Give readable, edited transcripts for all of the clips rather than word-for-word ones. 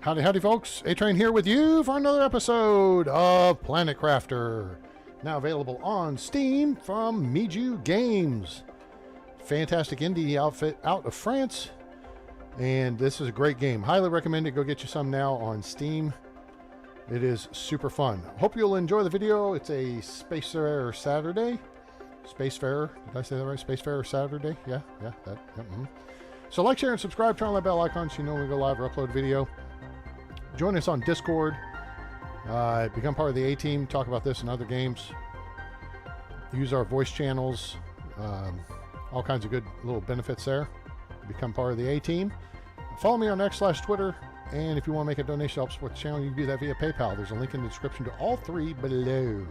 Howdy, howdy, folks. A-Train here with you for another episode of PlanetCrafter. Now available on Steam from Miju Games. Fantastic indie outfit out of France. And this is a great game. Highly recommend it. Go get you some now on Steam. It is super fun. Hope you'll enjoy the video. It's a Spacefarer Saturday. Spacefarer. Did I say that right? Spacefarer Saturday? Yeah. So like, share, and subscribe. Turn on that bell icon so you know when we go live or upload video. Join us on Discord. Become part of the A-Team. Talk about this and other games. Use our voice channels. All kinds of good little benefits there. Become part of the A-Team. Follow me on X/Twitter. And if you want to make a donation to help support the channel, you can do that via PayPal. There's a link in the description to all three below.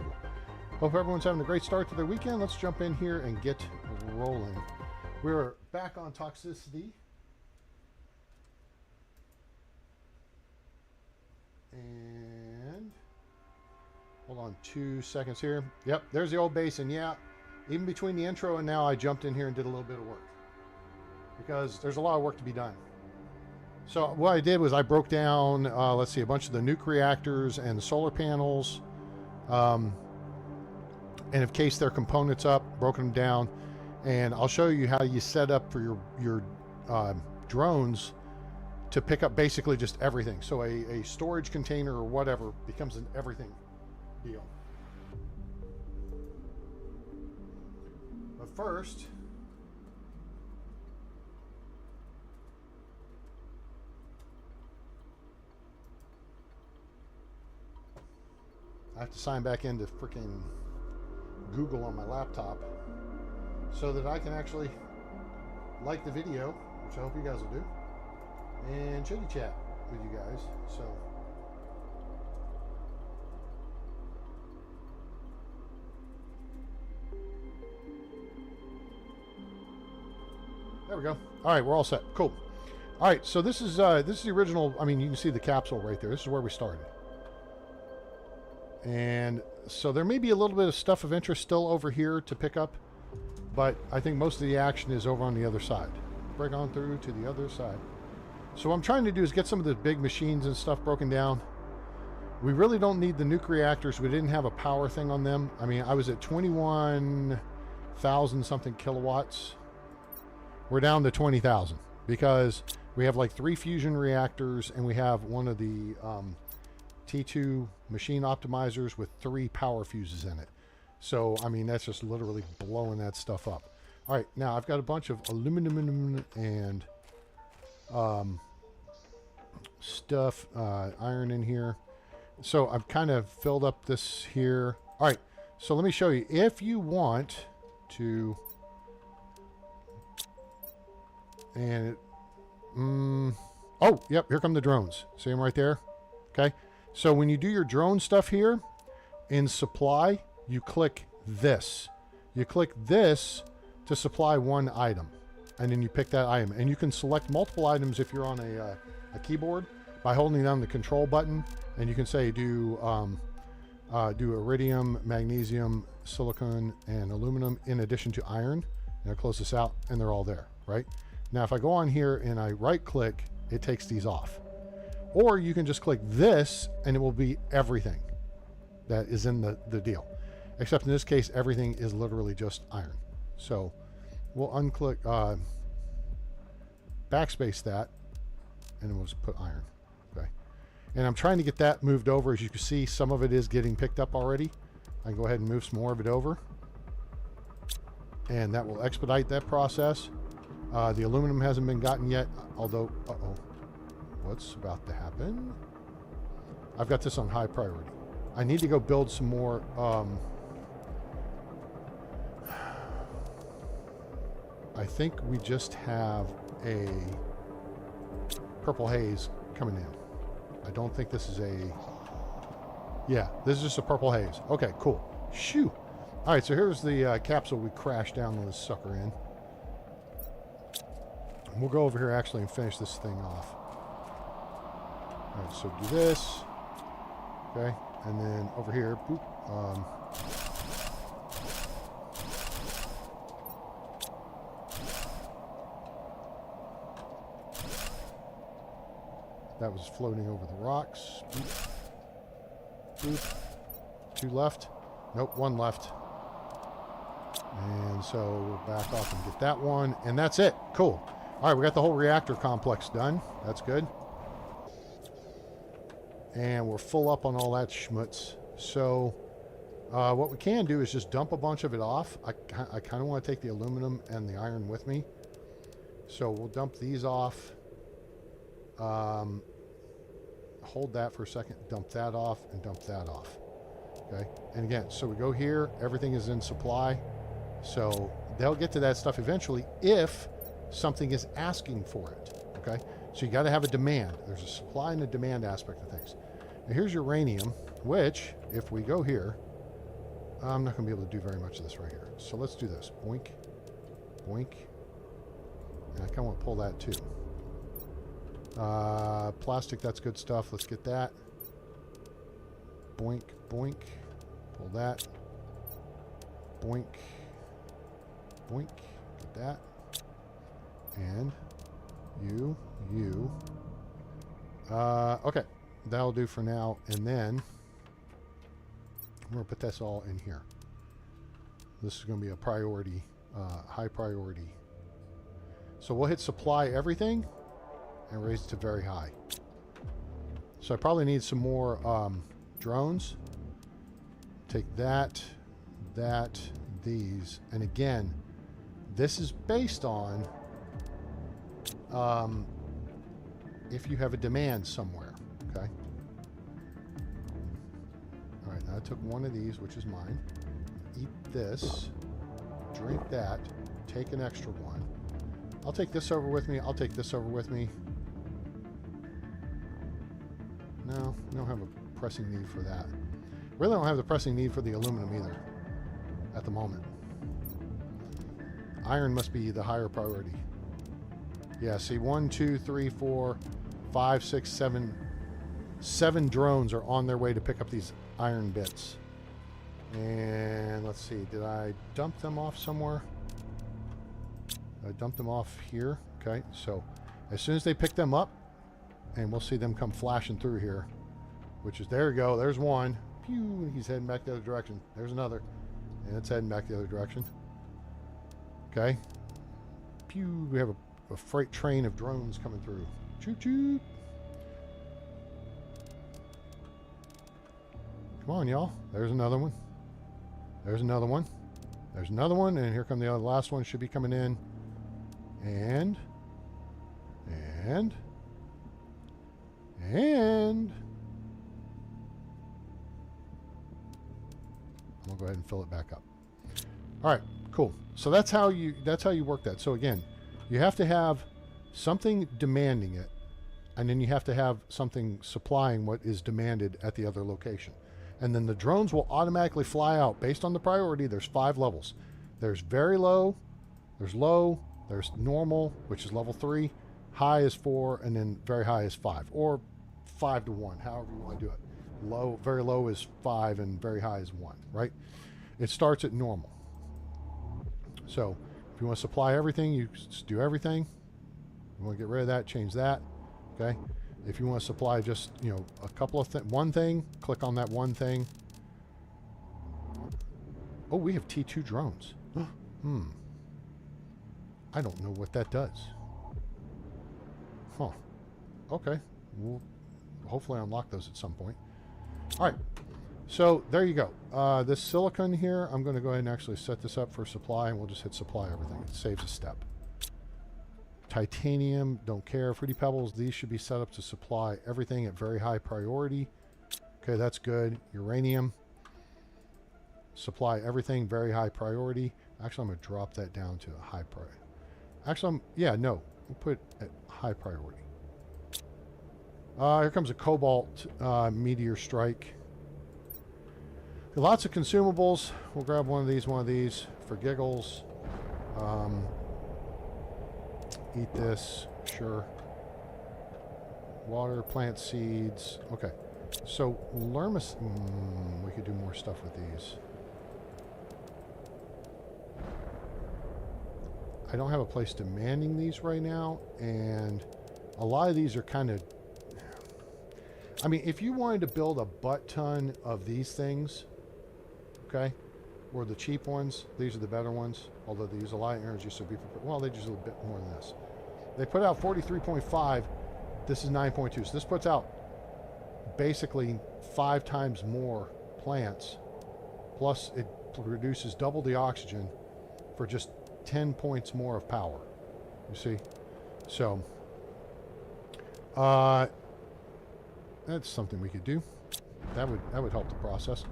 Hope everyone's having a great start to their weekend. Let's jump in here and get rolling. We're back on Toxicity. And hold on 2 seconds here. Yep, there's the old base. And yeah, even between the intro and now, I jumped in here and did a little bit of work because there's a lot of work to be done. So what I did was I broke down, let's see, a bunch of the nuke reactors and the solar panels, and have cased their components up, broken them down, and I'll show you how you set up for your drones to pick up basically just everything. So a storage container or whatever becomes an everything deal. But first, I have to sign back into freaking Google on my laptop so that I can actually like the video, which I hope you guys will do, and chitty chat with you guys. So there we go. All right, we're all set. Cool. All right, so this is the original. I mean, you can see the capsule right there. This is where we started. And so there may be a little bit of stuff of interest still over here to pick up, but I think most of the action is over on the other side. Break on through to the other side. So what I'm trying to do is get some of the big machines and stuff broken down. We really don't need the nuke reactors. We didn't have a power thing on them. I mean, I was at 21,000 something kilowatts. We're down to 20,000 because we have like 3 fusion reactors and we have one of the T2 machine optimizers with 3 power fuses in it. So I mean, that's just literally blowing that stuff up. All right, now I've got a bunch of aluminum and stuff, iron in here. So I've kind of filled up this here. All right, so let me show you. If you want to, and it, oh, yep, here come the drones. See them right there? Okay. So when you do your drone stuff here in supply, you click this. You click this to supply one item, and then you pick that item. And you can select multiple items if you're on a keyboard by holding down the control button, and you can say do iridium, magnesium, silicon, and aluminum in addition to iron. And I'll close this out, and they're all there, right? Now if I go on here and I right click, it takes these off. Or you can just click this and it will be everything that is in the deal. Except in this case, everything is literally just iron. So we'll unclick, backspace that, and then we'll just put iron. Okay. And I'm trying to get that moved over. As you can see, some of it is getting picked up already. I can go ahead and move some more of it over. And that will expedite that process. The aluminum hasn't been gotten yet, although, what's about to happen? I've got this on high priority. I need to go build some more I think we just have a purple haze coming in. I don't think this is a, yeah, this is just a purple haze. Okay, cool. Shoo. All right, so here's the capsule we crashed down with this sucker in. And we'll go over here actually and finish this thing off. All right, so do this. Okay, and then over here, boop, That was floating over the rocks. Boop. Boop. 2 left. Nope, 1 left. And so we'll back off and get that one. And that's it. Cool. All right, we got the whole reactor complex done. That's good. And we're full up on all that schmutz. So what we can do is just dump a bunch of it off. I kind of want to take the aluminum and the iron with me. So we'll dump these off. Hold that for a second. Dump that off and dump that off. Okay. And again, so we go here. Everything is in supply. So they'll get to that stuff eventually if something is asking for it. Okay. So you got to have a demand. There's a supply and a demand aspect of things. Now here's uranium, which if we go here, I'm not going to be able to do very much of this right here. So let's do this. Boink. Boink. And I kind of want to pull that too. Plastic, that's good stuff. Let's get that. Boink, boink. Pull that. Boink. Boink. Get that. And you. Okay. That'll do for now. And then we're going to put this all in here. This is going to be a priority, high priority. So we'll hit supply everything and raise it to very high. So I probably need some more drones. Take that, these. And again, this is based on if you have a demand somewhere. Okay. All right, now I took one of these, which is mine. Eat this, drink that, take an extra one. I'll take this over with me. I'll take this over with me. No, we don't have a pressing need for that. Really don't have the pressing need for the aluminum either at the moment. Iron must be the higher priority. Yeah, see, 1, 2, 3, 4, 5, 6, 7. 7 drones are on their way to pick up these iron bits. And let's see, did I dump them off somewhere? I dumped them off here. Okay, so as soon as they pick them up, and we'll see them come flashing through here, which is, there we go, there's one. Pew, he's heading back the other direction. There's another, and it's heading back the other direction. Okay. Pew, we have a freight train of drones coming through. Choo choo. Come on, y'all. There's another one. There's another one. There's another one, and here come the other last one. Should be coming in. And I'm gonna go ahead and fill it back up. All right, cool. So that's how you work that. So again, you have to have something demanding it, and then you have to have something supplying what is demanded at the other location. And then the drones will automatically fly out based on the priority. There's 5 levels. There's very low, there's normal, which is level 3, high is 4, and then very high is 5, or 5 to 1, however you want to do it. Low, very low is 5, and very high is 1, right? It starts at normal. So if you want to supply everything, you just do everything. You want to get rid of that, change that, okay? If you want to supply just, you know, a couple of one thing, click on that one thing. Oh, we have T2 drones. I don't know what that does. Huh. Okay. We'll hopefully unlock those at some point. All right. So there you go. This silicon here, I'm going to go ahead and actually set this up for supply, and we'll just hit supply everything. It saves a step. Titanium, don't care. Fruity Pebbles, these should be set up to supply everything at very high priority. Okay, that's good. Uranium, supply everything, very high priority. Actually, I'm going to drop that down to a high priority. Actually, we'll put it at high priority. Here comes a cobalt meteor strike. Lots of consumables. We'll grab one of these for giggles. Eat this, sure. Water, plant seeds. Okay, so Lermis, we could do more stuff with these. I don't have a place demanding these right now, and a lot of these are kind of, I mean, if you wanted to build a butt ton of these things, okay, or the cheap ones, these are the better ones, although they use a lot of energy, so be prepared. Well, they use a little bit more than this. They put out 43.5. This is 9.2. So this puts out basically 5 times more plants, plus it produces double the oxygen for just 10 points more of power. You see? So, that's something we could do. That would help the process.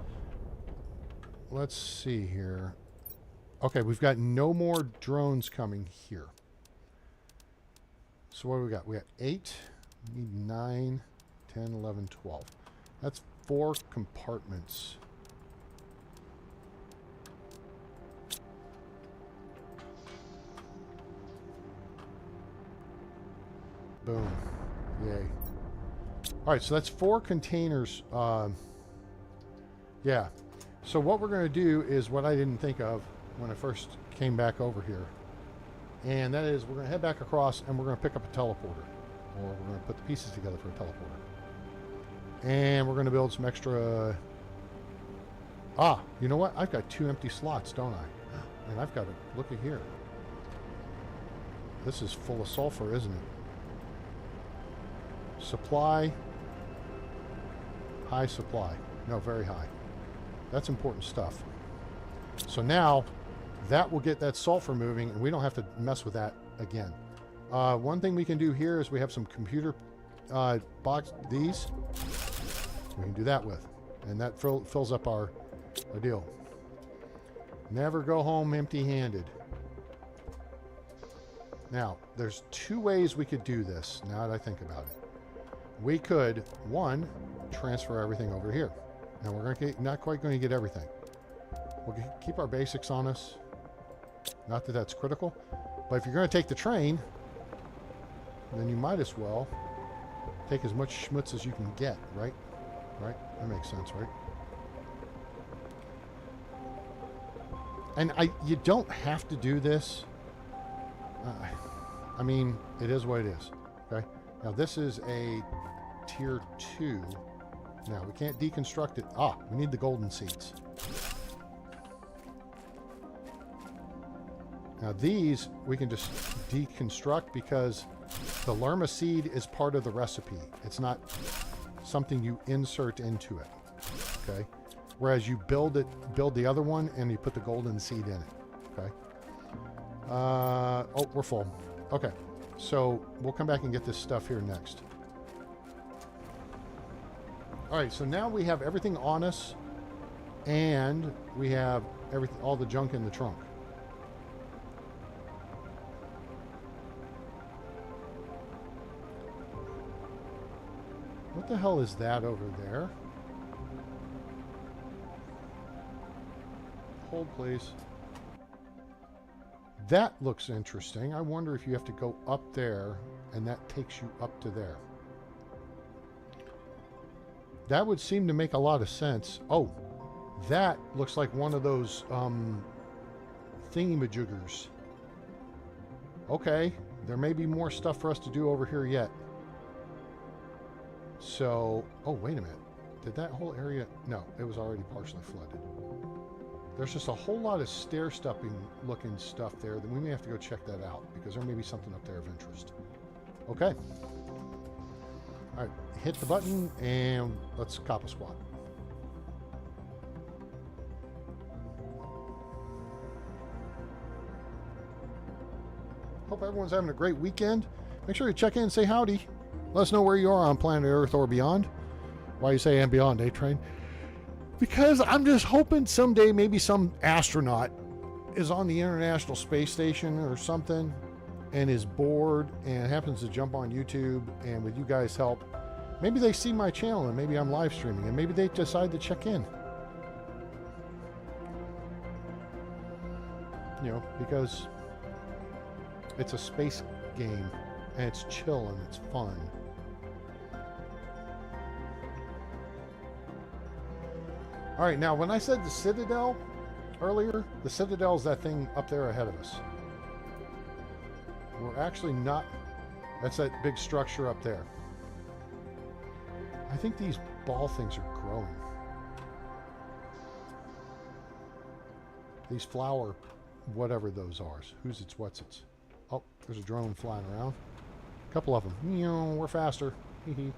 Let's see here. Okay, we've got no more drones coming here. So what do we got? We got 8. We need 9, 10, 11, 12. That's 4 compartments. Boom. Yay. All right, so that's 4 containers. Yeah. So what we're going to do is what I didn't think of when I first came back over here. And that is we're going to head back across and we're going to pick up a teleporter. Or we're going to put the pieces together for a teleporter. And we're going to build some extra... Ah, you know what? I've got 2 empty slots, don't I? And I've got to... Look at here. This is full of sulfur, isn't it? Supply. High supply. No, very high. That's important stuff. So now, that will get that sulfur moving, and we don't have to mess with that again. One thing we can do here is we have some computer box, these. We can do that with. And that fills up our deal. Never go home empty-handed. Now, there's 2 ways we could do this, now that I think about it. We could, 1, transfer everything over here. Now, we're not quite going to get everything. We'll keep our basics on us. Not that that's critical. But if you're going to take the train, then you might as well take as much schmutz as you can get, right? Right? That makes sense, right? And you don't have to do this. I mean, it is what it is. Okay? Now, this is a tier 2. Now, we can't deconstruct it. Ah, we need the golden seeds. Now, these we can just deconstruct because the lerma seed is part of the recipe. It's not something you insert into it. Okay? Whereas you build the other one and you put the golden seed in it. Okay? Oh, we're full. Okay. So we'll come back and get this stuff here next. All right, so now we have everything on us, and we have all the junk in the trunk. What the hell is that over there? Hold, please. That looks interesting. I wonder if you have to go up there, and that takes you up to there. That would seem to make a lot of sense. Oh, that looks like one of those thingy-majiggers. Okay, there may be more stuff for us to do over here yet. So, oh, wait a minute. Did that whole area... No, it was already partially flooded. There's just a whole lot of stair-stepping looking stuff there that we may have to go check that out because there may be something up there of interest. Okay. All right, hit the button and let's cop a squat. Hope everyone's having a great weekend. Make sure you check in and say howdy. Let us know where you are on planet Earth or beyond. Why you say and beyond, A-Train? Because I'm just hoping someday maybe some astronaut is on the International Space Station or something and is bored and happens to jump on YouTube, and with you guys' help, maybe they see my channel and maybe I'm live streaming and maybe they decide to check in. You know, because it's a space game and it's chill and it's fun. All right, now when I said the Citadel earlier, the Citadel is that thing up there ahead of us. We're actually not, that's that big structure up there. I think these ball things are growing. These flower, whatever those are. Who's its, what's its. Oh, there's a drone flying around. A couple of them. You know, we're faster. Hee.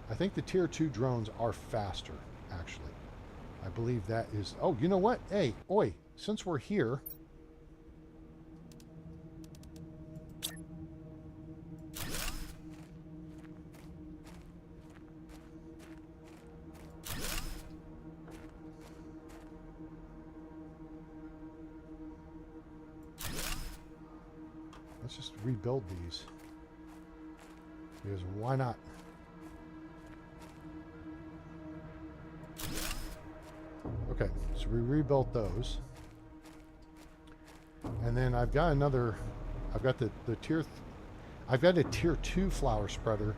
I think the tier 2 drones are faster, actually. I believe that is... Oh, you know what? Hey, oi, since we're here... Let's just rebuild these. Because why not? Okay, so we rebuilt those. And then I've got another... I've got the I've got a tier 2 flower spreader,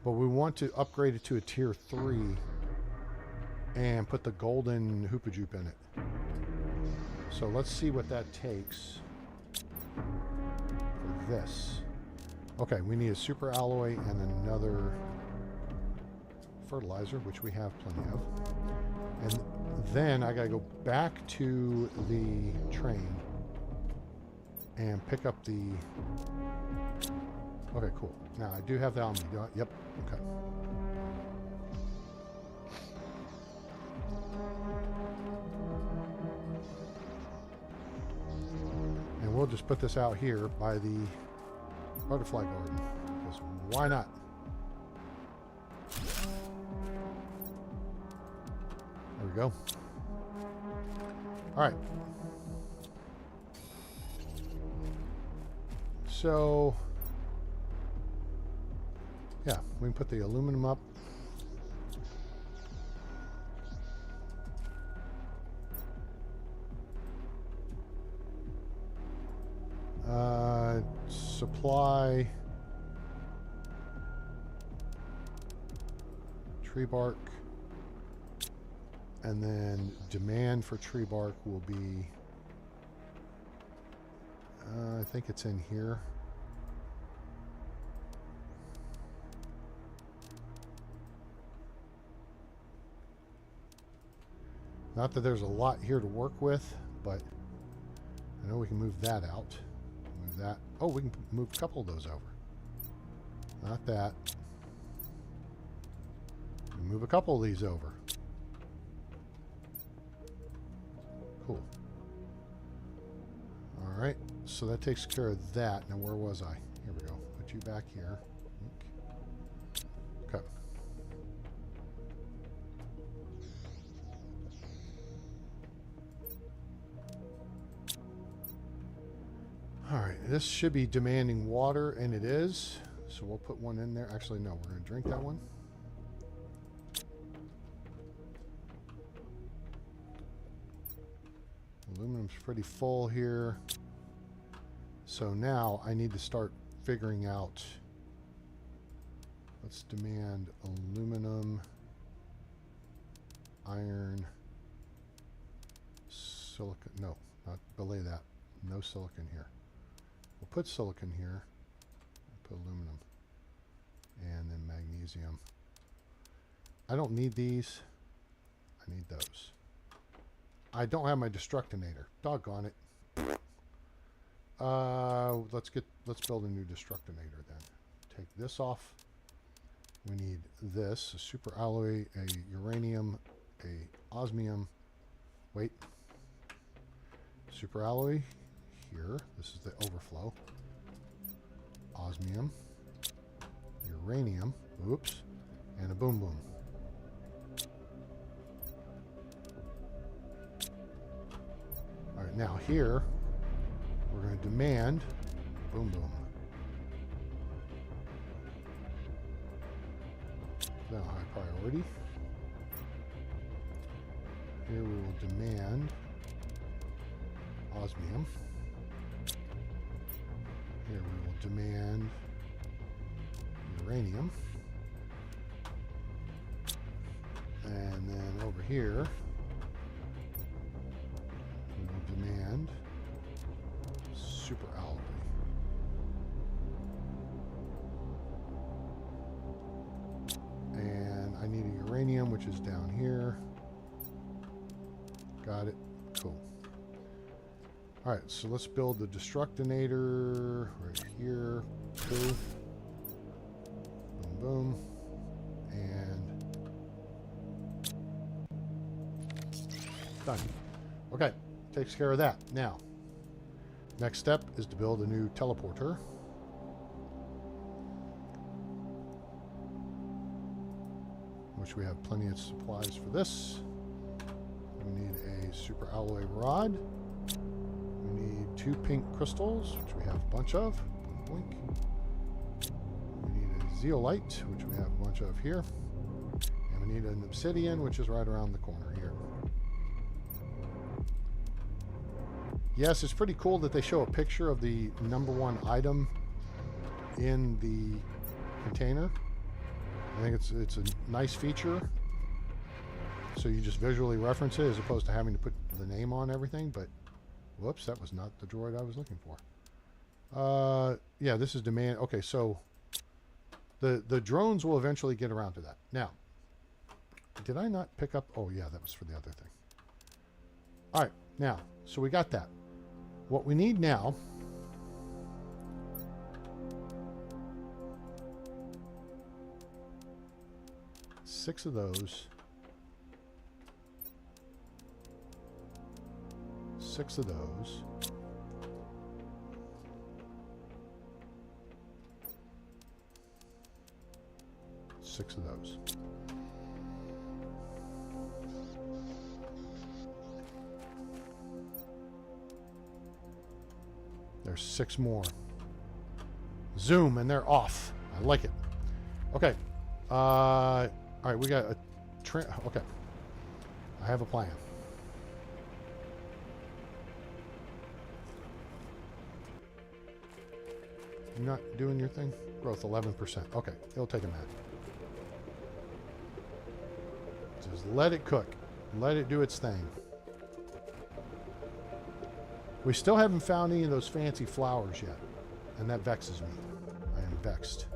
but we want to upgrade it to a tier 3 and put the golden hoopajoop in it. So let's see what that takes for this. Okay, we need a super alloy and another fertilizer, which we have plenty of. And then I gotta go back to the train and pick up the... Okay, cool. Now I do have that on me. Yep, okay. And we'll just put this out here by the butterfly garden, because why not? There we go. All right. So, yeah, we can put the aluminum up. Supply tree bark, and then demand for tree bark will be, I think it's in here. Not that there's a lot here to work with, but I know we can move that out. Move that. Oh, we can move a couple of those over. Not that. Move a couple of these over. Cool. All right, so that takes care of that. Now, where was I? Here we go. Put you back here. Okay. All right, this should be demanding water, and it is. So we'll put one in there. Actually, no, we're going to drink that one. Aluminum's pretty full here. So now I need to start figuring out. Let's demand aluminum, iron, silicon. No, not belay that. No silicon here. We'll put silicon here. We'll put aluminum. And then magnesium. I don't need these. I need those. I don't have my destructinator. Doggone it. Let's build a new destructinator then. Take this off. We need this, a super alloy, a uranium, a osmium. Wait. Super alloy here. This is the overflow. Osmium, uranium, oops, and a boom boom. All right, now here, we're going to demand boom boom. Now high priority. Here we will demand osmium. Here we will demand uranium. And then over here, we will demand super alloy. is down here. Got it. Cool. All right, so let's build the Destructinator right here. Cool. Boom, boom. And done. Okay, takes care of that. Now, next step is to build a new teleporter. Which we have plenty of supplies for this. We need a super alloy rod. We need 2 pink crystals, which we have a bunch of. Blink. We need a zeolite, which we have a bunch of here. And we need an obsidian, which is right around the corner here. Yes, it's pretty cool that they show a picture of the #1 item in the container. I think it's a nice feature. So you just visually reference it as opposed to having to put the name on everything. But whoops, that was not the droid I was looking for. Yeah, this is demand. Okay, so the drones will eventually get around to that. Now, did I not pick up? Oh yeah, that was for the other thing. All right, now, so we got that. What we need now six of those, 6 of those, 6 of those. There's 6 more. Zoom, and they're off. I like it. Okay. All right, we got a okay. I have a plan. You're not doing your thing? Growth 11%. Okay, it'll take a minute. Just let it cook. Let it do its thing. We still haven't found any of those fancy flowers yet, and that vexes me. I am vexed.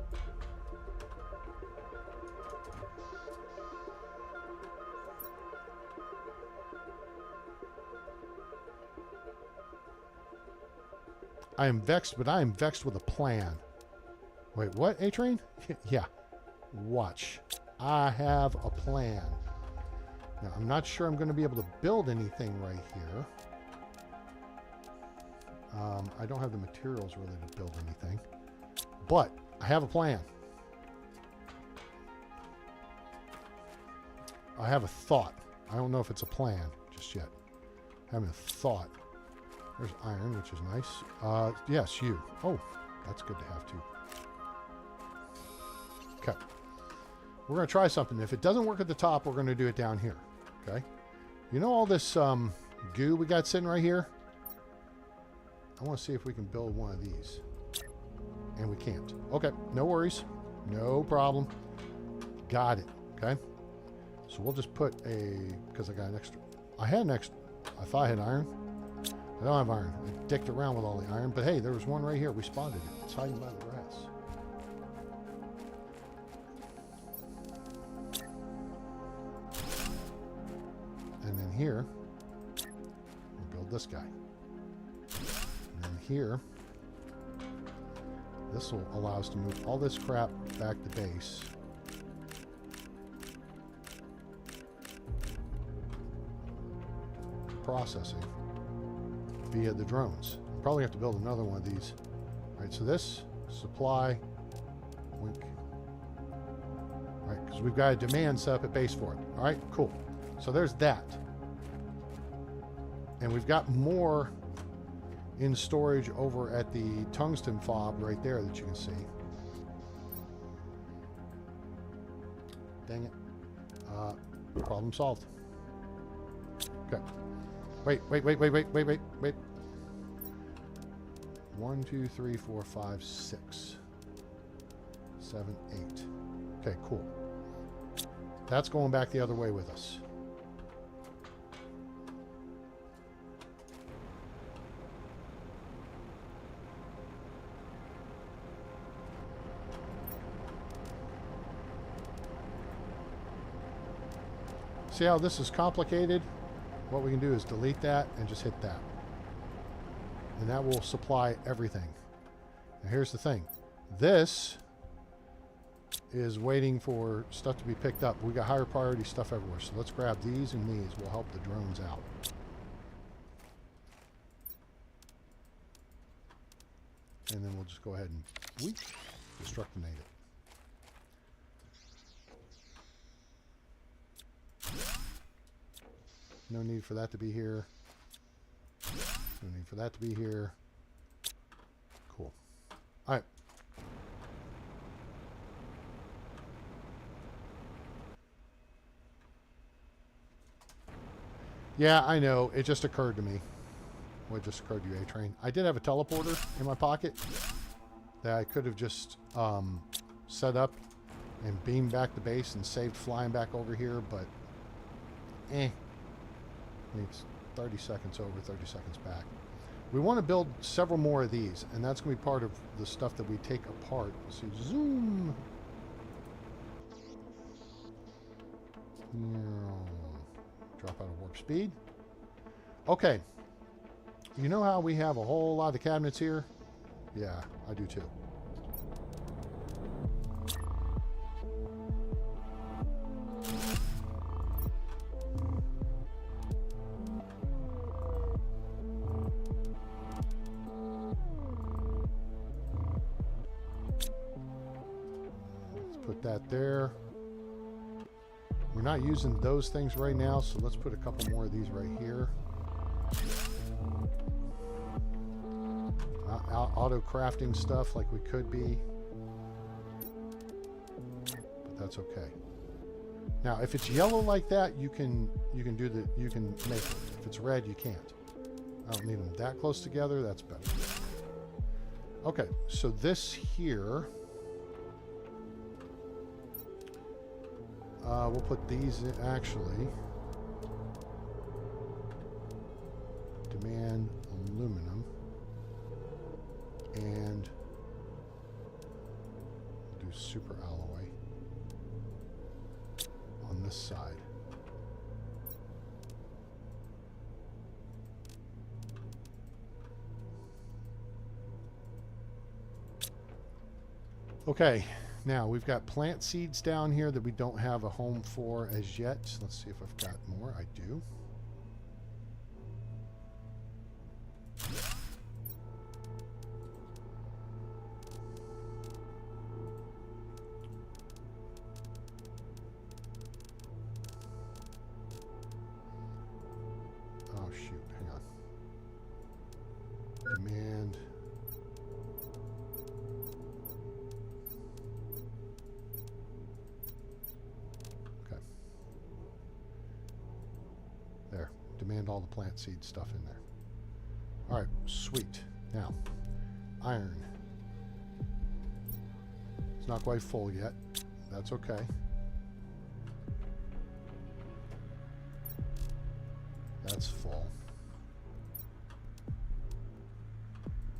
I am vexed, but I am vexed with a plan. Wait, what, A-Train? Yeah. Watch. I have a plan. Now, I'm not sure I'm going to be able to build anything right here. I don't have the materials really to build anything. But I have a plan. I have a thought. I don't know if it's a plan just yet. Having a thought. There's iron, which is nice. Yes, you. Oh, that's good to have too. Okay. We're going to try something. If it doesn't work at the top, we're going to do it down here. Okay. You know all this goo we got sitting right here? I want to see if we can build one of these. And we can't. Okay. No worries. No problem. Got it. Okay. So we'll just put a... Because I got an extra... I had an extra... I thought I had iron. I don't have iron. I dicked around with all the iron. But hey, there was one right here. We spotted it. It's hiding by the grass. And then here, we'll build this guy. And then here, this will allow us to move all this crap back to base. Processing via the drones. Probably have to build another one of these. All right, so this supply, wink. All right, because we've got a demand set up at base for it. All right, cool. So there's that. And we've got more in storage over at the tungsten fob right there that you can see. Dang it. Problem solved. Okay. Wait. 1, 2, 3, 4, 5, 6, 7, 8. Okay, cool. That's going back the other way with us. See how this is complicated? What we can do is delete that and just hit that. And that will supply everything. Now here's the thing. This is waiting for stuff to be picked up. We got higher priority stuff everywhere. So let's grab these, and these will help the drones out. And then we'll just go ahead and destructinate it. No need for that to be here. No need for that to be here. Cool. All right. Yeah, I know. It just occurred to me. What just occurred to you, A-Train? I did have a teleporter in my pocket that I could have just set up and beamed back to base and saved flying back over here, but It's 30 seconds over, 30 seconds back. We want to build several more of these, and that's going to be part of the stuff that we take apart. Let's see, zoom. Drop out of warp speed. Okay. You know how we have a whole lot of cabinets here? Yeah, I do too. Let's put that there. We're not using those things right now, so let's put a couple more of these right here. Auto crafting stuff like we could be, but that's okay. Now, if it's yellow like that, you can make it. If it's red, you can't. I don't need them that close together. That's better. Okay, so this here, we'll put these in, actually. Demand aluminum. And we'll do super alloy on this side. Okay, now we've got plant seeds down here that we don't have a home for as yet. Let's see if I've got more. I do. Demand. Okay. There. Demand all the plant seed stuff in there. All right. Sweet. Now, iron. It's not quite full yet. That's okay. That's full.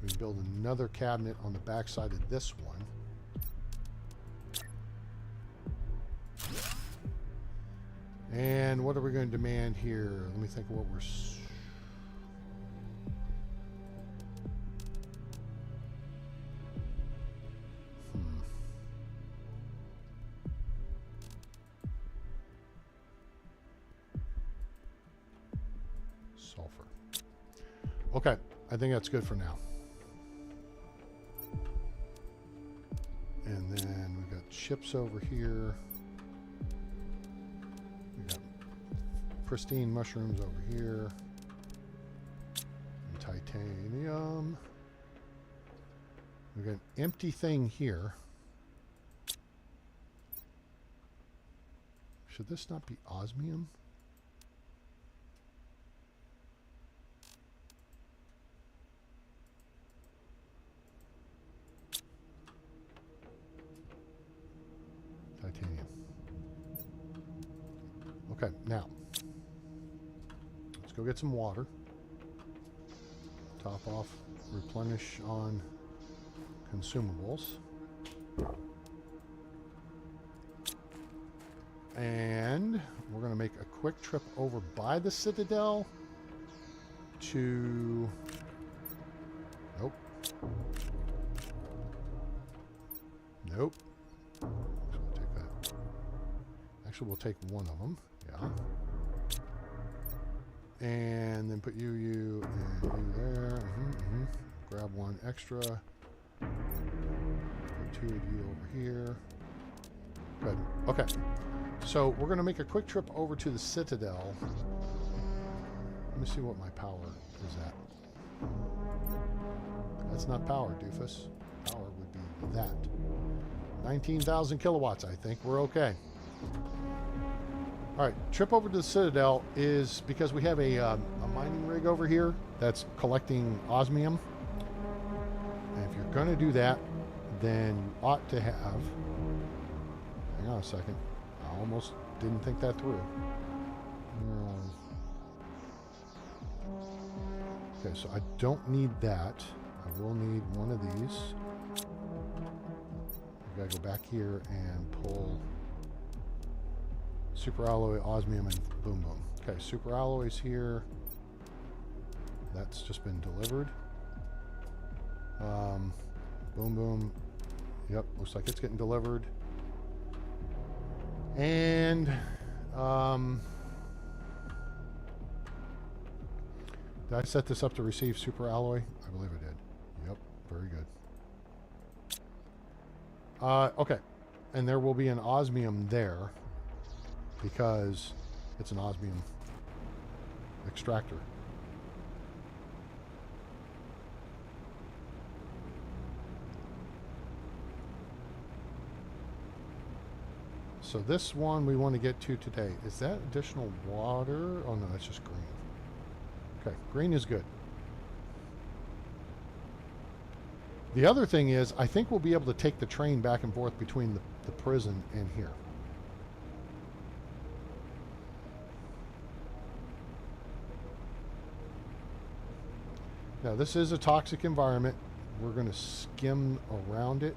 We can build another cabinet on the back side of this one. And what are we going to demand here? Let me think of what we're... Sulfur. Okay, I think that's good for now. And then we've got ships over here. We've got pristine mushrooms over here. And titanium. We've got an empty thing here. Should this not be osmium? Titanium. Okay, now let's go get some water. Top off, replenish on consumables. And we're going to make a quick trip over by the Citadel to... Nope. Nope. Actually, we'll take that. Actually, we'll take one of them. Yeah. And then put you, and you there. Grab one extra. Put two of you over here. Good. Okay. So we're going to make a quick trip over to the Citadel. Let me see what my power is at. That's not power, doofus. Power would be that. 19,000 kilowatts, I think. We're okay. All right, trip over to the Citadel is because we have a mining rig over here that's collecting osmium. And if you're going to do that, then you ought to have... Hang on a second. I almost didn't think that through. Okay, so I don't need that. I will need one of these. I gotta go back here and pull super alloy, osmium, and boom boom. Okay, super alloys here. That's just been delivered. Boom boom. Yep, looks like it's getting delivered. And did I set this up to receive super alloy? I believe I did. Yep, very good. Okay, and there will be an osmium there because it's an osmium extractor. So this one we want to get to today. Is that additional water? Oh no, that's just green. Okay, green is good. The other thing is, I think we'll be able to take the train back and forth between the prison and here. Now, this is a toxic environment. We're going to skim around it.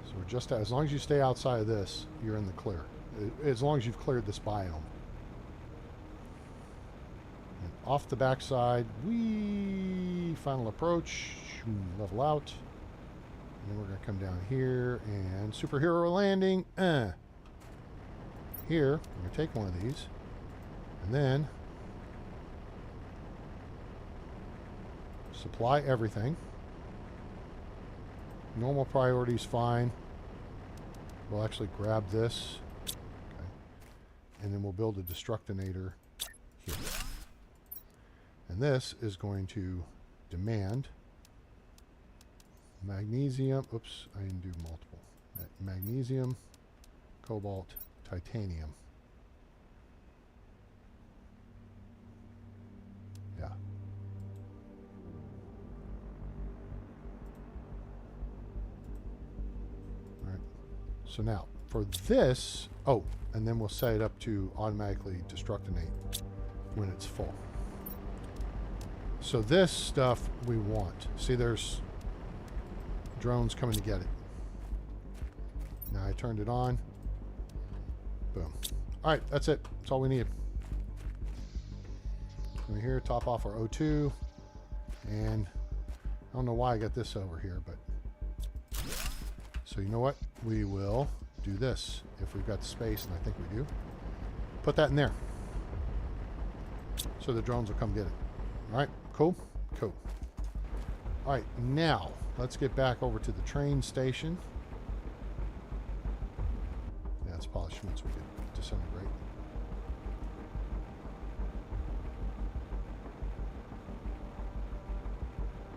So we're just, as long as you stay outside of this, you're in the clear. As long as you've cleared this biome. And off the backside, final approach, level out. And then we're going to come down here and superhero landing. Here, I'm going to take one of these. And then supply everything. Normal priority is fine. We'll actually grab this. Okay. And then we'll build a destructinator here. And this is going to demand magnesium. Oops, I didn't do multiple. Magnesium, cobalt, titanium. Yeah. All right. So now for this, oh, and then we'll set it up to automatically destructinate when it's full. So this stuff we want. See, there's drones coming to get it. Now I turned it on. Boom. All right, that's it. That's all we need. Over here, top off our O2. And I don't know why I got this over here, but... So you know what? We will do this. If we've got the space, and I think we do. Put that in there. So the drones will come get it. All right, cool? Cool. All right, now, let's get back over to the train station. Yeah, it's polished schmutz we could disintegrate.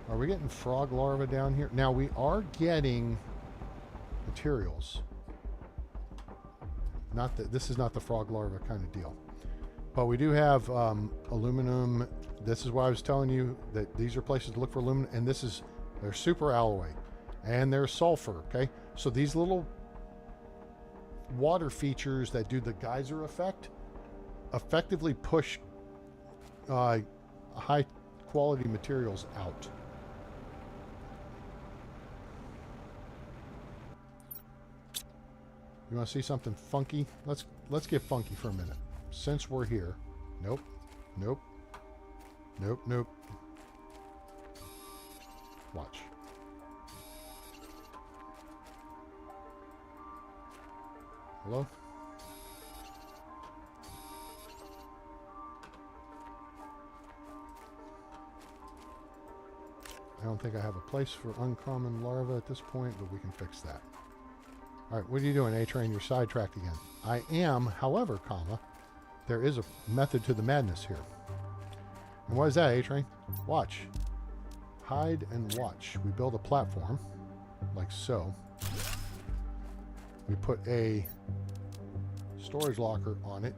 Are we getting frog larvae down here? Now, we are getting materials. Not that this is not the frog larva kind of deal. But we do have aluminum. This is why I was telling you that these are places to look for aluminum. And this is, they're super alloy. And there's sulfur, okay? So these little water features that do the geyser effect effectively push high quality materials out. You want to see something funky? Let's get funky for a minute. Since we're here. Nope. Nope. Nope, nope. Watch. Hello? I don't think I have a place for uncommon larva at this point, but we can fix that. Alright, what are you doing, A-Train? You're sidetracked again. I am, however, comma, there is a method to the madness here. And what is that, A-Train? Watch. Hide and watch. We build a platform, like so. We put a storage locker on it.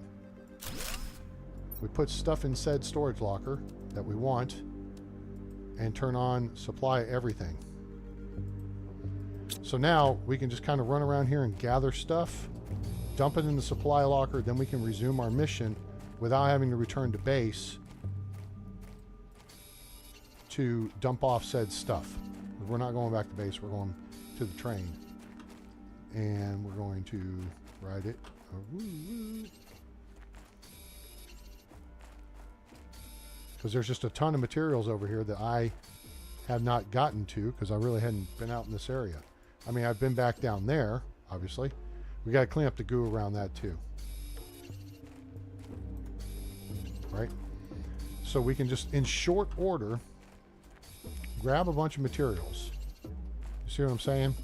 We put stuff in said storage locker that we want and turn on supply everything. So now we can just kind of run around here and gather stuff, dump it in the supply locker, then we can resume our mission without having to return to base to dump off said stuff. We're not going back to base, we're going to the train. And we're going to ride it. Because there's just a ton of materials over here that I have not gotten to because I really hadn't been out in this area. I mean, I've been back down there, obviously. We got to clean up the goo around that too. Right? So we can just, in short order, grab a bunch of materials. You see what I'm saying?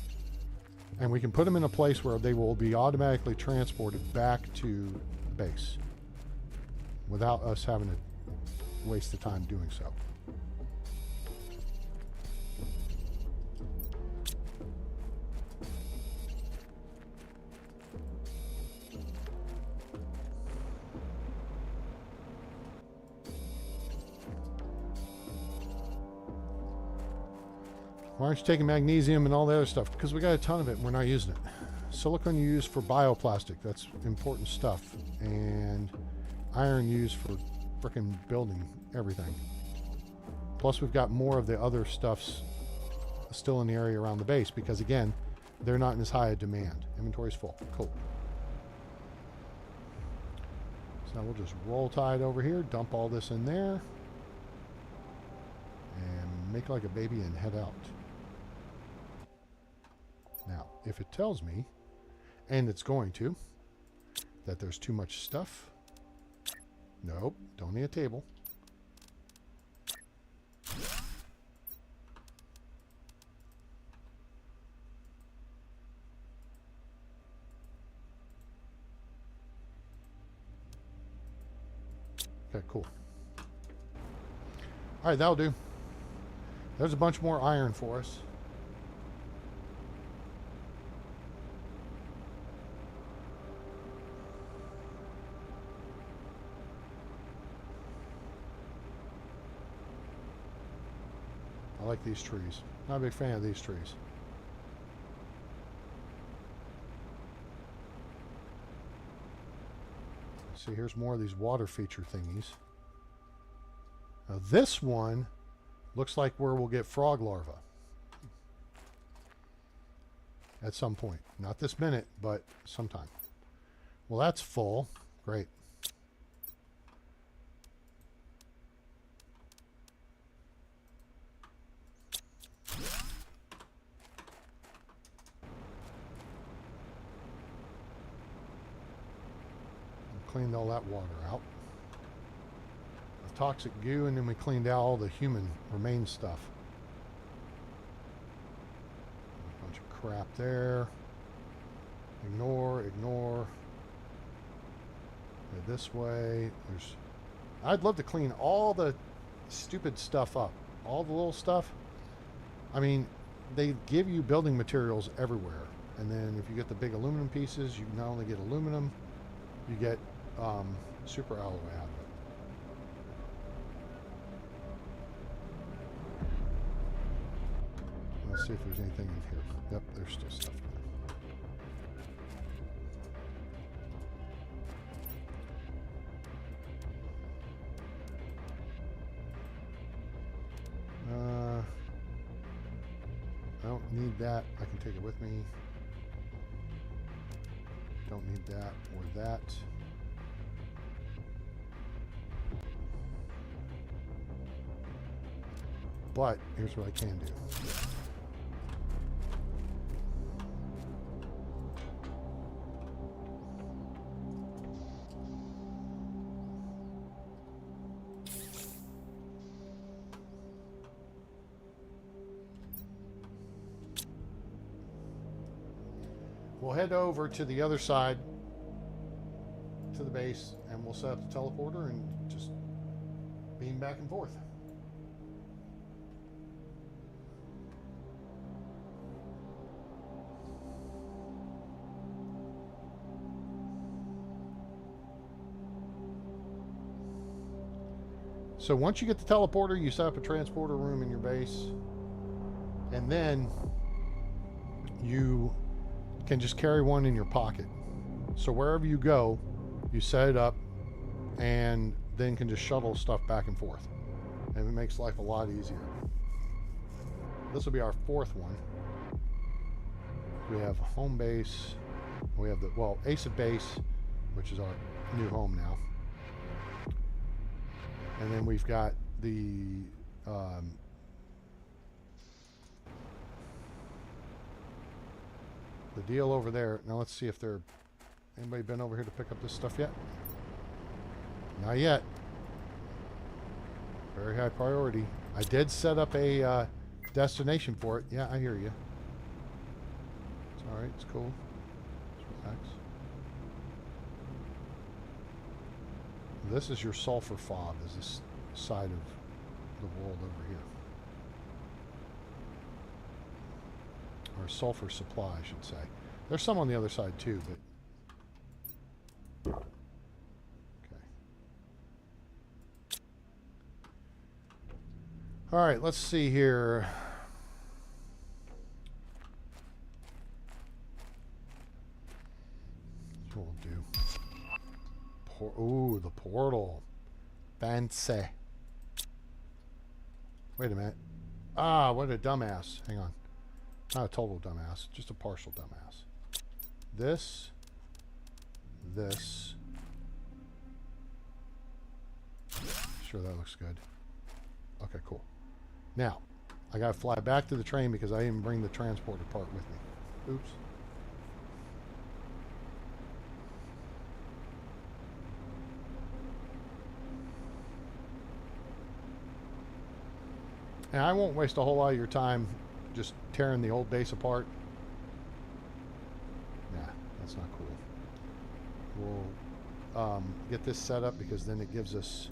And we can put them in a place where they will be automatically transported back to base without us having to waste the time doing so. Why aren't you taking magnesium and all the other stuff? Because we got a ton of it and we're not using it. Silicon you use for bioplastic, that's important stuff. And iron used for frickin' building everything. Plus we've got more of the other stuffs still in the area around the base because again, they're not in as high a demand. Inventory's full. Cool. So now we'll just roll tide over here, dump all this in there, and make like a baby and head out. Now, if it tells me, and it's going to, that there's too much stuff, nope, don't need a table. Okay, cool. All right, that'll do. There's a bunch more iron for us. I like these trees. Not a big fan of these trees. See, here's more of these water feature thingies. Now this one looks like where we'll get frog larvae. At some point. Not this minute, but sometime. Well, that's full. Great. Cleaned all that water out. The toxic goo, and then we cleaned out all the human remains stuff. A bunch of crap there. Ignore. Go this way. I'd love to clean all the stupid stuff up. All the little stuff. I mean, they give you building materials everywhere. And then if you get the big aluminum pieces, you not only get aluminum, you get super alloy out of it. Let's see if there's anything in here. Yep, there's still stuff there. I don't need that. I can take it with me. Don't need that or that. But here's what I can do. We'll head over to the other side, to the base, and we'll set up the teleporter and just beam back and forth. So once you get the teleporter, you set up a transporter room in your base, and then you can just carry one in your pocket. So wherever you go, you set it up and then can just shuttle stuff back and forth. And it makes life a lot easier. This will be our fourth one. We have home base. We have the, well, Ace of Base, which is our new home now. And then we've got the deal over there. Now let's see if they're... Anybody been over here to pick up this stuff yet? Not yet. Very high priority. I did set up a destination for it. Yeah, I hear you. It's alright. It's cool. Just relax. This is your sulfur fob, is this side of the world over here. Or sulfur supply, I should say. There's some on the other side too, but... Okay. Alright, let's see here. That's what we'll do. Ooh, the portal. Fancy. Wait a minute. Ah, what a dumbass. Hang on. Not a total dumbass, just a partial dumbass. This. Sure, that looks good. Okay, cool. Now, I gotta fly back to the train because I didn't bring the transporter part with me. Oops. And I won't waste a whole lot of your time just tearing the old base apart. Nah, that's not cool. We'll get this set up because then it gives us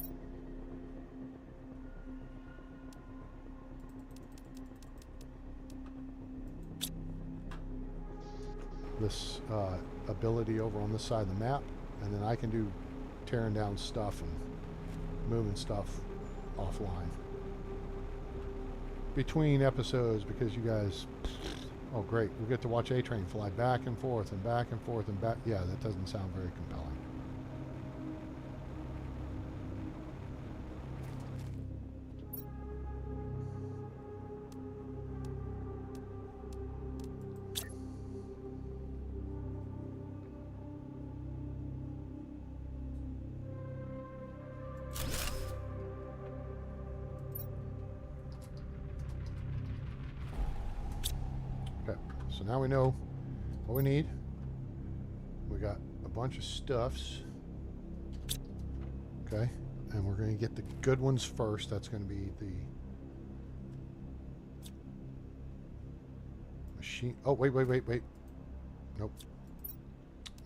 this ability over on this side of the map, and then I can do tearing down stuff and moving stuff offline between episodes because you guys, oh great, we get to watch A-Train fly back and forth and back and forth and back. Yeah, that doesn't sound very compelling. So now we know what we need. We got a bunch of stuffs. Okay. And we're going to get the good ones first. That's going to be the machine. Oh, wait. Nope.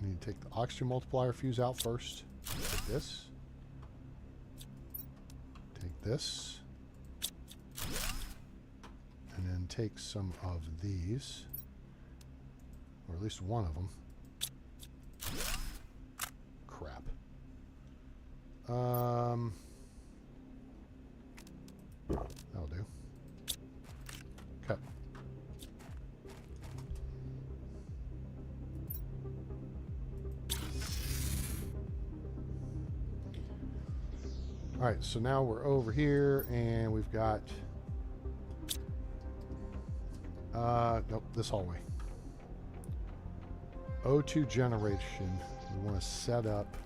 I need to take the oxygen multiplier fuse out first. Take this. Take this. And then take some of these. Or at least one of them. Crap. That'll do. Cut. Alright, so now we're over here and we've got nope, this hallway. O2 generation. We want to set up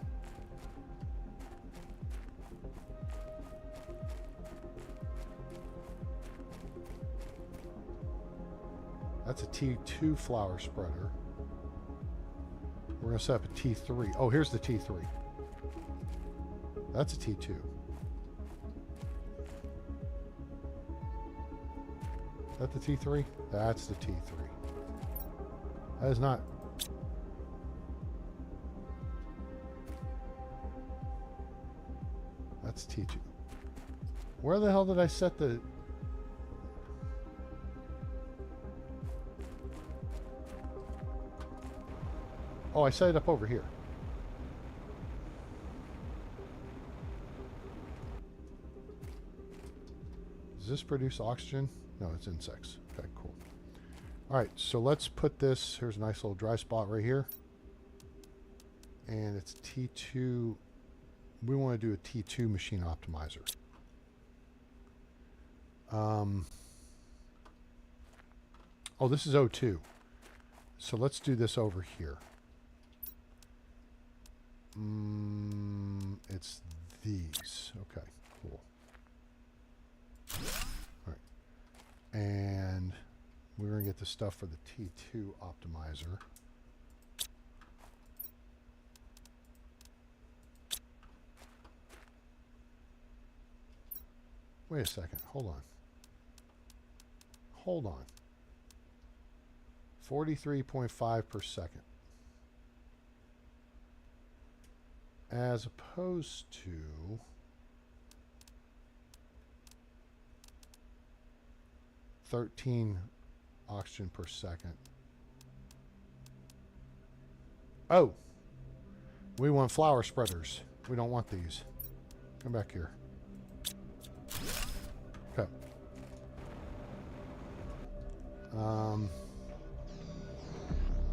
that's a T2 flower spreader. We're going to set up a T3. Oh, here's the T3. That's a T2. Is that the T3? That's the T3. That is not. That's T2. Where the hell did I set the... Oh, I set it up over here. Does this produce oxygen? No, it's insects. Okay, cool. All right, so let's put this, here's a nice little dry spot right here. And it's T2. We want to do a T2 machine optimizer. Oh, this is O2. So let's do this over here. It's these. Okay, cool. All right. And we're going to get the stuff for the T2 optimizer. Wait a second. Hold on. Hold on. 43.5 per second. As opposed to 13 oxygen per second. Oh, we want flower spreaders. We don't want these. Come back here. Okay.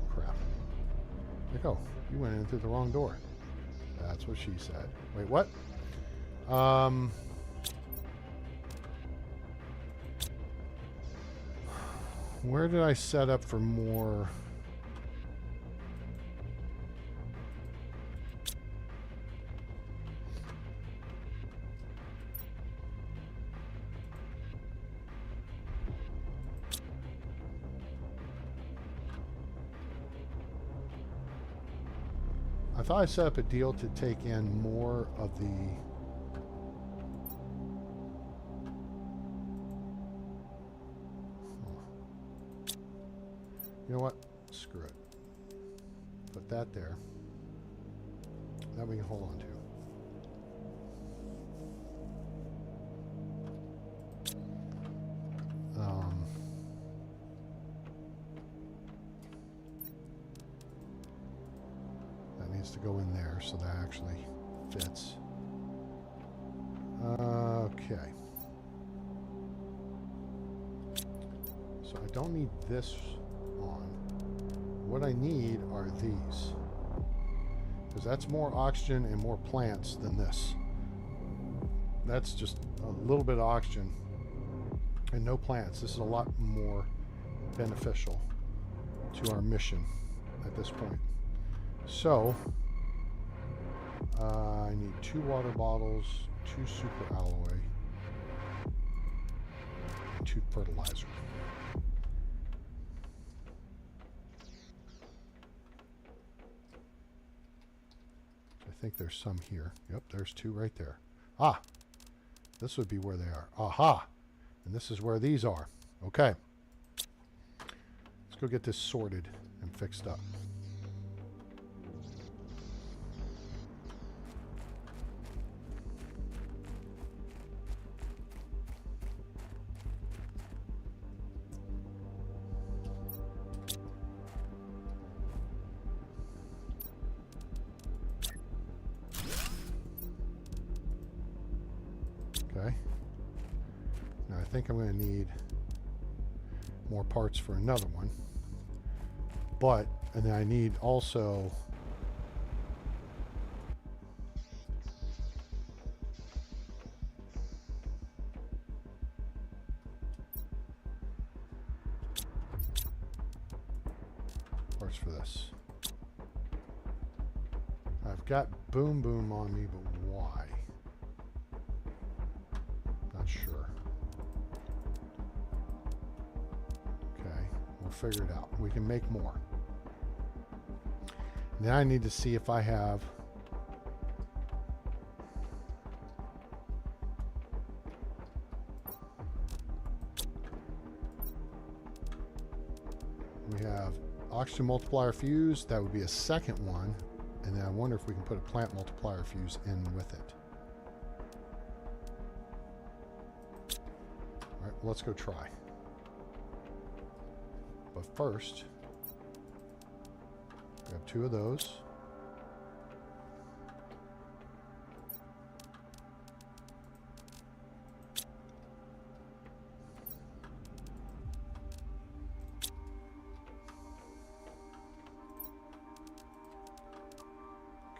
Crap. Like, oh, you went in through the wrong door. That's what she said. Wait, what? Where did I set up for more? I thought I set up a deal to take in more of the... You know what? Screw it. Put that there. That we can hold on to. That needs to go in there so that actually fits. Okay. So I don't need this on. What I need are these, because that's more oxygen and more plants than this. That's just a little bit of oxygen and no plants. This is a lot more beneficial to our mission at this point. So I need 2 water bottles, 2 super alloy, and 2 fertilizer. I think there's some here. Yep, there's 2 right there. Ah, this would be where they are. Aha, and this is where these are. Okay, let's go get this sorted and fixed up. Okay. Now I think I'm going to need more parts for another one. But, and then I need also parts for this. I've got boom boom on me, but why? Not sure. Okay, we'll figure it out. We can make more. Now I need to see if I have oxygen multiplier fuse. That would be a second one. And then I wonder if we can put a plant multiplier fuse in with it. All right, well, let's go try. But first, grab 2 of those.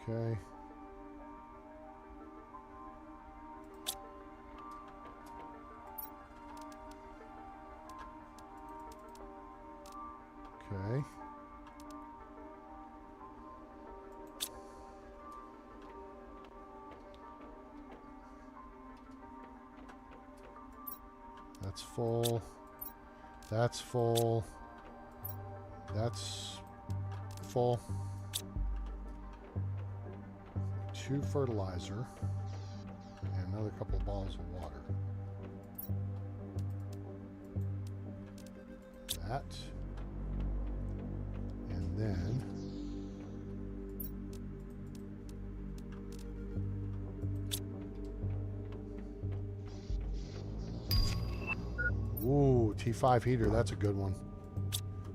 Okay. Okay. That's full. That's full. That's full. 2 fertilizer and another couple of bottles of water. That. And then ooh, T5 heater, that's a good one.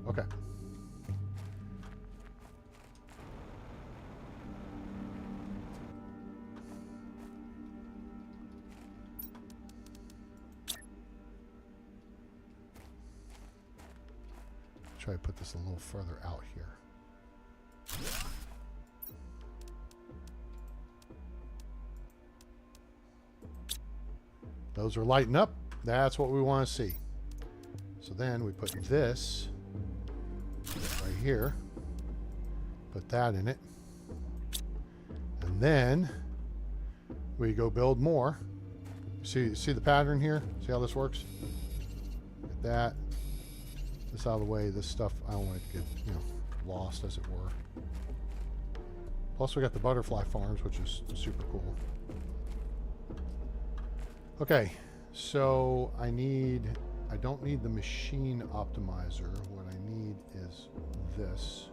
Okay. Try to put this a little further out here. Those are lighting up. That's what we want to see. So then we put this right here. Put that in it. And then we go build more. See the pattern here? See how this works? Get that. This out of the way. This stuff, I don't want it to get, lost, as it were. Plus we got the butterfly farms, which is super cool. Okay, so I don't need the machine optimizer. What I need is this.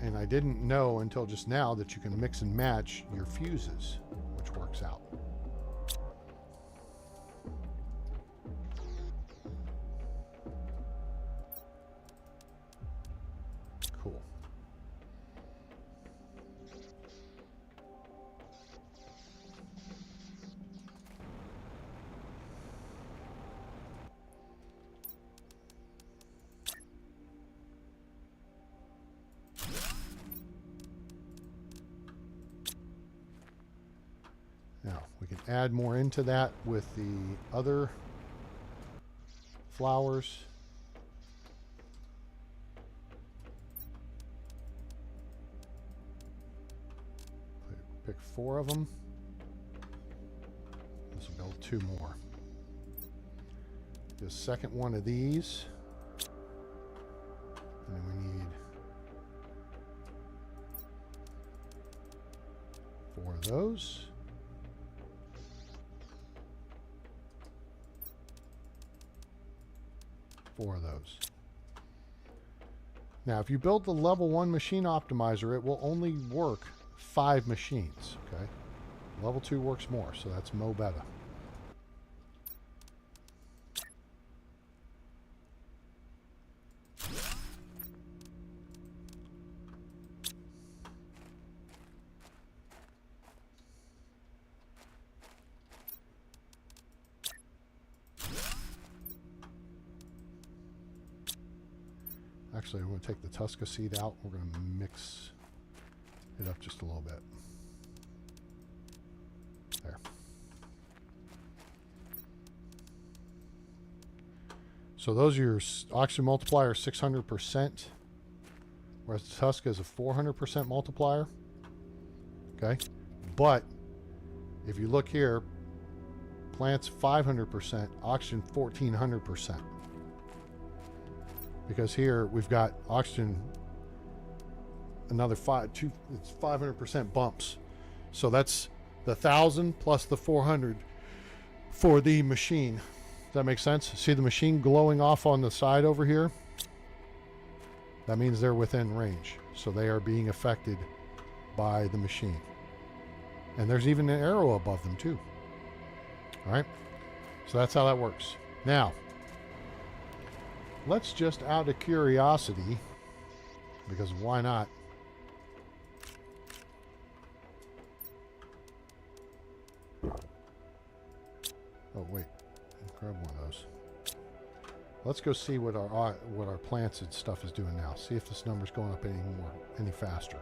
And I didn't know until just now that you can mix and match your fuses, which works out. Cool. Now, we can add more into that with the other flowers. Pick 4 of them. This will build 2 more. The second one of these. And then we need 4 of those. Four of those. Now, if you build the level 1 machine optimizer, it will only work 5 machines, okay? Level 2 works more, so that's mo better. Actually, I'm going to take the Tusca seed out. We're going to mix it up just a little bit. There. So those are your oxygen multiplier 600%, whereas Tuska is a 400% multiplier. Okay, but if you look here, plants 500%, oxygen 1400%. Because here we've got oxygen another it's 500% bumps. So that's the 1,000 plus the 400 for the machine. Does that make sense? See the machine glowing off on the side over here? That means they're within range. So they are being affected by the machine. And there's even an arrow above them too. All right. So that's how that works. Now, let's just out of curiosity, because why not? Oh wait, grab one of those. Let's go see what our plants and stuff is doing now. See if this number's going up any faster.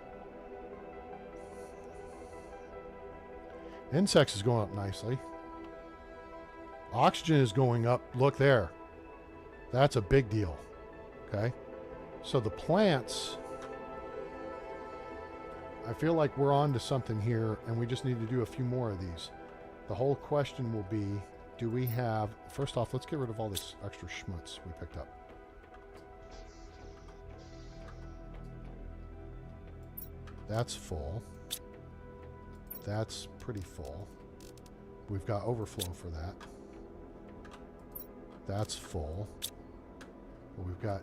Insects is going up nicely. Oxygen is going up. Look there. That's a big deal. Okay. So the plants, I feel like we're on to something here, and we just need to do a few more of these. The whole question will be, do we have... First off, let's get rid of all this extra schmutz we picked up. That's full. That's pretty full. We've got overflow for that. That's full. We've got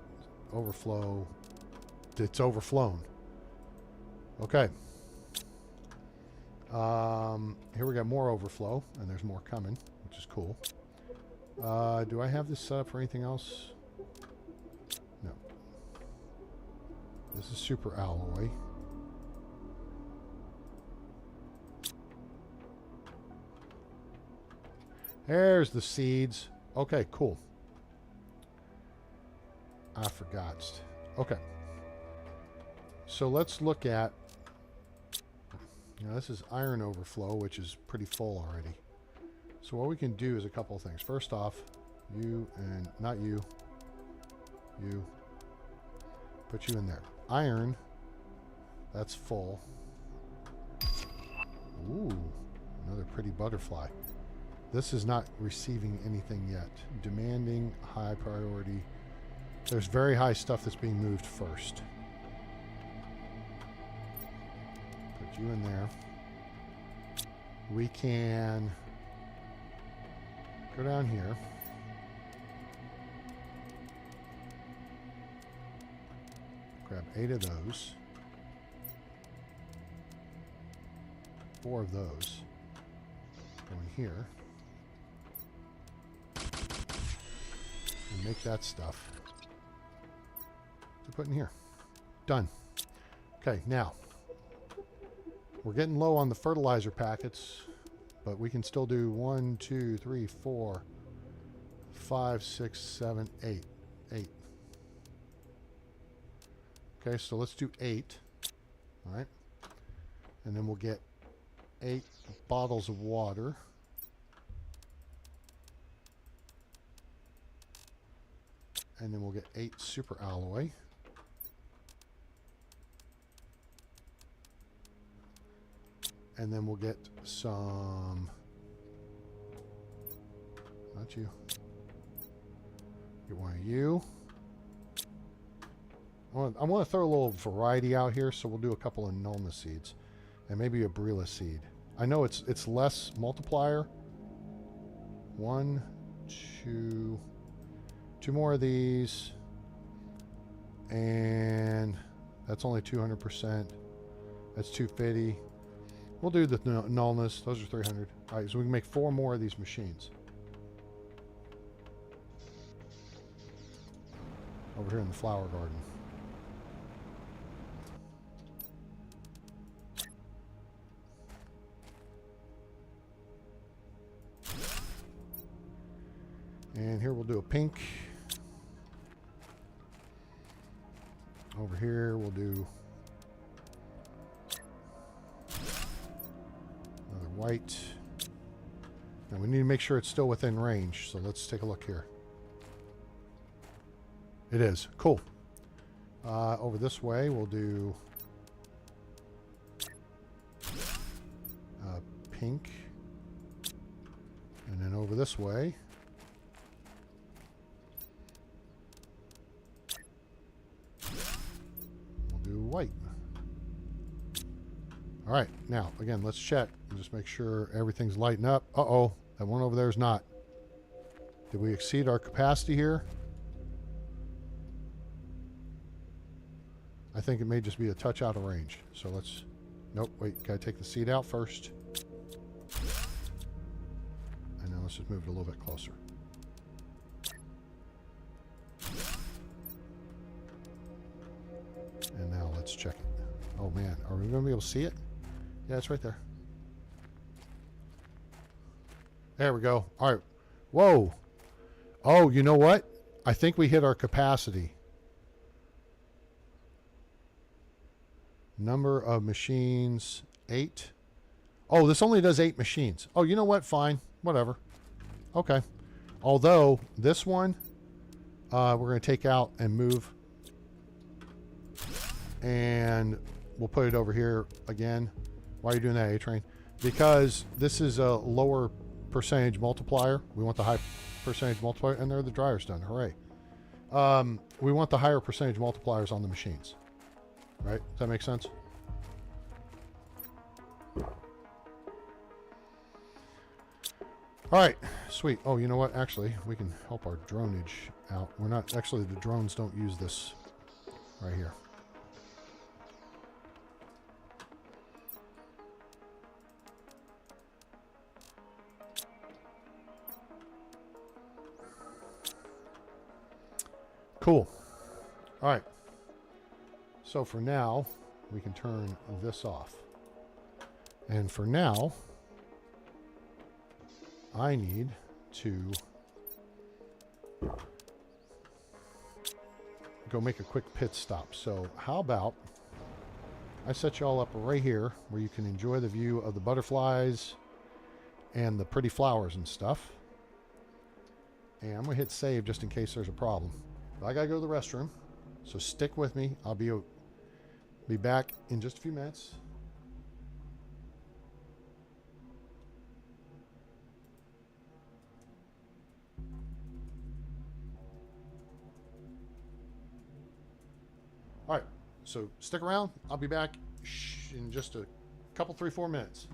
overflow. It's overflown. Okay. Here we got more overflow, and there's more coming, which is cool. Do I have this set up for anything else? No. This is super alloy. There's the seeds. Okay, cool. I forgot. Okay. So let's look at... Now this is iron overflow, which is pretty full already. So what we can do is a couple of things. First off, you and... Not you. You. Put you in there. Iron. That's full. Ooh. Another pretty butterfly. This is not receiving anything yet. Demanding, high priority. There's very high stuff that's being moved first. Put you in there. We can go down here. Grab 8 of those. 4 of those. Go in here. And make that stuff to put in here. Done. Okay, now we're getting low on the fertilizer packets, but we can still do 1, 2, 3, 4, 5, 6, 7, 8. 8. Okay, so let's do 8. All right. And then we'll get 8 bottles of water. And then we'll get 8 super alloy. And then we'll get some... Not you. Get one of you. I want to throw a little variety out here, so we'll do a couple of nullness seeds. And maybe a Brilla seed. I know it's less multiplier. 1, 2... 2 more of these, and that's only 200%. That's 250. We'll do the nullness. Those are 300. All right, so we can make 4 more of these machines. Over here in the flower garden. And here we'll do a pink. Over here we'll do another white. Now we need to make sure it's still within range, so let's take a look here. It is. Cool. Over this way, we'll do pink. And then over this way, we'll do white. All right, now, again, let's check and just make sure everything's lighting up. Uh-oh, that one over there is not. Did we exceed our capacity here? I think it may just be a touch out of range. So let's, nope, wait, gotta take the seat out first. And then let's just move it a little bit closer. And now let's check it. Oh man, are we gonna be able to see it? Yeah, it's right there. There we go. All right. Whoa. Oh, you know what? I think we hit our capacity. Number of machines, 8. Oh, this only does 8 machines. Oh, you know what? Fine. Whatever. Okay. Although, this one, we're going to take out and move. And we'll put it over here again. Why are you doing that, A-Train? Because this is a lower percentage multiplier. We want the high percentage multiplier. And there the dryer's done. Hooray. We want the higher percentage multipliers on the machines. Right? Does that make sense? All right. Sweet. Oh, you know what? Actually, we can help our dronage out. We're not... Actually, the drones don't use this right here. Cool. All right. So for now, we can turn this off. And for now, I need to go make a quick pit stop. So how about I set you all up right here where you can enjoy the view of the butterflies and the pretty flowers and stuff. And I'm going to hit save just in case there's a problem. But I got to go to the restroom. So stick with me. I'll be back in just a few minutes. All right, so stick around. I'll be back in just a couple, 3-4 minutes.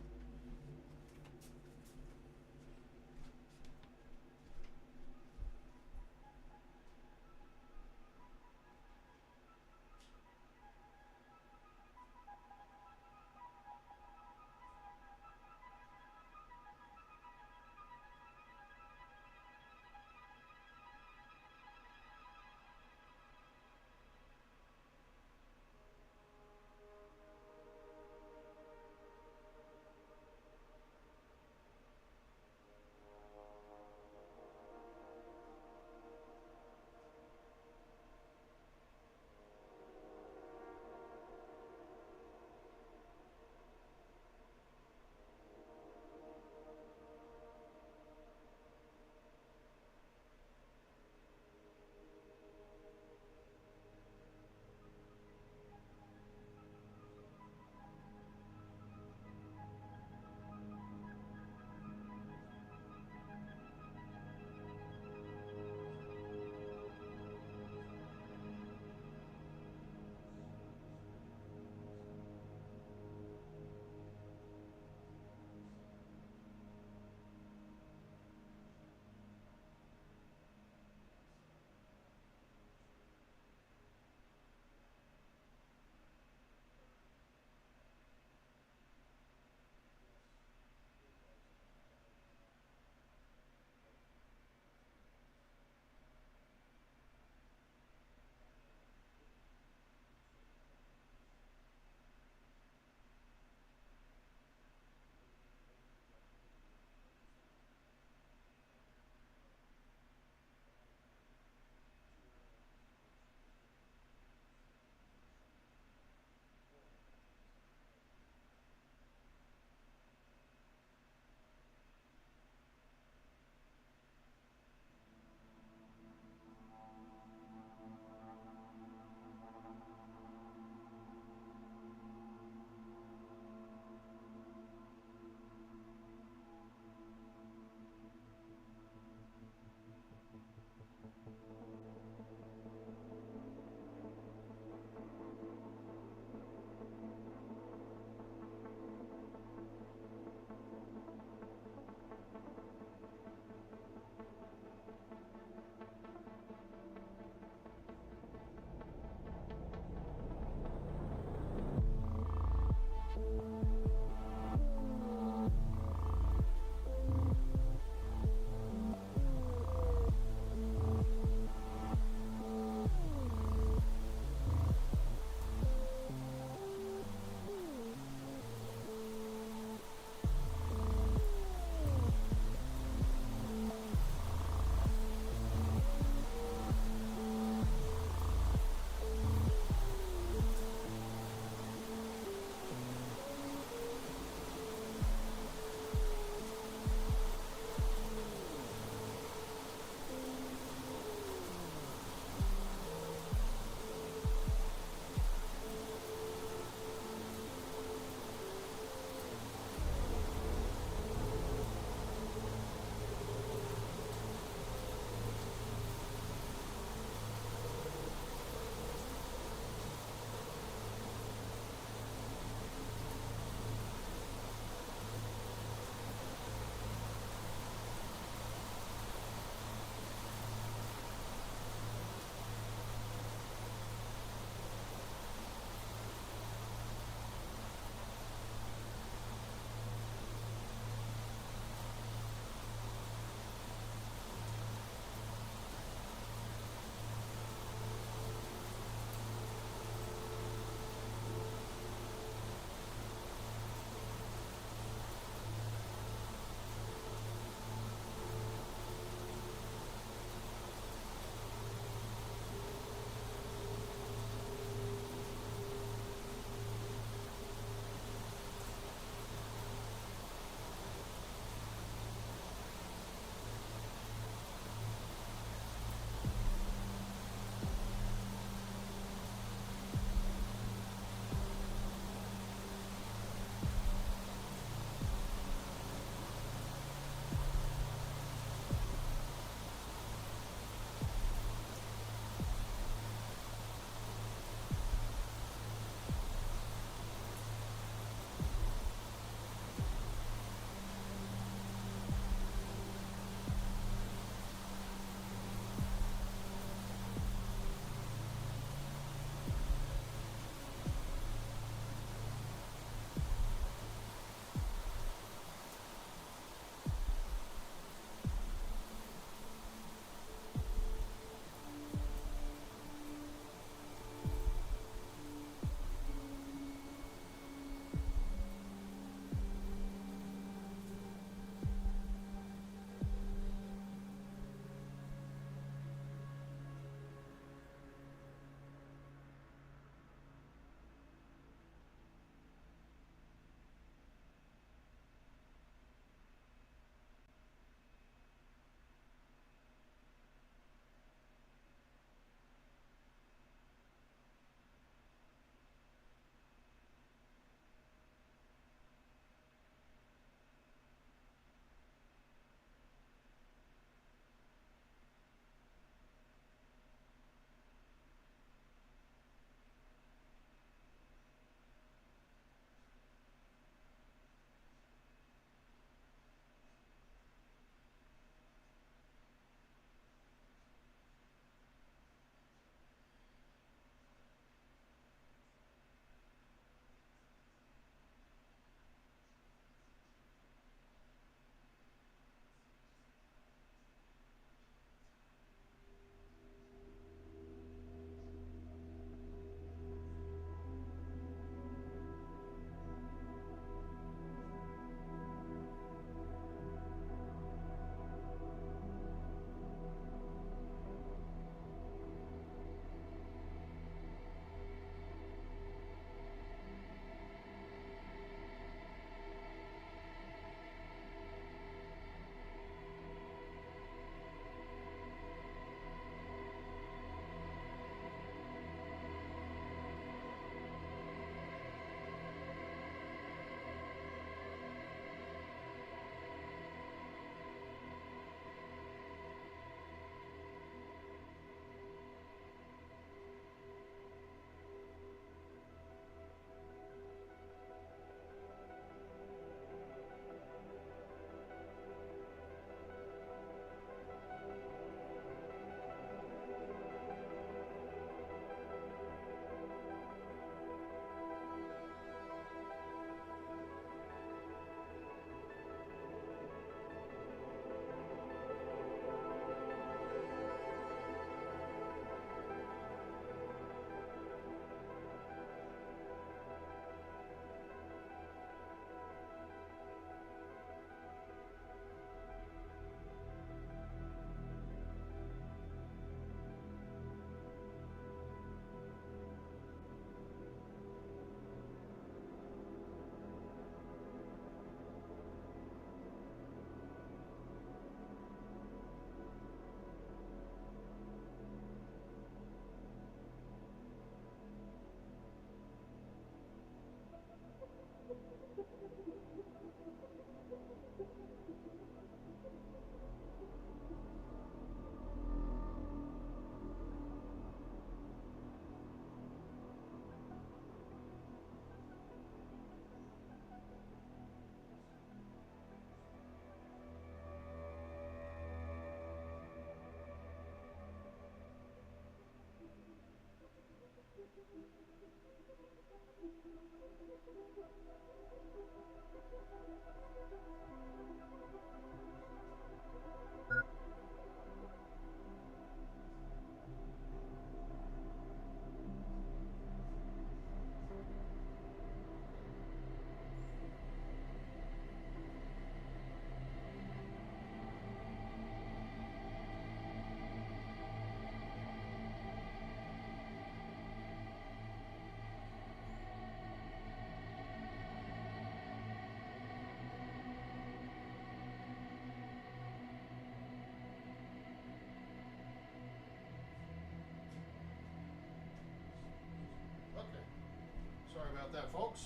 Sorry about that, folks.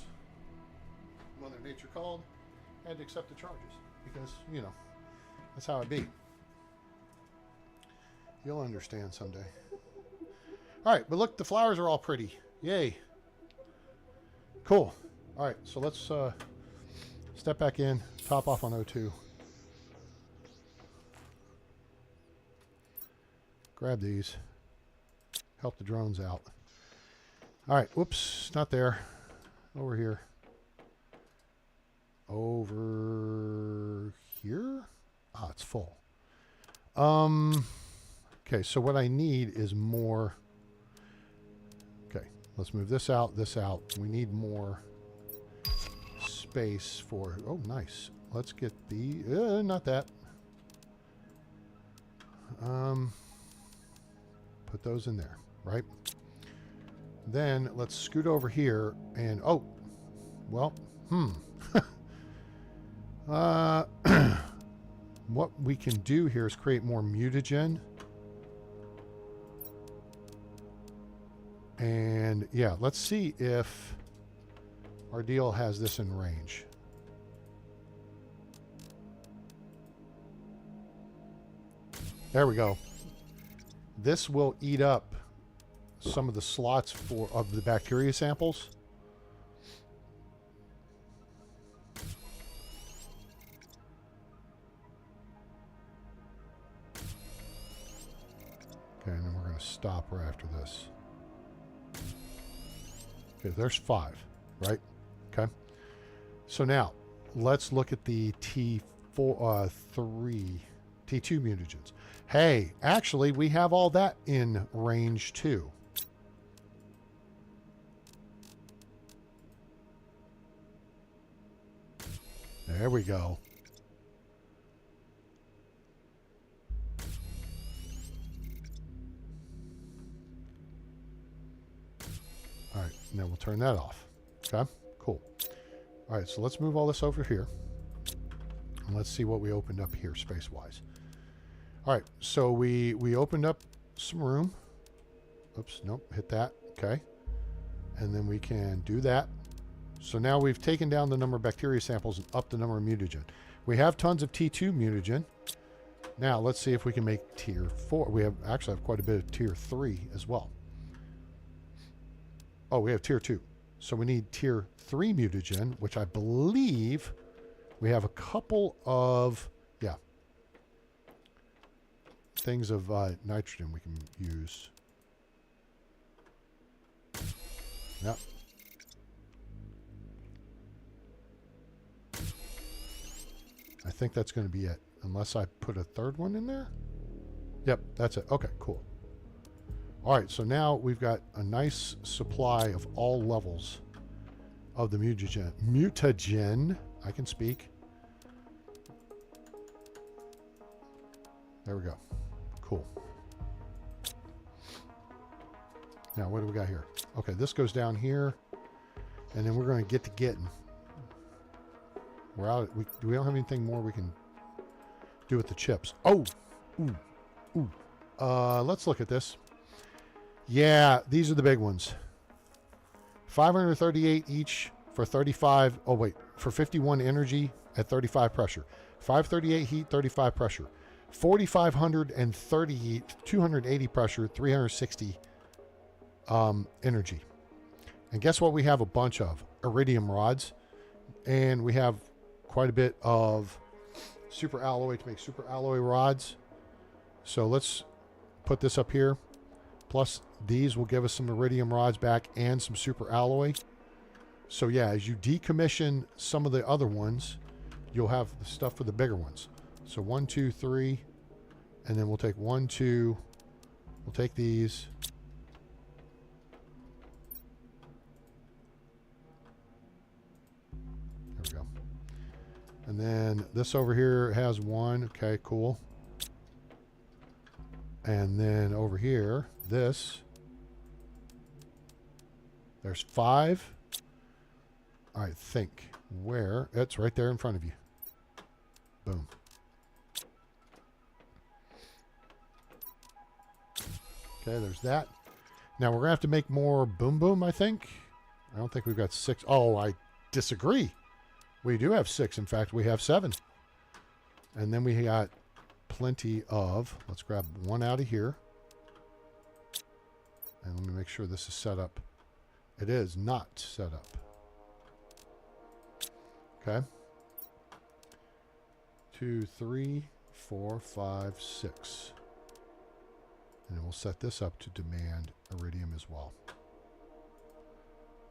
Mother Nature called. Had to accept the charges because, you know, that's how it be. You'll understand someday. All right, but look, the flowers are all pretty. Yay. Cool. All right, so let's step back in, top off on O2. Grab these. Help the drones out. All right, whoops, not there. Over here. Over here? Ah, it's full. Okay, so what I need is more. Okay, let's move this out, this out. We need more space for, oh, nice. Let's get the, not that. Put those in there, right? Then let's scoot over here and, oh, well, what we can do here is create more mutagen. And yeah, let's see if our deal has this in range. There we go. This will eat up some of the slots of the bacteria samples. Okay, and then we're going to stop right after this. Okay, there's 5, right? Okay. So now, let's look at the T2 mutagens. Hey, actually, we have all that in range too. There we go. All right, now we'll turn that off. Okay, cool. All right, so let's move all this over here. And let's see what we opened up here space-wise. All right, so we opened up some room. Oops, nope, hit that. Okay. And then we can do that. So now we've taken down the number of bacteria samples and up the number of mutagen. We have tons of T2 mutagen. Now let's see if we can make tier 4. We actually have quite a bit of tier 3 as well. Oh, we have tier 2. So we need tier 3 mutagen, which I believe we have a couple of, yeah, things of nitrogen we can use. Yep. I think that's going to be it, unless I put a third one in there. Yep, that's it. Okay, cool. All right, so now we've got a nice supply of all levels of the mutagen. I can speak. There we go. Cool. Now, what do we got here? Okay, this goes down here, and then we're going to get to getting. We're out. We don't have anything more we can do with the chips. Oh, ooh, ooh. Let's look at this. Yeah, these are the big ones. 538 each for 35. Oh wait, for 51 energy at 35 pressure. 538 heat, 35 pressure. 4,530 heat, 280 pressure, 360 energy. And guess what? We have a bunch of iridium rods, and we have quite a bit of super alloy to make super alloy rods. So let's put this up here. Plus these will give us some iridium rods back and some super alloy. So yeah, as you decommission some of the other ones, you'll have the stuff for the bigger ones. So 1, 2, 3, and then we'll take 1, 2, we'll take these. There we go. And then this over here has 1. Okay, cool. And then over here, this, there's 5. I think where it's right there in front of you. Boom. Okay, there's that. Now we're gonna have to make more boom boom, I think. I don't think we've got 6. Oh, I disagree. We do have 6. In fact, we have 7. And then we got plenty of... Let's grab one out of here. And let me make sure this is set up. It is not set up. Okay. 2, 3, 4, 5, 6. And then we'll set this up to demand iridium as well.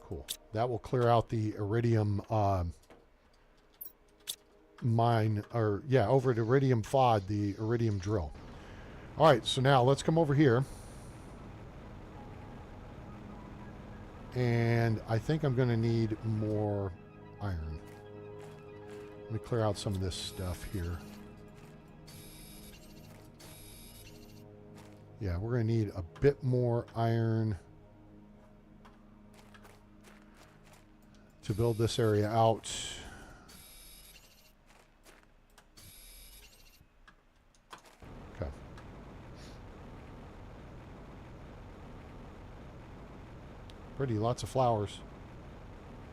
Cool. That will clear out the iridium mine, or yeah, over at iridium FOD, the iridium drill. All right, so now let's come over here. And I think I'm going to need more iron. Let me clear out some of this stuff here. Yeah, we're going to need a bit more iron to build this area out. Okay. Pretty, lots of flowers.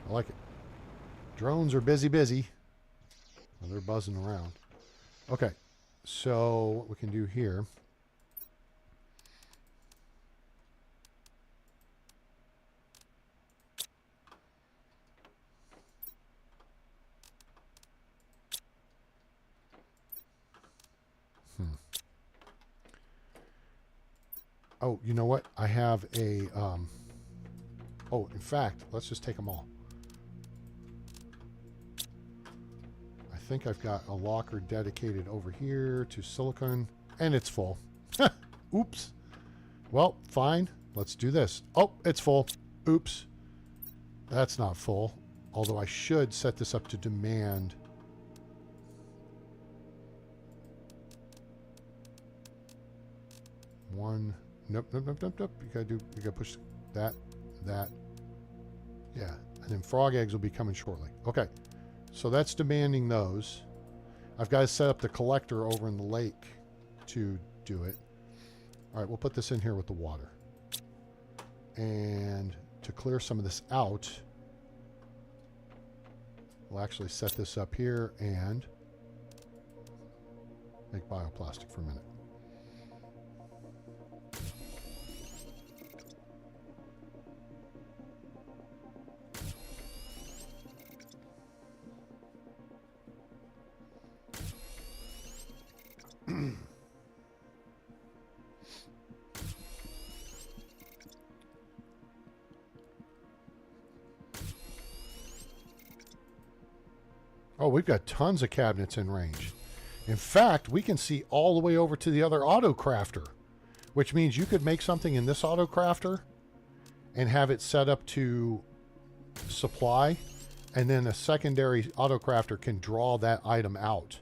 I like it. Drones are busy. Well, they're buzzing around. Okay, so what we can do here. Oh, you know what? I have a... oh, in fact, let's just take them all. I think I've got a locker dedicated over here to silicon, and it's full. Oops. Well, fine. Let's do this. Oh, it's full. Oops. That's not full. Although I should set this up to demand... one... Nope. You gotta push that. Yeah. And then frog eggs will be coming shortly. Okay. So that's demanding those. I've got to set up the collector over in the lake to do it. All right, we'll put this in here with the water. And to clear some of this out, we'll actually set this up here and make bioplastic for a minute. Oh, we've got tons of cabinets in range. In fact, we can see all the way over to the other auto crafter, which means you could make something in this auto crafter and have it set up to supply, and then a secondary auto crafter can draw that item out.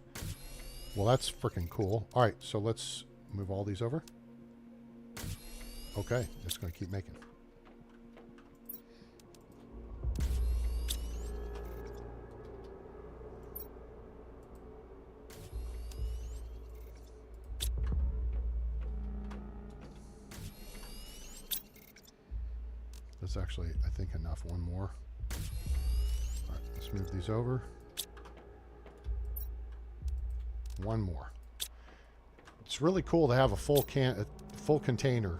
Well, that's freaking cool. All right, so let's move all these over. Okay, it's going to keep making. That's actually, I think, enough. One more. All right, let's move these over. One more. It's really cool to have a full container,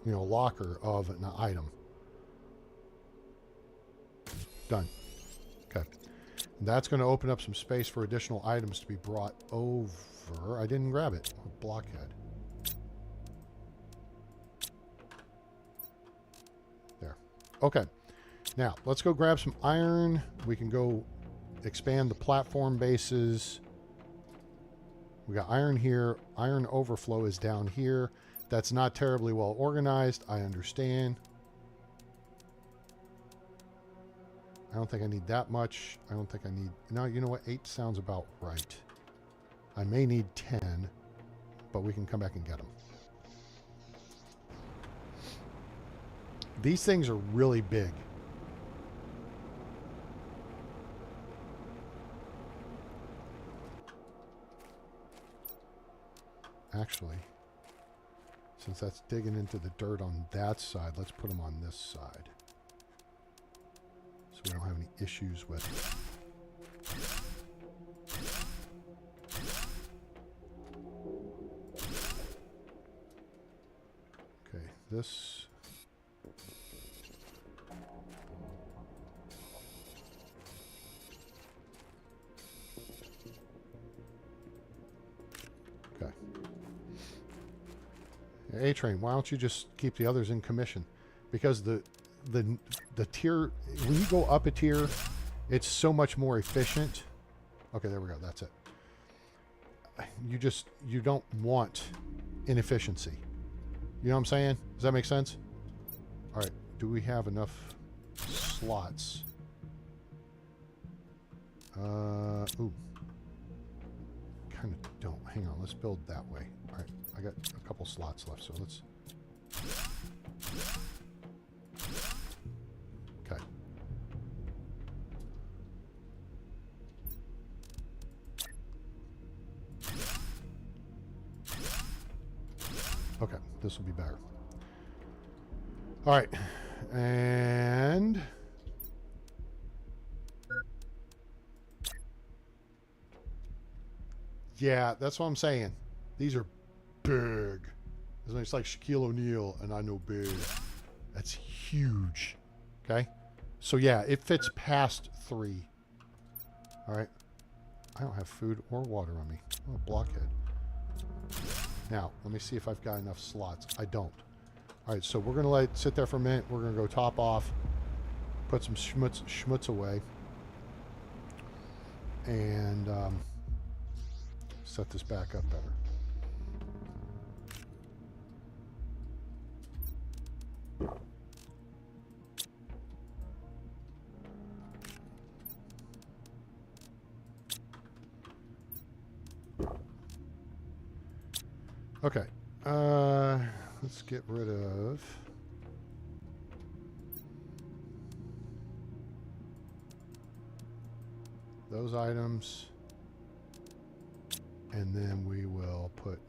you know, locker of an item. Done. Okay. And that's going to open up some space for additional items to be brought over. I didn't grab it. Blockhead. There. Okay. Now, let's go grab some iron. We can go expand the platform bases. We got iron here. Iron overflow is down here. That's not terribly well organized. I understand. I don't think I need that much. I don't think I need... No, you know what? 8 sounds about right. I may need 10, but we can come back and get them. These things are really big. Actually, since that's digging into the dirt on that side, let's put them on this side. so we don't have any issues with it. Okay, this... Okay. A-Train, why don't you just keep the others in commission? Because the tier, when you go up a tier, it's so much more efficient. Okay, there we go. That's it. You don't want inefficiency. You know what I'm saying? Does that make sense? All right. Do we have enough slots? Ooh. Kind of don't. Hang on. Let's build that way. All right. I got a couple slots left, so let's... Okay. Okay, this will be better. All right, and yeah, that's what I'm saying. These are big. It's like Shaquille O'Neal, and I know big. That's huge. Okay, so yeah, it fits past 3. All right, I don't have food or water on me. I'm a blockhead. Now, let me see if I've got enough slots. I don't. All right, so we're going to let it sit there for a minute. We're going to go top off, put some schmutz away, and set this back up better. Okay, let's get rid of those items, and then we will put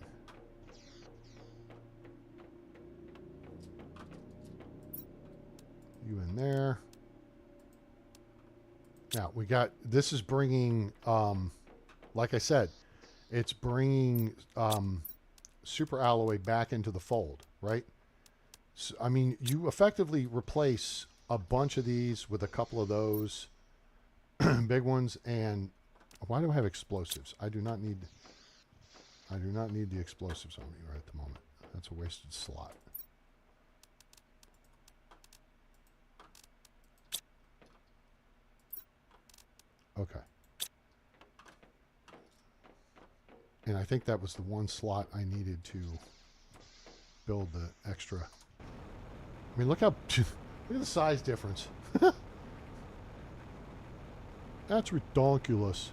you in there. Now we got, this is bringing, like I said, it's bringing super alloy back into the fold, right? So, I mean, you effectively replace a bunch of these with a couple of those big ones. And why do I have explosives? I do not need the explosives on me right at the moment. That's a wasted slot. Okay. And I think that was the one slot I needed to build the extra. I mean, look at the size difference. That's ridiculous.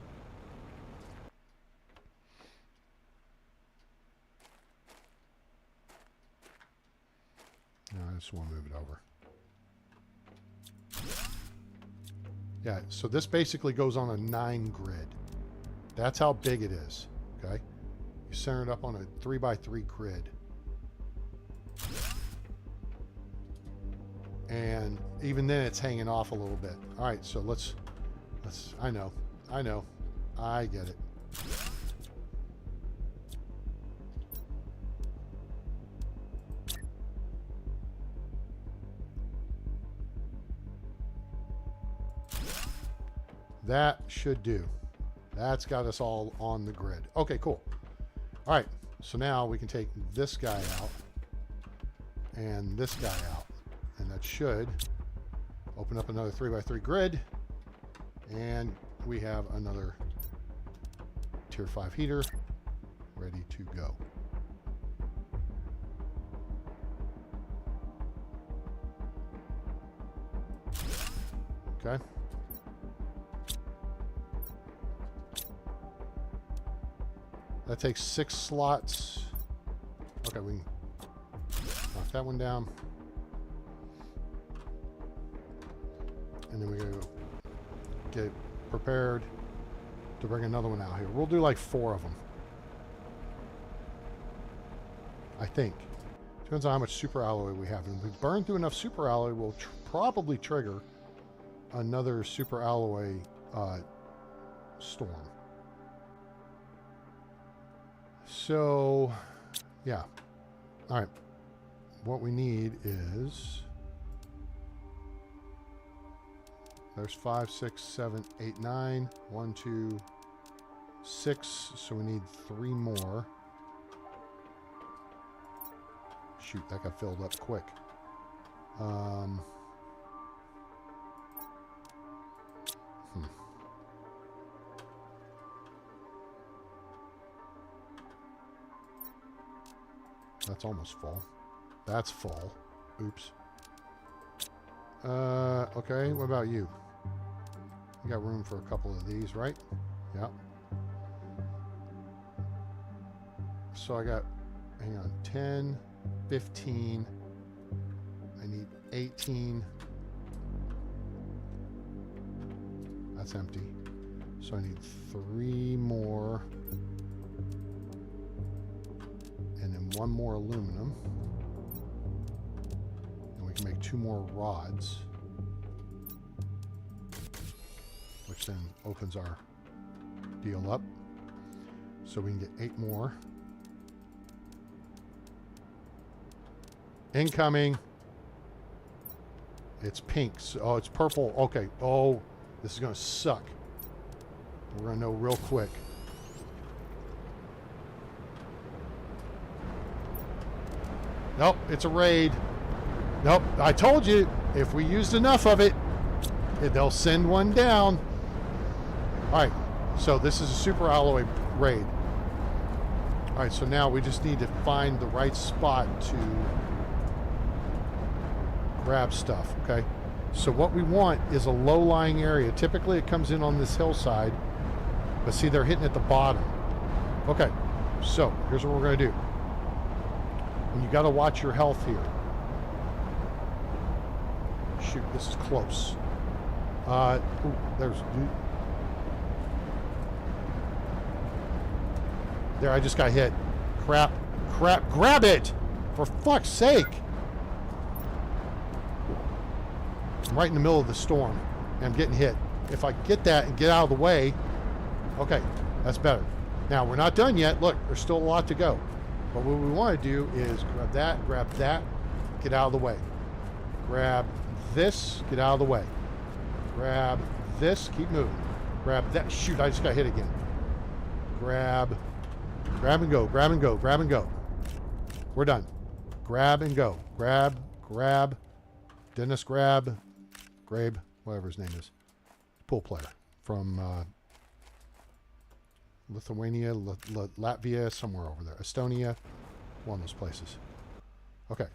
No, I just want to move it over. Yeah, so this basically goes on a 9 grid. That's how big it is. Okay, you center it up on a 3x3 grid, and even then it's hanging off a little bit. All right, so let's. I know, I get it. That should do. That's got us all on the grid. Okay, cool. All right, so now we can take this guy out and this guy out, and that should open up another 3x3 grid, and we have another tier 5 heater ready to go. Okay. That takes 6 slots. Okay, we can knock that one down. And then we gotta get prepared to bring another one out here. We'll do like 4 of them, I think. Depends on how much super alloy we have. And if we burn through enough super alloy, we'll probably trigger another super alloy storm. So, yeah. All right. What we need is... There's 5, 6, 7, 8, 9. 1, 2, 6. So we need 3 more. Shoot, that got filled up quick. That's almost full. That's full. Oops. Okay, what about you? You got room for a couple of these, right? Yeah. So I got, hang on, 10, 15. I need 18. That's empty. So I need 3 more. And then 1 more aluminum. And we can make 2 more rods. Which then opens our deal up. So we can get 8 more. Incoming. It's pink. So, oh, it's purple. Okay. Oh, this is going to suck. We're going to know real quick. Nope, it's a raid. Nope, I told you, if we used enough of it, they'll send one down. All right, so this is a super alloy raid. All right, so now we just need to find the right spot to grab stuff, okay? So what we want is a low-lying area. Typically, it comes in on this hillside, but see, they're hitting at the bottom. Okay, so here's what we're going to do. And you got to watch your health here. Shoot, this is close. Ooh, there's... There, I just got hit. Crap. Crap. Grab it! For fuck's sake! I'm right in the middle of the storm. And I'm getting hit. If I get that and get out of the way... Okay, that's better. Now, we're not done yet. Look, there's still a lot to go. But what we want to do is grab that, get out of the way. Grab this, get out of the way. Grab this, keep moving. Grab that. Shoot, I just got hit again. Grab and go, grab and go, grab and go. We're done. Grab and go. Grab. Dennis Grabe, whatever his name is. Pool player from Lithuania, Latvia, somewhere over there. Estonia, one of those places. Okay.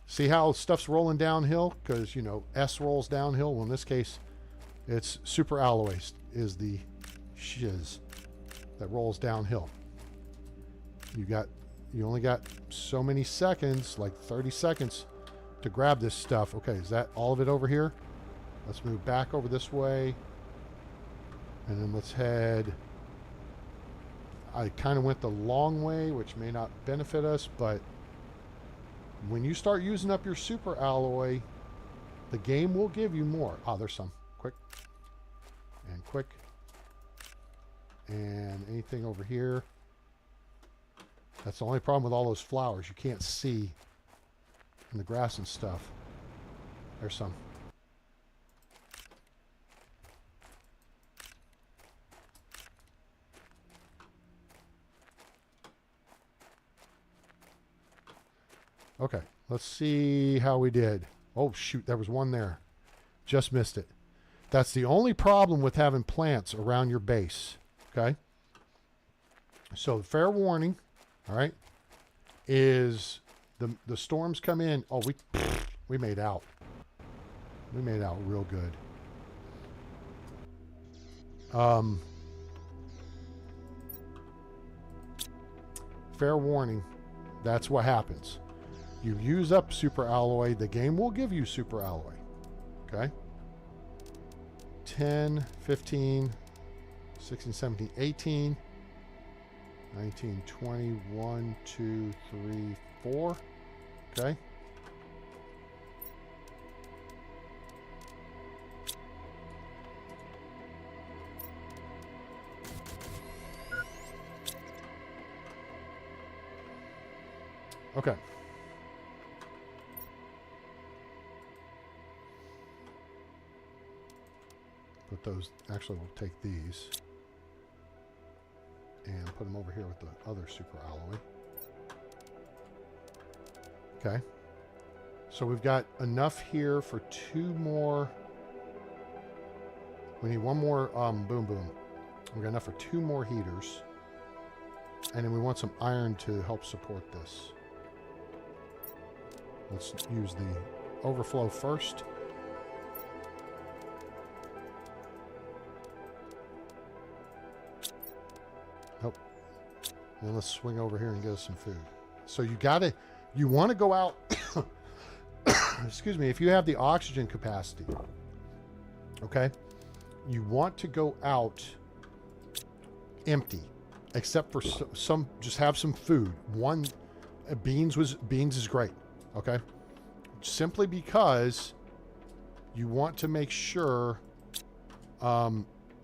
See how stuff's rolling downhill? Because, you know, S rolls downhill. Well, in this case, it's super alloy is the shiz that rolls downhill. You only got so many seconds, like 30 seconds, to grab this stuff. Okay, is that all of it over here? Let's move back over this way. And then let's head... I kind of went the long way, which may not benefit us, but when you start using up your super alloy, the game will give you more. Ah, there's some. Quick. And quick. And anything over here. That's the only problem with all those flowers. You can't see in the grass and stuff. There's some. Okay, let's see how we did. Oh, shoot, there was one there. Just missed it. That's the only problem with having plants around your base, okay? So, fair warning, all right, is the storms come in. Oh, we made out. We made out real good. Fair warning, that's what happens. You use up super alloy, the game will give you super alloy. Okay? 10, 15, 16, 17, 18, 19, 20, 1, 2, 3, 4. Okay? Okay. Put those, actually we'll take these and put them over here with the other super alloy. Okay. So we've got enough here for 2 more. We need 1 more boom boom. We've got enough for 2 more heaters. And then we want some iron to help support this. Let's use the overflow first. Nope. Then let's swing over here and get us some food. So you want to go out, excuse me, if you have the oxygen capacity, okay, you want to go out empty, except for some, just have some food. Beans is great, okay? Simply because you want to make sure,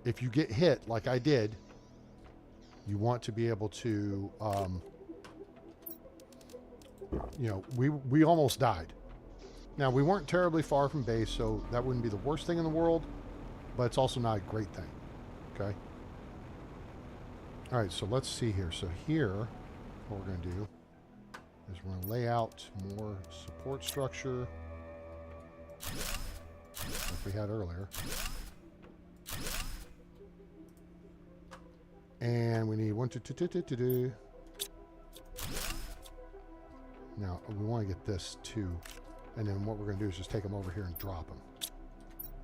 if you get hit like I did, you want to be able to, you know, we almost died. Now, we weren't terribly far from base, so that wouldn't be the worst thing in the world, but it's also not a great thing, okay? All right, so let's see here. So here, what we're going to do is we're going to lay out more support structure like we had earlier. And we need 1, 2, 2, 2, 2, 2, 2. Now, we want to get this too. And then what we're going to do is just take them over here and drop them,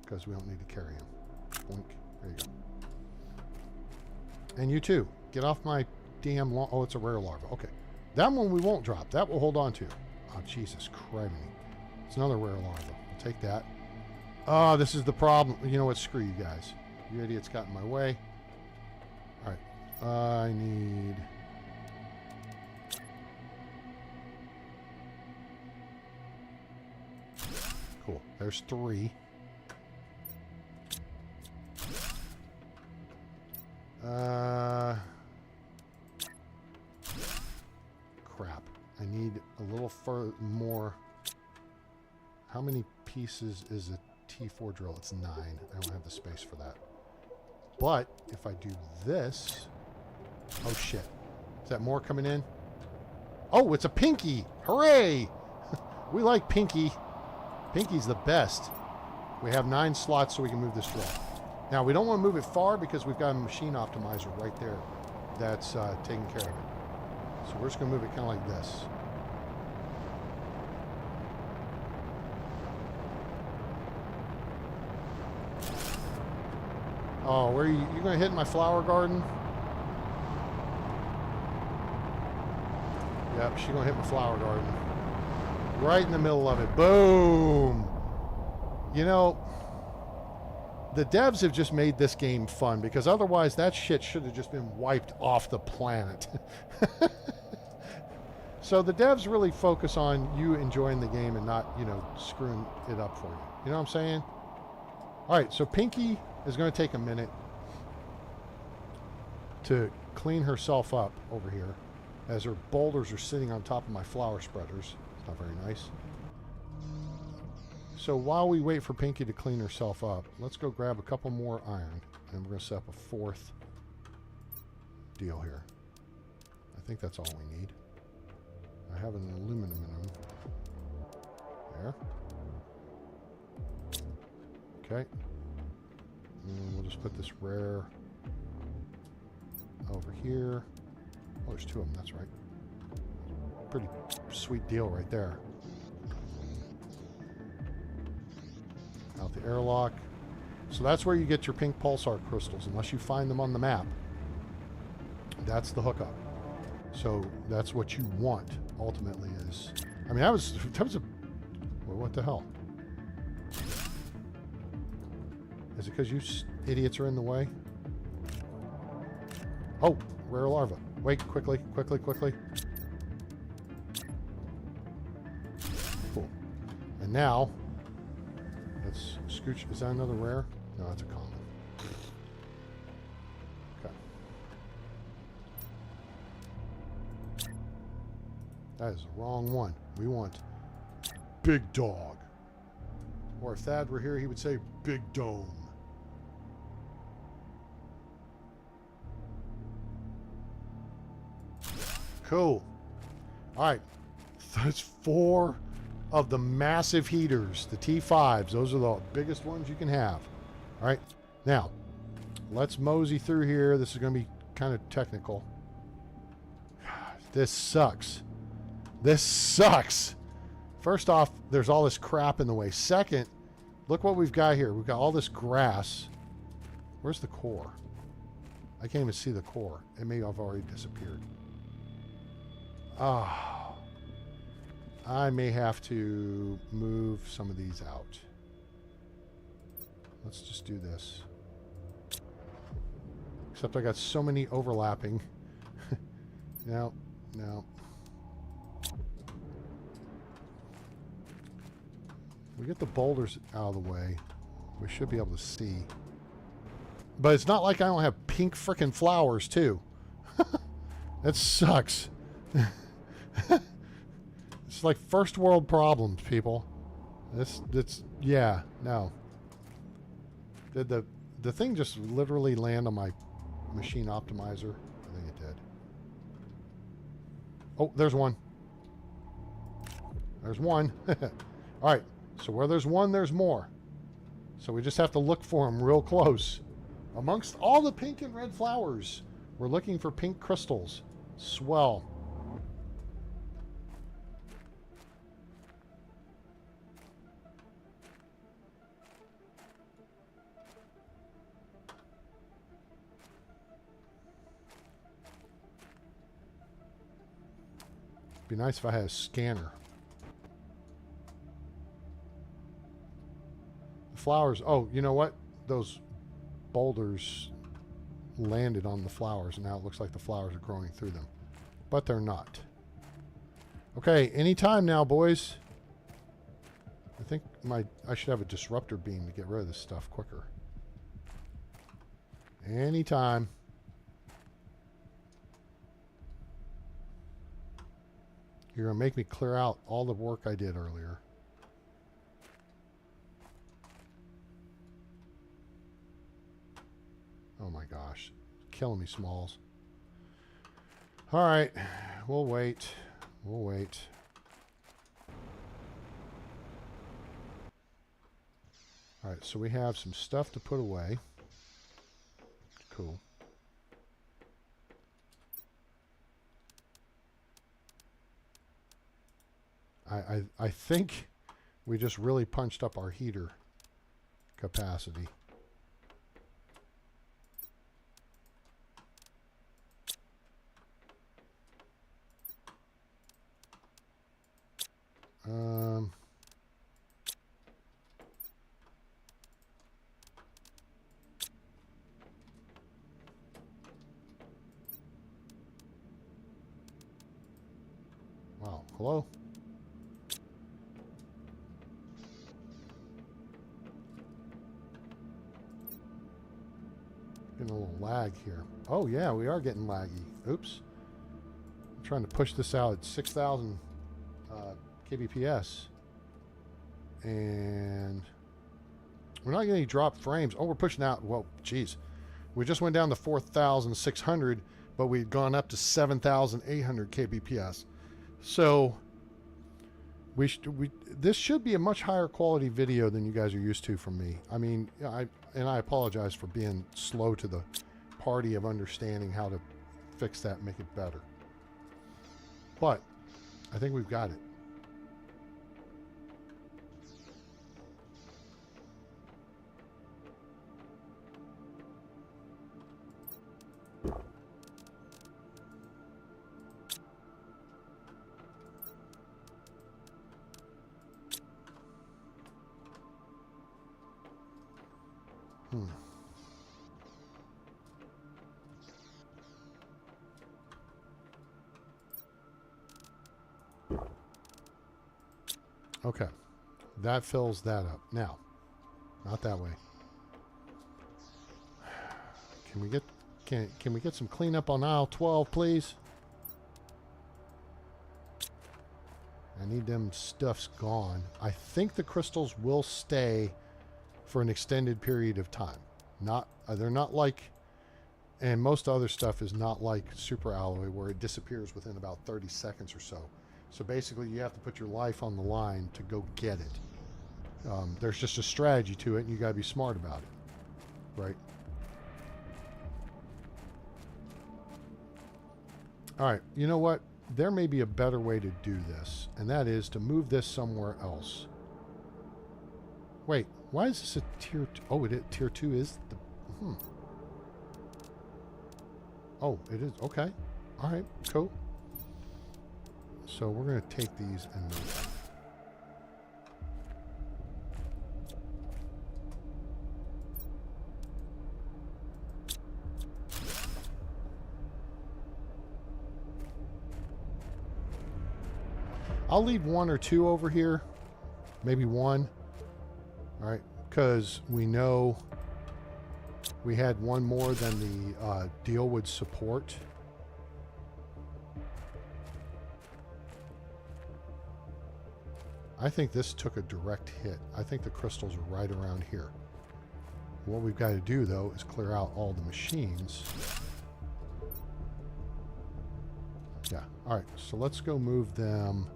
because we don't need to carry them. Boink. There you go. And you too. Get off my damn oh, it's a rare larva. Okay. That one we won't drop. That we'll hold on to. Oh, Jesus Christ. It's another rare larva. We'll take that. Oh, this is the problem. You know what? Screw you guys. You idiots got in my way. All right. I need... Cool. There's 3. Crap. I need a little more. How many pieces is a T4 drill? It's 9. I don't have the space for that. But if I do this... Oh, shit. Is that more coming in? Oh, it's a Pinky! Hooray! We like Pinky. Pinky's the best. We have 9 slots so we can move this drill. Now, we don't want to move it far because we've got a machine optimizer right there that's taking care of it. So we're just going to move it kind of like this. Oh, where are you? You going to hit my flower garden? Yep, she's going to hit my flower garden. Right in the middle of it. Boom! You know, the devs have just made this game fun, because otherwise that shit should have just been wiped off the planet. So the devs really focus on you enjoying the game and not, you know, screwing it up for you. You know what I'm saying? All right, so Pinky is going to take a minute to clean herself up over here as her boulders are sitting on top of my flower spreaders. It's not very nice. So while we wait for Pinky to clean herself up, let's go grab a couple more iron, and we're going to set up a 4th deal here. I think that's all we need. I have an aluminum in them. There. Okay. And we'll just put this rare over here. Oh, there's 2 of them, that's right. Pretty sweet deal right there. Out the airlock. So that's where you get your pink pulsar crystals, unless you find them on the map. That's the hookup. So that's what you want, ultimately, is... I mean, that was a... Well, what the hell? Is it because you idiots are in the way? Oh, rare larva. Wait, quickly, quickly, quickly. Cool. And now, let's scooch. Is that another rare? No, that's a common. Okay. That is the wrong one. We want Big Dog. Or if Thad were here, he would say Big Dome. Cool. All right. That's 4 of the massive heaters, the T5s. Those are the biggest ones you can have. All right. Now, let's mosey through here. This is going to be kind of technical. This sucks. This sucks. First off, there's all this crap in the way. Second, look what we've got here. We've got all this grass. Where's the core? I can't even see the core. It may have already disappeared. Ah. I may have to move some of these out. Let's just do this. Except I got so many overlapping. No. We get the boulders out of the way. We should be able to see. But it's not like I don't have pink frickin' flowers, too. That sucks. It's like first world problems, people. Yeah, no. Did the thing just literally land on my machine optimizer? I think it did. Oh, there's one. There's one. All right. So where there's one, there's more. So we just have to look for them real close. Amongst all the pink and red flowers, we're looking for pink crystals. Swell. Be nice if I had a scanner. The flowers. Oh, you know what? Those boulders landed on the flowers, and now it looks like the flowers are growing through them. But they're not. Okay, anytime now, boys. I think I should have a disruptor beam to get rid of this stuff quicker. Anytime. You're going to make me clear out all the work I did earlier. Oh my gosh. Killing me, Smalls. All right. We'll wait. We'll wait. All right. So we have some stuff to put away. Cool. I think we just really punched up our heater capacity. Wow. Hello? Getting a little lag here. Oh yeah, we are getting laggy. Oops. I'm trying to push this out at 6,000 kbps. And we're not getting any drop frames. Oh, we're pushing out. Well, geez. We just went down to 4,600, but we'd gone up to 7,800 kbps. So this should be a much higher quality video than you guys are used to from me. I mean, I apologize for being slow to the party of understanding how to fix that and make it better. But I think we've got it. Okay, that fills that up. Now, not that way. Can we get some cleanup on aisle 12, please? I need them stuffs gone. I think the crystals will stay for an extended period of time. They're not like, and most other stuff is not like super alloy where it disappears within about 30 seconds or so. So basically you have to put your life on the line to go get it. There's just a strategy to it, and you got to be smart about it, right? All right, you know what? There may be a better way to do this, and that is to move this somewhere else. Wait, why is this a tier 2? Oh, tier 2 is the... Oh, it is. Okay. All right, cool. So we're going to take these and move them. I'll leave 1 or 2 over here. Maybe 1. All right, because we know we had 1 more than the deal would support. I think this took a direct hit. I think the crystals are right around here. What we've got to do, though, is clear out all the machines. Yeah, all right, so let's go move them...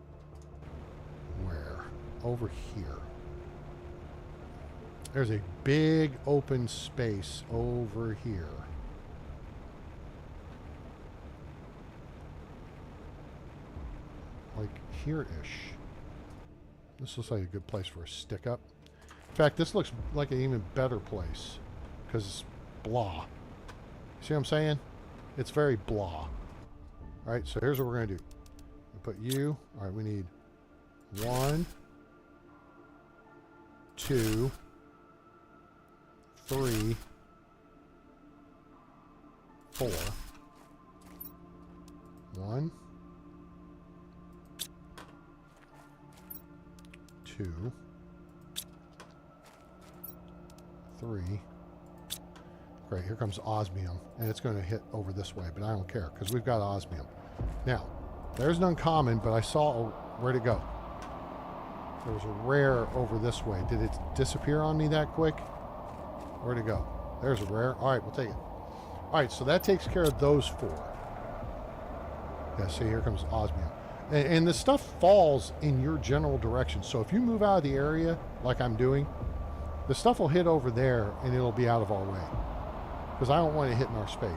Where? Over here. There's a big open space over here. Like here-ish. This looks like a good place for a stick-up. In fact, this looks like an even better place because it's blah. See what I'm saying? It's very blah. All right, so here's what we're going to do. We put you. All right, we need 1, 2, 3, 4. 1, 2, 3. Great, here comes osmium, and it's going to hit over this way, but I don't care because we've got osmium. Now, there's an uncommon, but I saw where'd it go? There was a rare over this way. Did it disappear on me that quick? Where'd it go? There's a rare. All right, we'll take it. All right, so that takes care of those 4. Yeah, see, here comes osmium. And the stuff falls in your general direction. So if you move out of the area, like I'm doing, the stuff will hit over there, and it'll be out of our way. Because I don't want it hitting our space.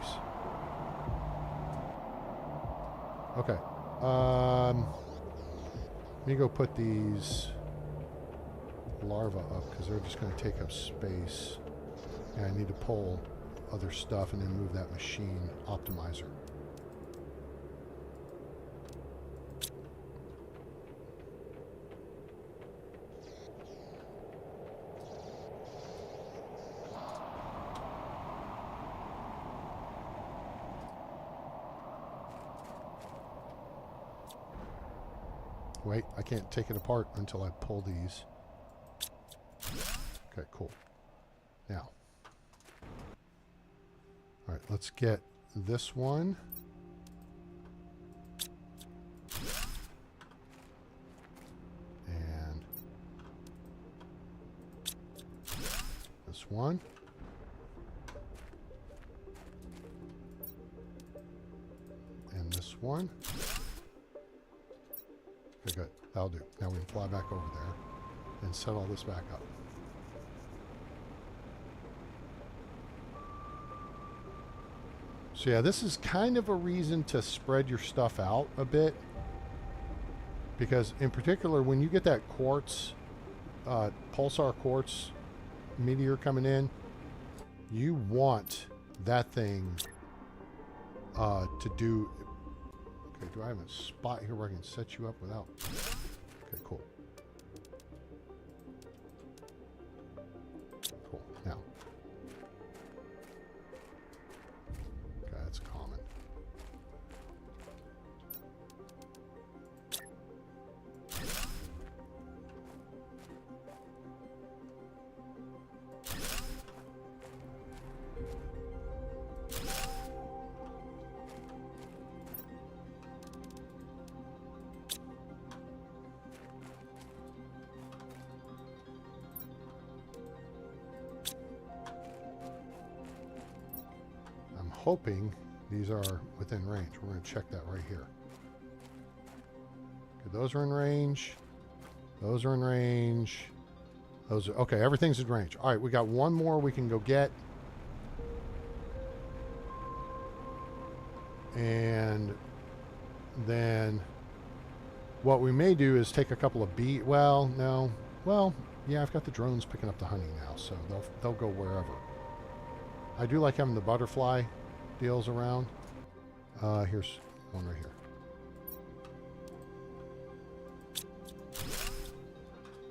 Okay. Let me go put these larvae up because they're just going to take up space. And I need to pull other stuff and then move that machine optimizer. Wait, I can't take it apart until I pull these. Okay, cool. Now, all right, let's get this one. And this one. And this one. Okay, good. That'll do. Now we can fly back over there and set all this back up. So yeah, this is kind of a reason to spread your stuff out a bit. Because in particular, when you get that quartz, pulsar quartz meteor coming in, you want that thing to do... Okay, do I have a spot here where I can set you up without... Okay, cool. Cool. Now. Okay, that's common. hoping these are within range. We're going to check that right here. Okay, those are in range. Those are in range. Those are... Okay, everything's in range. All right, we got one more we can go get. And then what we may do is take a couple of bee... Well, no. Well, yeah, I've got the drones picking up the honey now, so they'll go wherever. I do like having the butterfly deals around. Here's one right here.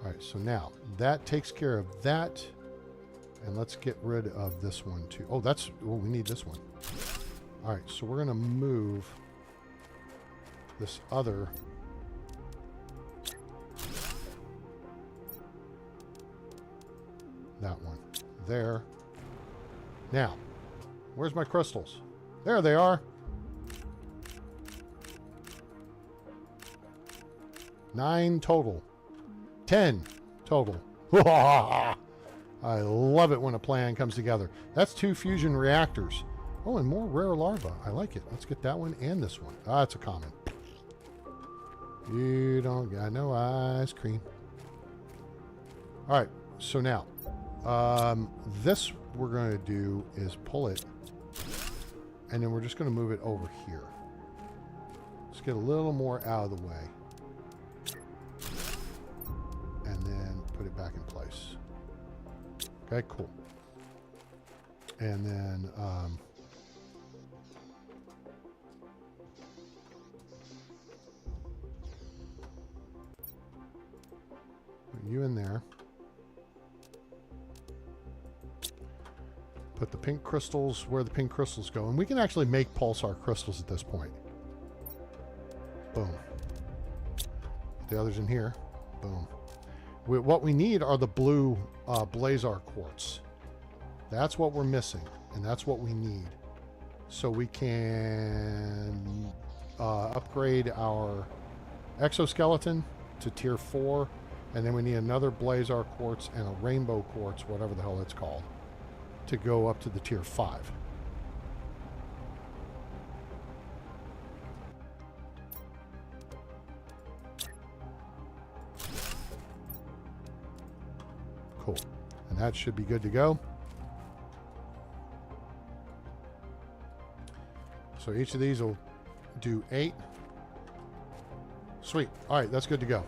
All right, so now that takes care of that. And let's get rid of this one too. Oh, that's... Oh, we need this one. All right, so we're going to move this other... That one there. Now, where's my crystals? There they are. 9 total. 10 total. I love it when a plan comes together. That's 2 fusion reactors. Oh, and more rare larvae. I like it. Let's get that one and this one. Ah, it's a common. You don't got no ice cream. All right, so now, this we're going to do is pull it, and then we're just going to move it over here. Let's get a little more out of the way. And then put it back in place. Okay, cool. And then... put you in there. Put the pink crystals where the pink crystals go. And we can actually make pulsar crystals at this point. Boom. Put the others in here. Boom. What we need are the blue blazar quartz. That's what we're missing. And that's what we need. So we can upgrade our exoskeleton to tier 4. And then we need another blazar quartz and a rainbow quartz, whatever the hell it's called, to go up to the tier 5. Cool. And that should be good to go. So each of these will do 8. Sweet. All right, that's good to go.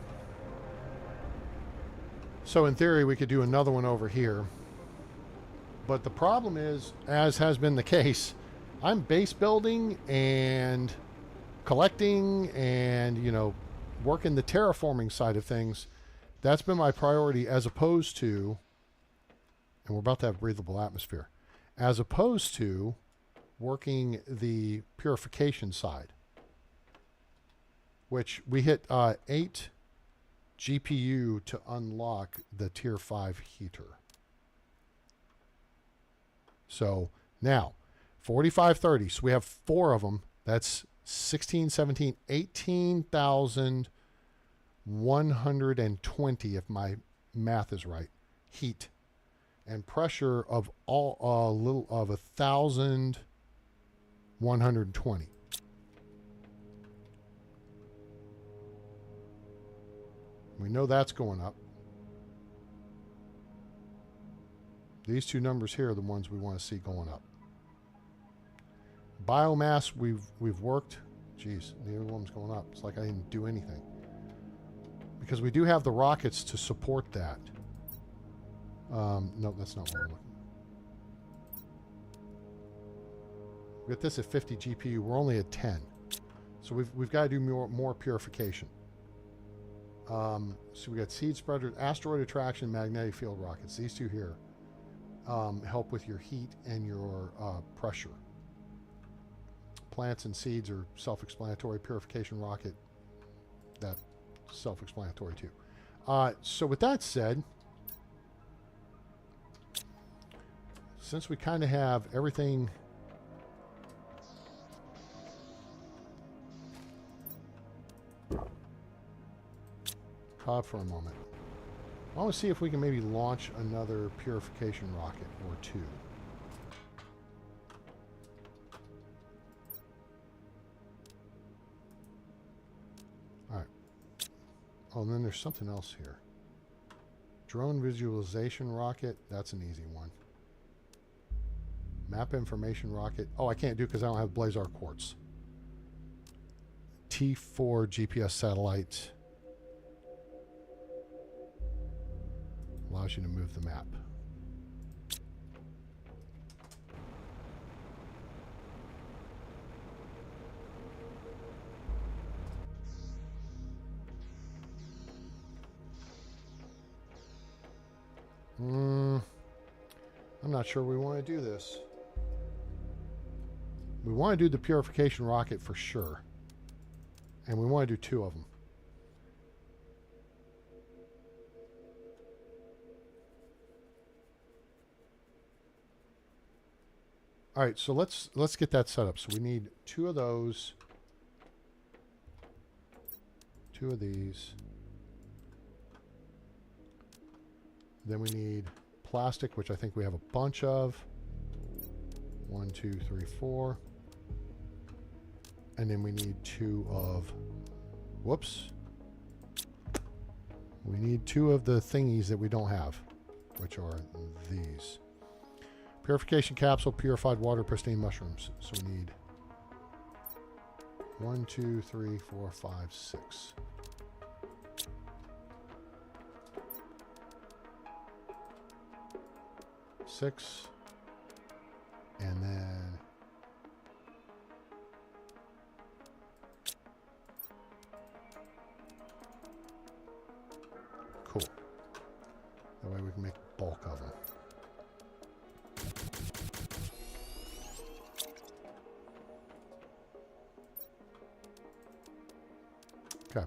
So in theory, we could do another one over here. But the problem is, as has been the case, I'm base building and collecting and, you know, working the terraforming side of things. That's been my priority, as opposed to, and we're about to have breathable atmosphere, as opposed to working the purification side, which we hit 8 GPU to unlock the tier 5 heater. So now 4530. So we have 4 of them. That's 16, 17, 18,120 if my math is right. Heat and pressure of all a little of 1,120. We know that's going up. These 2 numbers here are the ones we want to see going up. Biomass, we've worked. Jeez, the other one's going up. It's like I didn't do anything. Because we do have the rockets to support that. No, that's not what we're looking. We got this at 50 GPU. We're only at 10. So we've got to do more purification. So we got seed spreaders, asteroid attraction, magnetic field rockets. These 2 here help with your heat and your pressure. Plants and seeds are self-explanatory. Purification rocket, that's self-explanatory too. So with that said, since we kind of have everything caught for a moment, I want to see if we can maybe launch another purification rocket or 2. Oh, and then there's something else here. Drone visualization rocket. That's an easy one. Map information rocket. Oh, I can't do because I don't have Blazar quartz. T4 GPS satellite. Allows you to move the map. I'm not sure we want to do this. We want to do the purification rocket for sure. And we want to do 2 of them. All right, so let's get that set up. So we need 2 of those. 2 of these. Then we need plastic, which I think we have a bunch of. 1, 2, 3, 4. And then we need 2 of, whoops. We need 2 of the thingies that we don't have, which are these. Purification capsule, purified water, pristine mushrooms. So we need 1, 2, 3, 4, 5, 6. Six, and then cool. That way we can make bulk of them. Okay.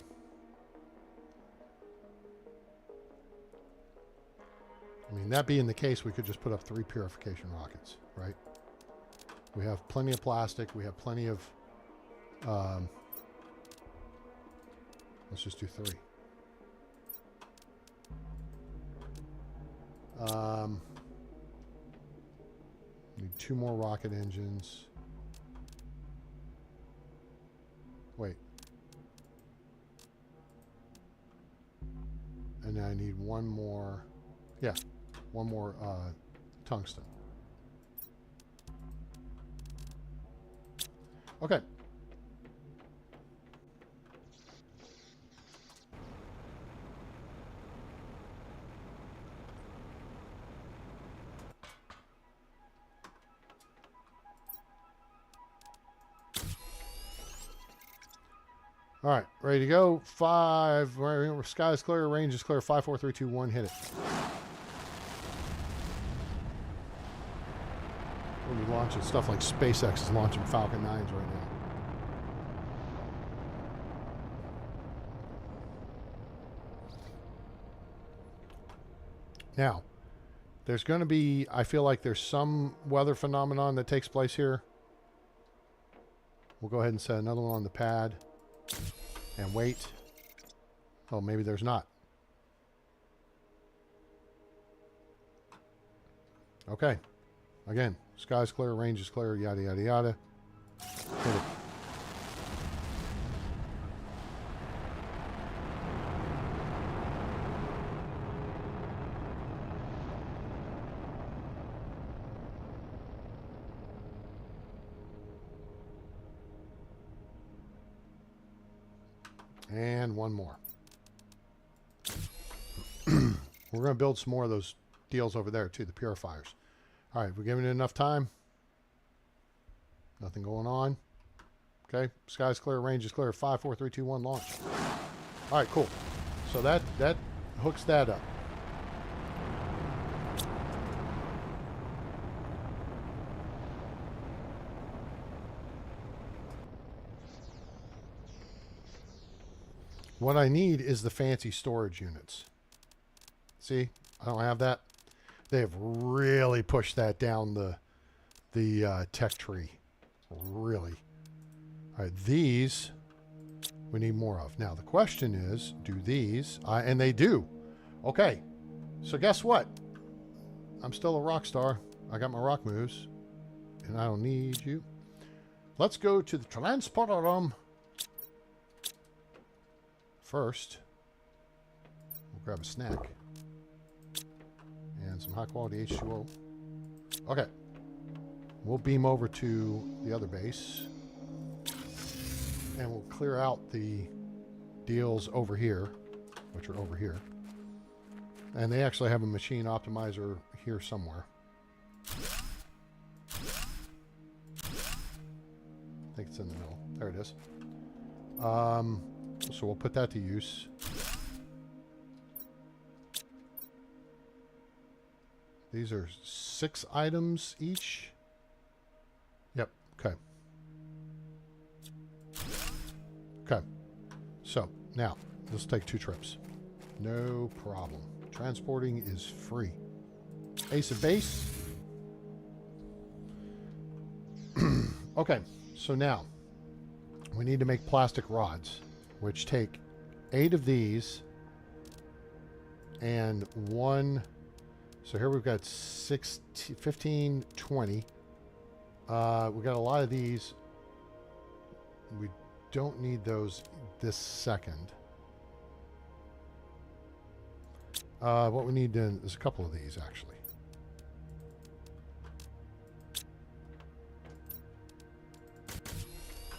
I mean, that being the case, we could just put up 3 purification rockets, right? We have plenty of plastic. We have plenty of... let's just do 3. Need 2 more rocket engines. Wait. And then I need 1 more... Yeah. 1 more tungsten. Okay. All right, ready to go. 5. Sky is clear. Range is clear. 5, 4, 3, 2, 1. Hit it. We'll be launching stuff like SpaceX is launching Falcon 9s right now. Now, there's going to be, I feel like there's some weather phenomenon that takes place here. We'll go ahead and set another one on the pad and wait. Oh, maybe there's not. Okay. Again, sky's clear, range is clear, yada, yada, yada. Hit it. And 1 more. We're going to build some more of those deals over there too, the purifiers. All right, we're giving it enough time. Nothing going on. Okay, sky's clear, range is clear. 5, 4, 3, 2, 1, launch. All right, cool. So that hooks that up. What I need is the fancy storage units. See, I don't have that. They have really pushed that down the tech tree. Really. All right, these we need more of. Now the question is, do these? And they do. Okay, so guess what? I'm still a rock star. I got my rock moves, and I don't need you. Let's go to the transporter room first. grab a snack. And some high quality H2O. Okay. We'll beam over to the other base. And we'll clear out the deals over here, which are over here. And they actually have a machine optimizer here somewhere. I think it's in the middle. There it is. So we'll put that to use. These are 6 items each. Yep. Okay. Okay. So now let's take 2 trips. No problem. Transporting is free. Ace of base. Okay. So now we need to make plastic rods, which take 8 of these and 1. So here we've got 16, 15, 20. We've got a lot of these. We don't need those this second. What we need then is a couple of these, actually.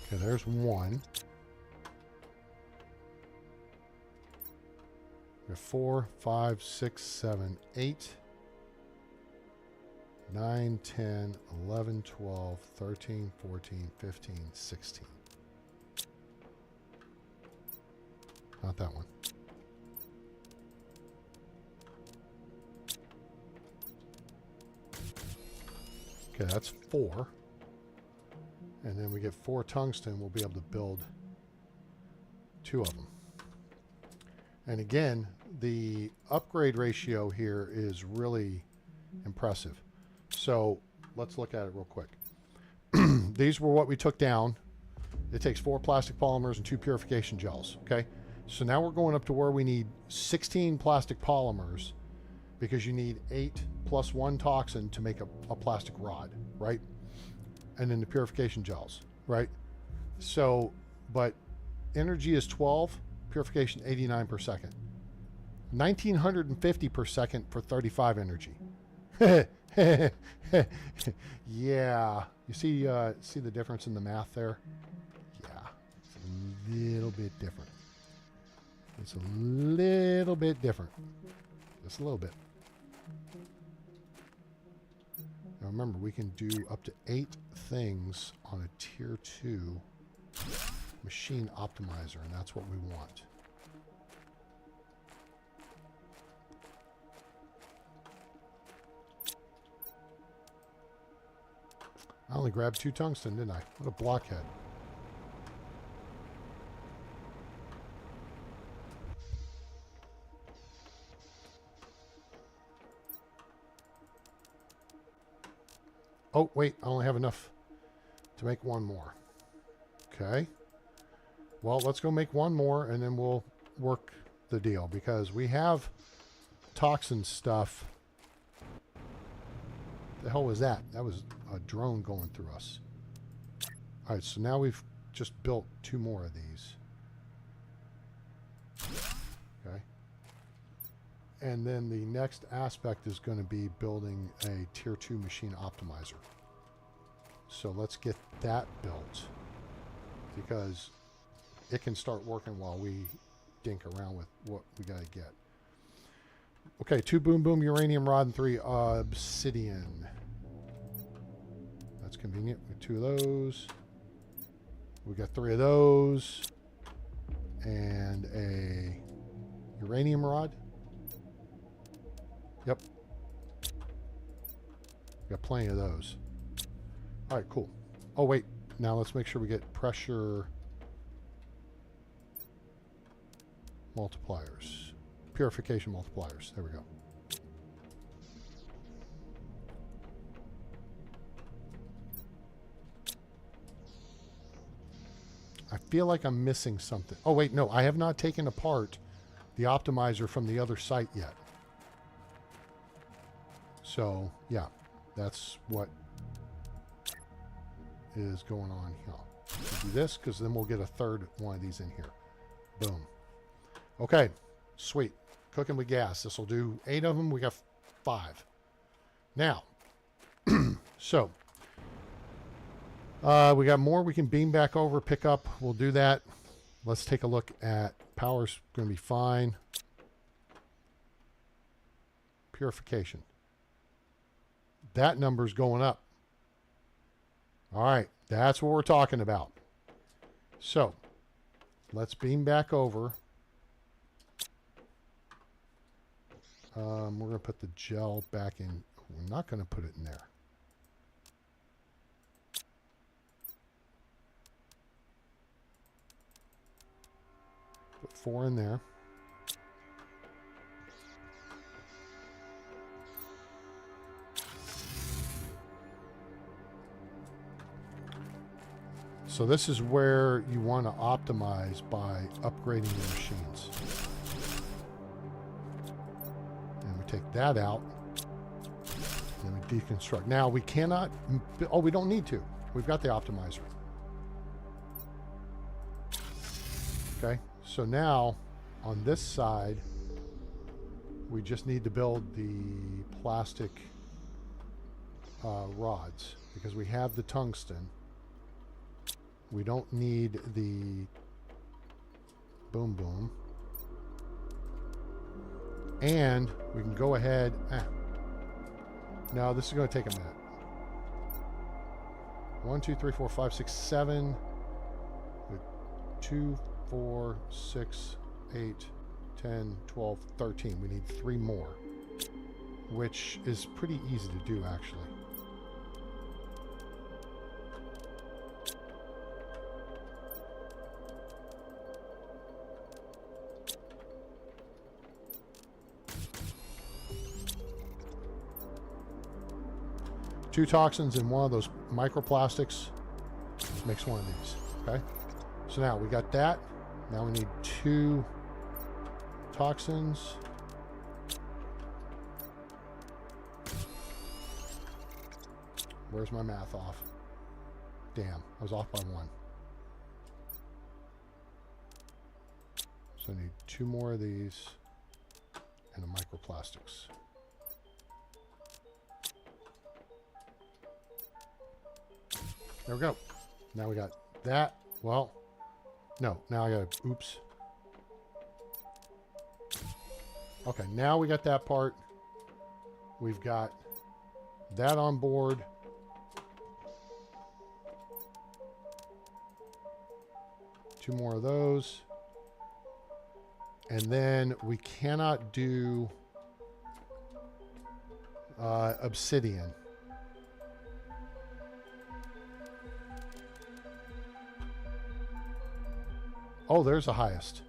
Okay, there's 1. We have 4, 5, 6, 7, 8. 9, 10, 11, 12, 13, 14, 15, 16. Not that one. Okay, that's 4. And then we get 4 tungsten, we'll be able to build 2 of them. And again, the upgrade ratio here is really impressive. So let's look at it real quick. These were what we took down. It takes 4 plastic polymers and 2 purification gels. Okay. So now we're going up to where we need 16 plastic polymers because you need 8 plus 1 toxin to make a plastic rod, right? And then the purification gels, right? So, but energy is 12, purification 89 per second. 1950 per second for 35 energy. Yeah, you see the difference in the math there? Yeah, it's a little bit different. It's a little bit different, just a little bit. Now remember, we can do up to 8 things on a tier 2 machine optimizer, and that's what we want. I only grabbed 2 tungsten, didn't I? What a blockhead. Oh, wait, I only have enough to make 1 more. Okay. Well, let's go make 1 more, and then we'll work the deal, because we have toxin stuff. The hell was that? That was a drone going through us. All right, so now we've just built 2 more of these. Okay. And then the next aspect is going to be building a tier 2 machine optimizer. So let's get that built, because it can start working while we dink around with what we got to get. Okay, 2 boom boom uranium rod and 3 obsidian. That's convenient. We got 2 of those. We got 3 of those. And a uranium rod. Yep. We got plenty of those. All right, cool. Oh, wait. Now let's make sure we get pressure multipliers. Purification multipliers. There we go. I feel like I'm missing something. Oh, wait, no. I have not taken apart the optimizer from the other site yet. So, yeah. That's what is going on here. We'll do this, because then we'll get a 3rd one of these in here. Boom. Okay. Sweet. Cooking with gas. This will do 8 of them. We got 5. Now, so we got more we can beam back over, pick up. We'll do that. Let's take a look at power's going to be fine. Purification. That number's going up. All right, that's what we're talking about. So let's beam back over. We're going to put the gel back in. We're not going to put it in there. Put 4 in there. So this is where you want to optimize by upgrading your machines. And we take that out. And we deconstruct. Now we cannot, oh, we don't need to. We've got the optimizer. Okay, so now on this side, we just need to build the plastic rods because we have the tungsten. We don't need the boom boom. And we can go ahead. No, this is going to take a minute. 1, 2, 3, 4, 5, 6, 7. 2, 4, 6, 8, 10, 12, 13. We need 3 more, which is pretty easy to do, actually. Two toxins in one of those microplastics makes one of these, okay? So now we got that. Now we need 2 toxins. Where's my math off? Damn, I was off by 1. So I need 2 more of these and a microplastics. There we go. Now we got that. Well, no, now I got, oops. Okay, now we got that part. We've got that on board. Two more of those. And then we cannot do obsidian. Oh, there's the highest.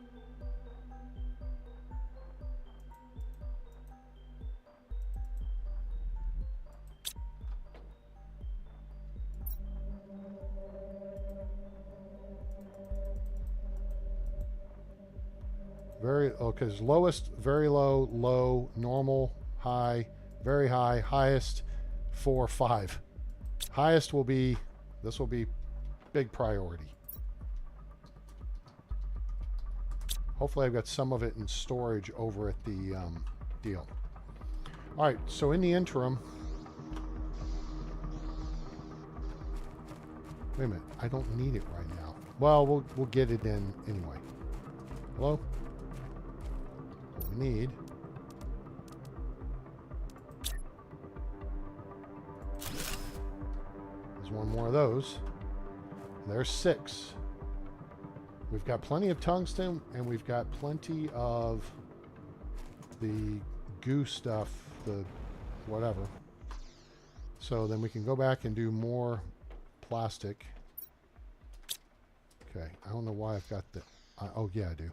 Okay, lowest, very low, low, normal, high, very high, highest, 4, 5. Highest will be, this will be big priority. Hopefully I've got some of it in storage over at the deal. All right, so in the interim, wait a minute, I don't need it right now. Well, we'll get it in anyway. Hello? What we need is 1 more of those. There's 6. We've got plenty of tungsten, and we've got plenty of the goo stuff, the whatever. So then we can go back and do more plastic. Okay, I don't know why I've got the... oh, yeah, I do.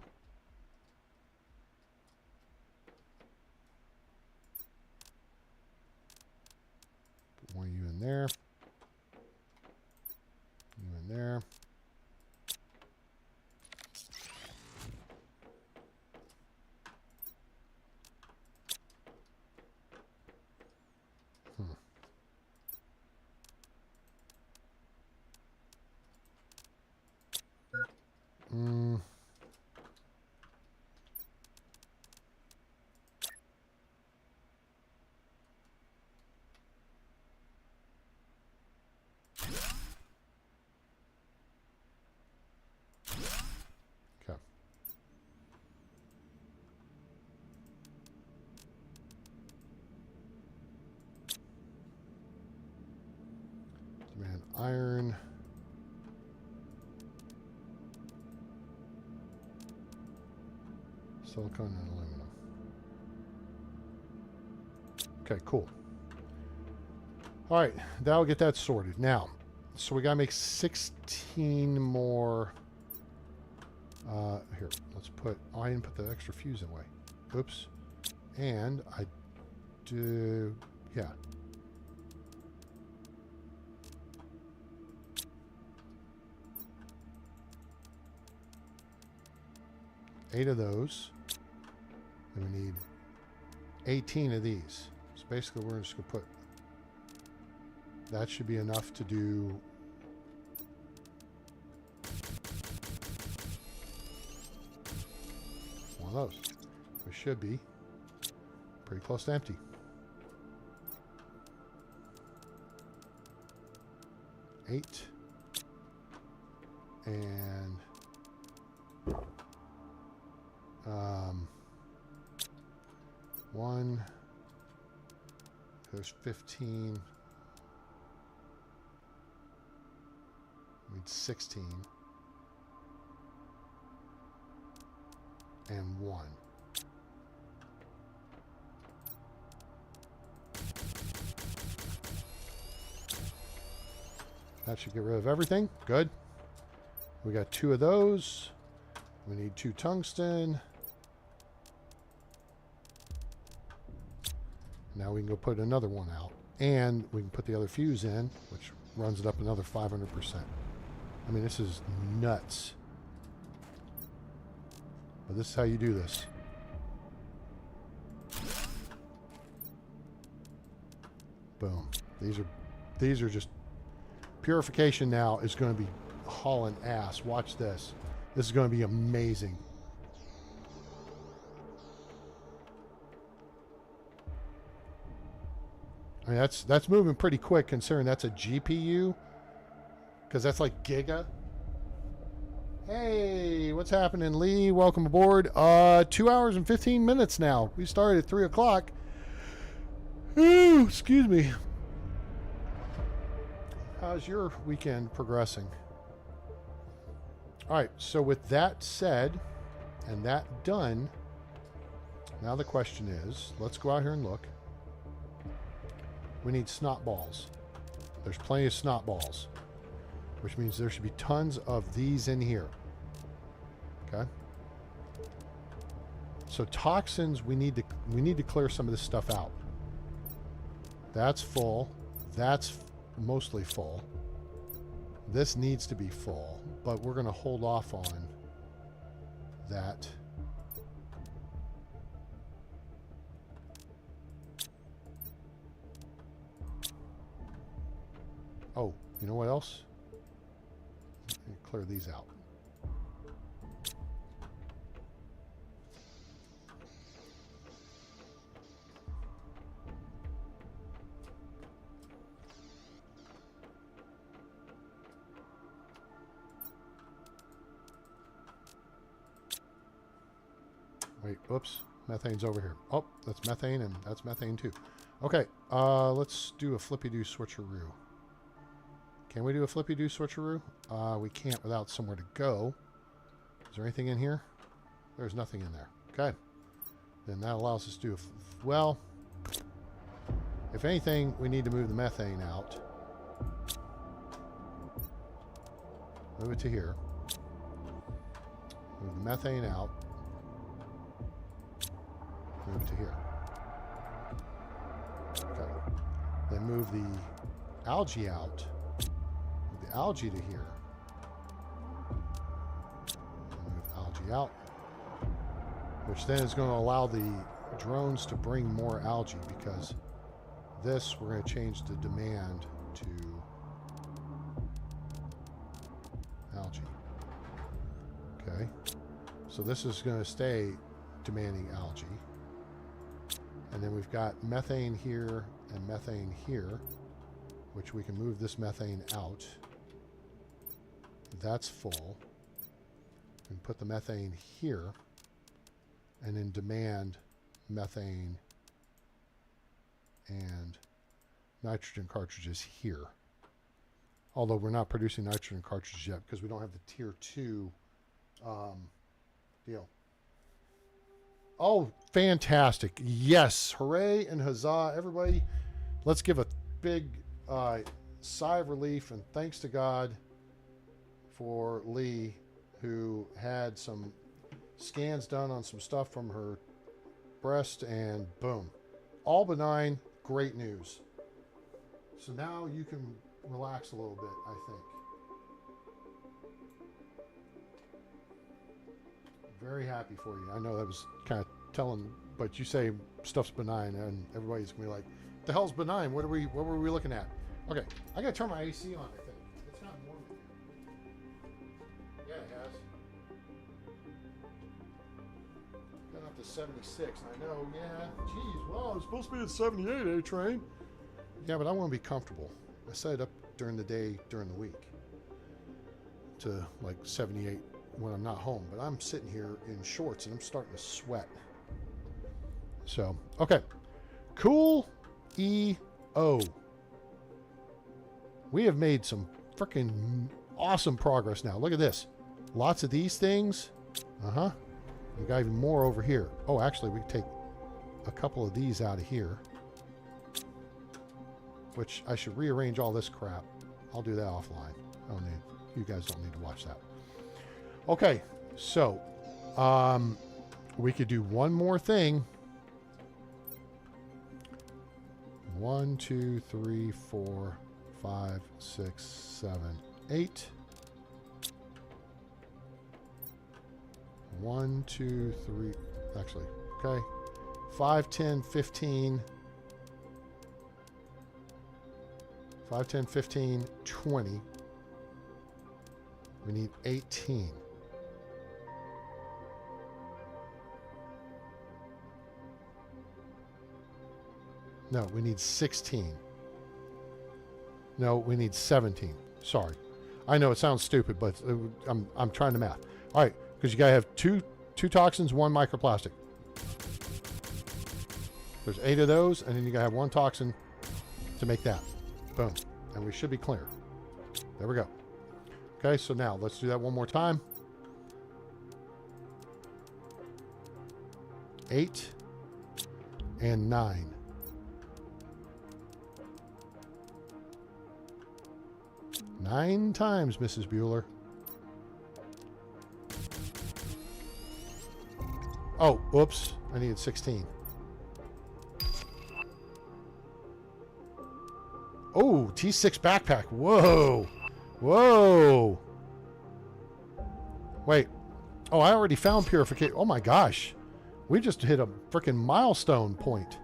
Put more you in there. You in there. Silicon and aluminum. Okay, cool. All right, that'll get that sorted. Now, so we gotta make 16 more. Here, let's put. Oh, I didn't put the extra fuse away. Oops. And I do. Yeah. Eight of those. And we need 18 of these. So basically, we're just gonna put. That should be enough to do. One of those. We should be pretty close to empty. 8 and 1. There's 15. We need 16 and 1. That should get rid of everything. Good. We got 2 of those. We need 2 tungsten. Now we can go put another one out. And we can put the other fuse in, which runs it up another 500%. I mean, this is nuts. But this is how you do this. Boom. These are just purification. Now is going to be hauling ass. Watch this. This is going to be amazing. I mean, that's moving pretty quick considering that's a GPU. Because that's like giga. Hey, what's happening, Lee? Welcome aboard. 2 hours and 15 minutes now. We started at 3 o'clock. Ooh, excuse me. How's your weekend progressing? All right, so with that said and that done, now the question is, let's go out here and look. We need snot balls. There's plenty of snot balls, which means there should be tons of these in here. Okay. So toxins, we need to clear some of this stuff out. That's full. That's mostly full. This needs to be full, but we're going to hold off on that. Oh, you know what else? Clear these out. Wait, whoops. Methane's over here. Oh, that's methane, and that's methane too. Okay, let's do a flippy-do switcheroo. Can we do a flippy-do switcheroo? We can't without somewhere to go. Is there anything in here? There's nothing in there. Okay. Then that allows us to do well, if anything, we need to move the methane out. Move it to here. Move the methane out. Move it to here. Okay. Then move the algae out. Move the algae to here. And move algae out. Which then is going to allow the drones to bring more algae, because this, we're going to change the demand to algae. Okay. So this is going to stay demanding algae. And then we've got methane here and methane here, which we can move this methane out. That's full. We can put the methane here and then demand methane and nitrogen cartridges here. Although we're not producing nitrogen cartridges yet because we don't have the tier 2 deal. Oh, fantastic. Yes. Hooray and huzzah, everybody. Let's give a big sigh of relief and thanks to God for Lee, who had some scans done on some stuff from her breast, and boom. All benign. Great news. So now you can relax a little bit, I think. Very happy for you. I know that was kind of telling, but you say stuff's benign, and everybody's gonna be like, "The hell's benign? What were we looking at?" Okay, I gotta turn my AC on. I think it's not warm in here. Yeah, it has. Got up to 76. I know. Yeah. Geez. Well, it's supposed to be at 78. A train. Yeah, but I want to be comfortable. I set it up during the day, during the week, to like 78. When I'm not home, but I'm sitting here in shorts and I'm starting to sweat. So, okay. Cool EO. We have made some freaking awesome progress now. Look at this. Lots of these things. Uh-huh. We got even more over here. Oh, actually, we can take a couple of these out of here, which I should rearrange all this crap. I'll do that offline. I don't need, you guys don't need to watch that. Okay, so we could do one more thing. 1, 2, 3, 4, 5, 6, 7, 8. 1, 2, 3. Actually, okay. 5, 10, 15. 5, 10, 15, 20. We need 18. No, we need 16. No, we need 17. Sorry. I know it sounds stupid, but I'm trying to math. All right, because you got to have two toxins, 1 microplastic. There's 8 of those, and then you got to have 1 toxin to make that. Boom. And we should be clear. There we go. Okay, so now let's do that one more time. 8 and 9. Nine times, Mrs. Bueller. Oh, oops. I needed 16. Oh, T6 backpack. Whoa. Whoa. Wait. Oh, I already found purification. Oh my gosh. We just hit a freaking milestone point.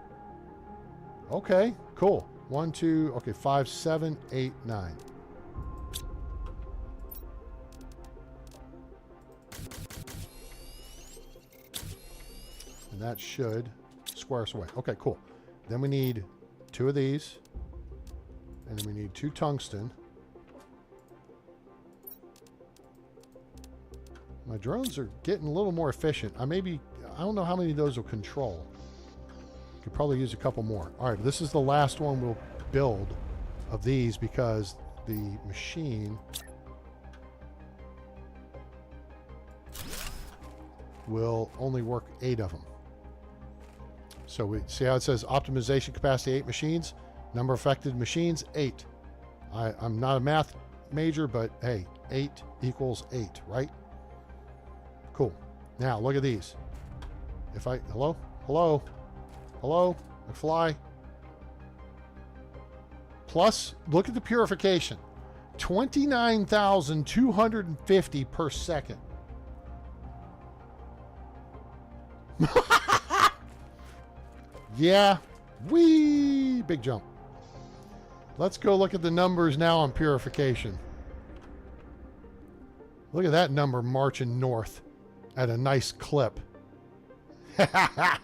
Okay, cool. 1, 2, okay, 5, 7, 8, 9. And that should square us away. Okay, cool. Then we need 2 of these. And then we need 2 tungsten. My drones are getting a little more efficient. I don't know how many of those will control. Could probably use a couple more. All right, this is the last one we'll build of these because the machine will only work 8 of them. So we see how it says optimization capacity 8 machines, number of affected machines 8. I'm not a math major, but hey, 8 equals 8, right? Cool. Now look at these. If I hello, McFly. Plus, look at the purification, 29,250 per second. Yeah, wee, big jump. Let's go look at the numbers now on purification. Look at that number marching north at a nice clip. I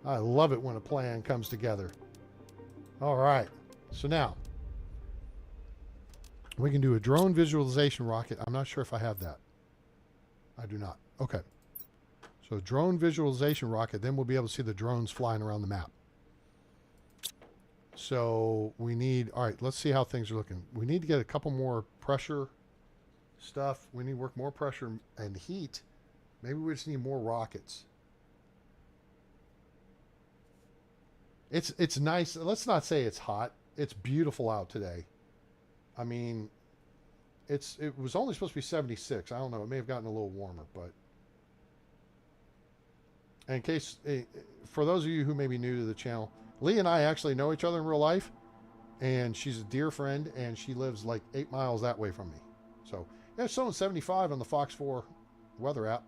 love it when a plan comes together. All right, so now we can do a drone visualization rocket. I'm not sure if I have that. I do not. Okay. So drone visualization rocket, then we'll be able to see the drones flying around the map. So we need, all right, let's see how things are looking. We need to get a couple more pressure stuff. We need to work more pressure and heat. Maybe we just need more rockets. It's nice. Let's not say it's hot. It's beautiful out today. I mean, it was only supposed to be 76. I don't know. It may have gotten a little warmer, but in case for those of you who may be new to the channel, Lee and I actually know each other in real life, and she's a dear friend, and she lives like 8 miles that way from me. So yeah, it's showing 75 on the Fox 4 weather app.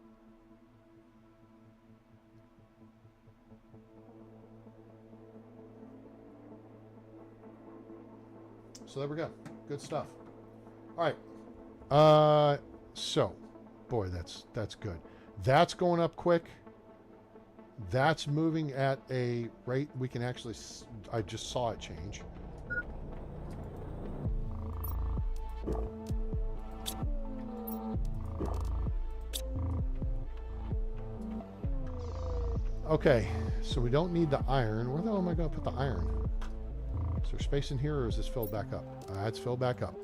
So there we go. Good stuff. All right. So, boy, that's good. That's going up quick. That's moving at a rate we can actually. I just saw it change. Okay, so we don't need the iron. Where the hell am I going to put the iron? Is there space in here, or is this filled back up? It's filled back up.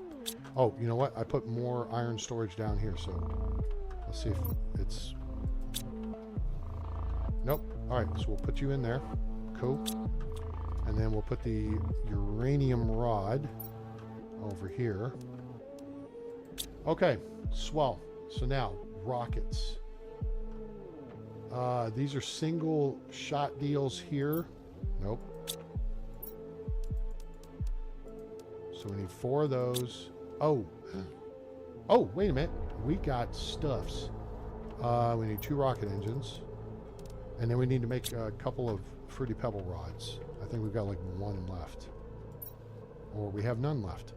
Oh, you know what? I put more iron storage down here, so let's see if it's... Nope. All right, so we'll put you in there. Cool. And then we'll put the uranium rod over here. Okay, swell. So now, rockets. These are single shot deals here. Nope. So we need 4 of those. Oh, wait a minute. We got stuffs. We need 2 rocket engines. And then we need to make a couple of Fruity Pebble rods. I think we've got like 1 left. Or we have none left.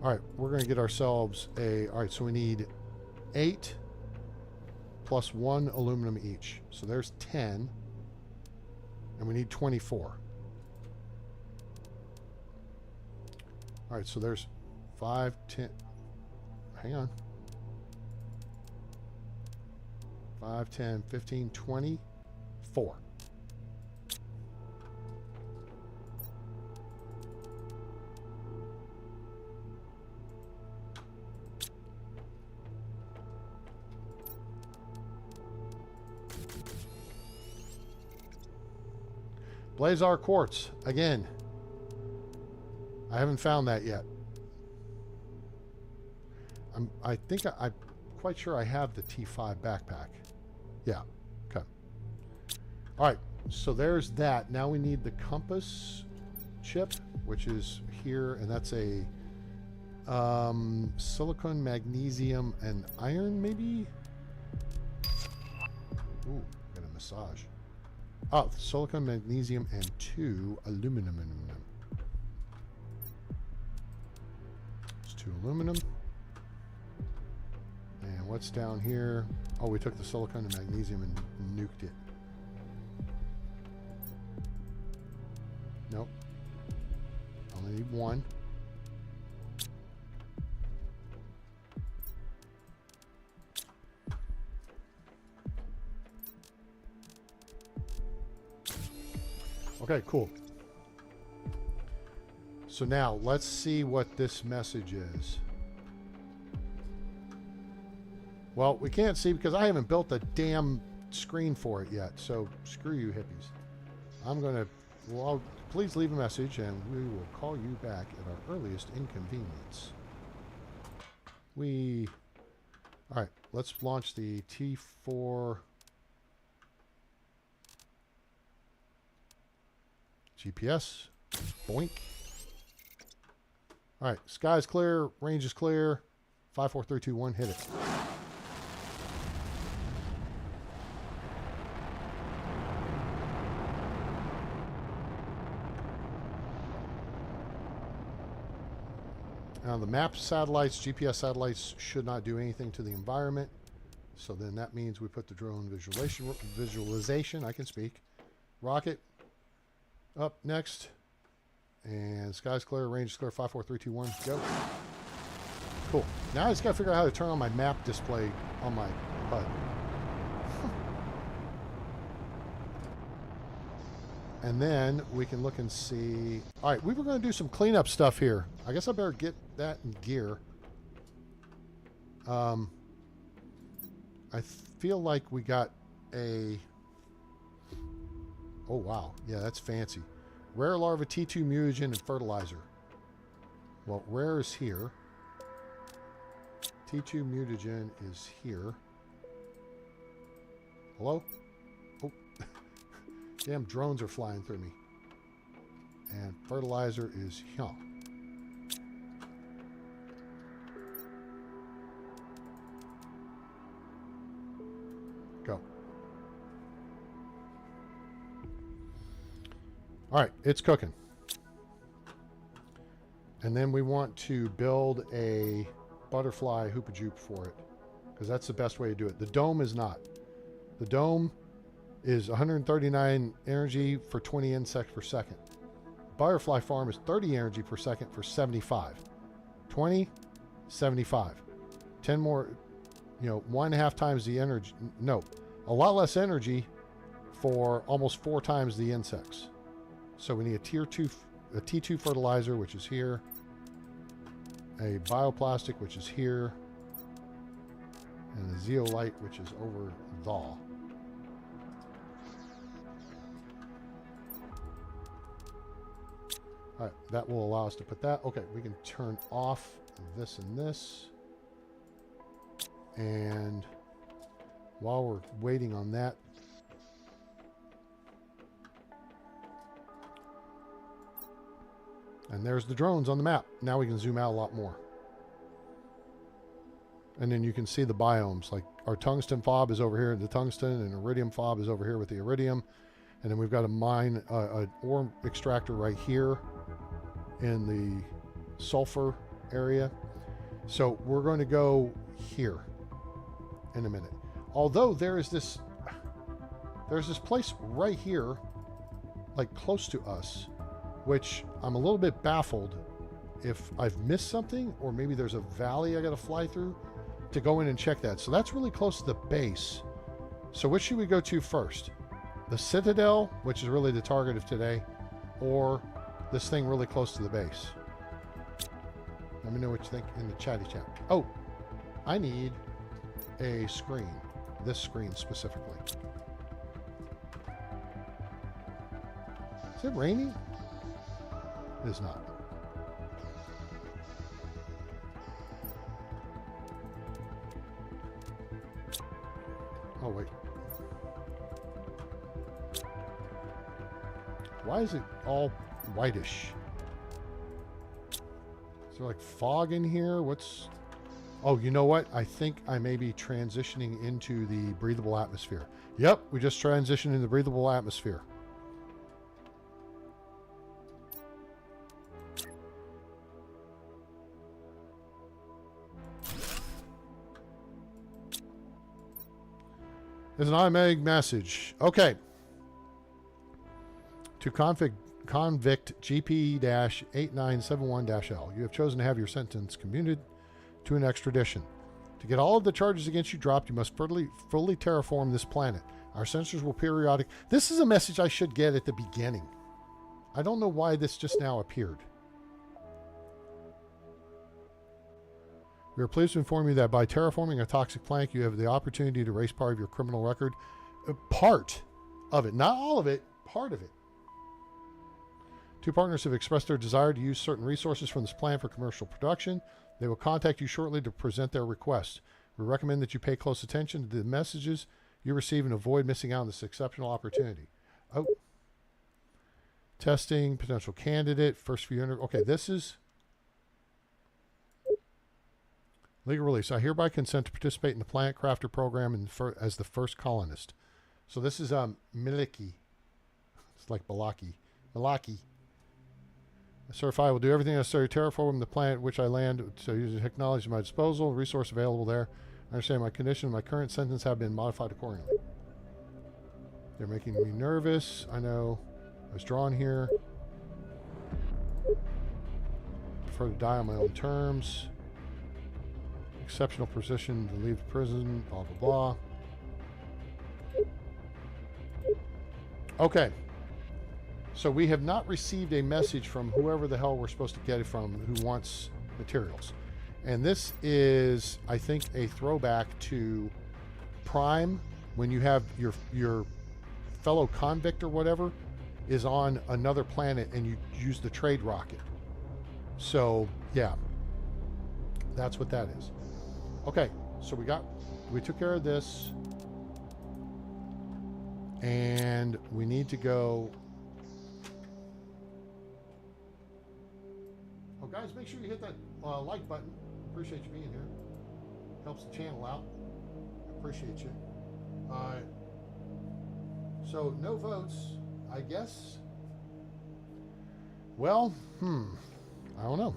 All right, we're going to get ourselves a... All right, so we need 8 plus 1 aluminum each. So there's 10. And we need 24. All right, so there's 5, 10... Hang on. 5, 10, 15, 24. Blazar quartz again. I haven't found that yet. I'm quite sure I have the T5 backpack. Yeah. Okay. All right. So there's that. Now we need the compass chip, which is here, and that's a silicon, magnesium, and iron, maybe. Ooh, got a massage. Oh, silicon, magnesium, and 2 aluminum. It's 2 aluminum. And what's down here? Oh, we took the silicon and magnesium and nuked it. Nope. Only need 1. Okay, cool. So now let's see what this message is. Well, we can't see because I haven't built a damn screen for it yet. So screw you hippies. I'm going to, well, please leave a message and we will call you back at our earliest inconvenience. All right, let's launch the T4 GPS. Boink. All right, sky's clear, range is clear. 5, 4, 3, 2, 1, hit it. Now the map satellites, GPS satellites should not do anything to the environment. So then that means we put the drone visualization, I can speak. Rocket up next. And sky's clear, range is clear, 5, 4, 3, 2, 1, go. Cool. Now I just got to figure out how to turn on my map display on my HUD. And then we can look and see. All right, we were going to do some cleanup stuff here. I guess I better get that in gear. I feel like we got a Oh, wow. Yeah, that's fancy. Rare larva, T2 mutagen, and fertilizer. Well, rare is here. T2 mutagen is here. Hello? Oh. Damn drones are flying through me. And fertilizer is here. Go. All right, it's cooking. And then we want to build a butterfly hoopajoop for it, because that's the best way to do it. The dome is not. The dome is 139 energy for 20 insects per second. Butterfly farm is 30 energy per second for 75. 20, 75. 10 more, 1.5 times the energy. No, a lot less energy for almost 4 times the insects. So we need a T2 fertilizer, which is here. A bioplastic, which is here. And a zeolite, which is over there. All right, that will allow us to put that. Okay, we can turn off this and this. And while we're waiting on that, and there's the drones on the map. Now we can zoom out a lot more. And then you can see the biomes. Like our tungsten fob is over here with the tungsten, and iridium fob is over here with the iridium. And then we've got a mine, an ore extractor right here in the sulfur area. So we're going to go here in a minute. Although there's this place right here, like close to us, which I'm a little bit baffled if I've missed something, or maybe there's a valley I got to fly through to go in and check that. So that's really close to the base. So which should we go to first? The Citadel, which is really the target of today, or this thing really close to the base? Let me know what you think in the chatty chat. Oh, I need a screen. This screen specifically. Is it raining? It is not. Oh, wait. Why is it all whitish? Is there like fog in here? What's... Oh, you know what? I think I may be transitioning into the breathable atmosphere. Yep, we just transitioned into the breathable atmosphere. There's an automatic message. Okay. To convict GP-8971-L. You have chosen to have your sentence commuted to an extradition. To get all of the charges against you dropped, you must fully terraform this planet. Our sensors will periodic... This is a message I should get at the beginning. I don't know why this just now appeared. We are pleased to inform you that by terraforming a toxic planet, you have the opportunity to erase part of your criminal record. Part of it. Not all of it. Part of it. 2 partners have expressed their desire to use certain resources from this planet for commercial production. They will contact you shortly to present their request. We recommend that you pay close attention to the messages you receive and avoid missing out on this exceptional opportunity. Oh. Testing, potential candidate, first few interviews. Okay, this is... Legal release. I hereby consent to participate in the PlanetCrafter program as the first colonist. So this is Miliki. It's like Balaki. Malaki. Certify I will do everything necessary to terraform the planet which I land, so using technology at my disposal, resource available there. I understand my condition and my current sentence have been modified accordingly. They're making me nervous. I know. I was drawn here. Prefer to die on my own terms. Exceptional position to leave the prison, blah, blah, blah. Okay. So we have not received a message from whoever the hell we're supposed to get it from who wants materials. And this is, I think, a throwback to Prime, when you have your fellow convict or whatever is on another planet and you use the trade rocket. So, yeah. That's what that is. Okay, so we took care of this. And we need to go. Oh, guys, make sure you hit that like button. Appreciate you being here. Helps the channel out. Appreciate you. So no votes, I guess. Well, I don't know.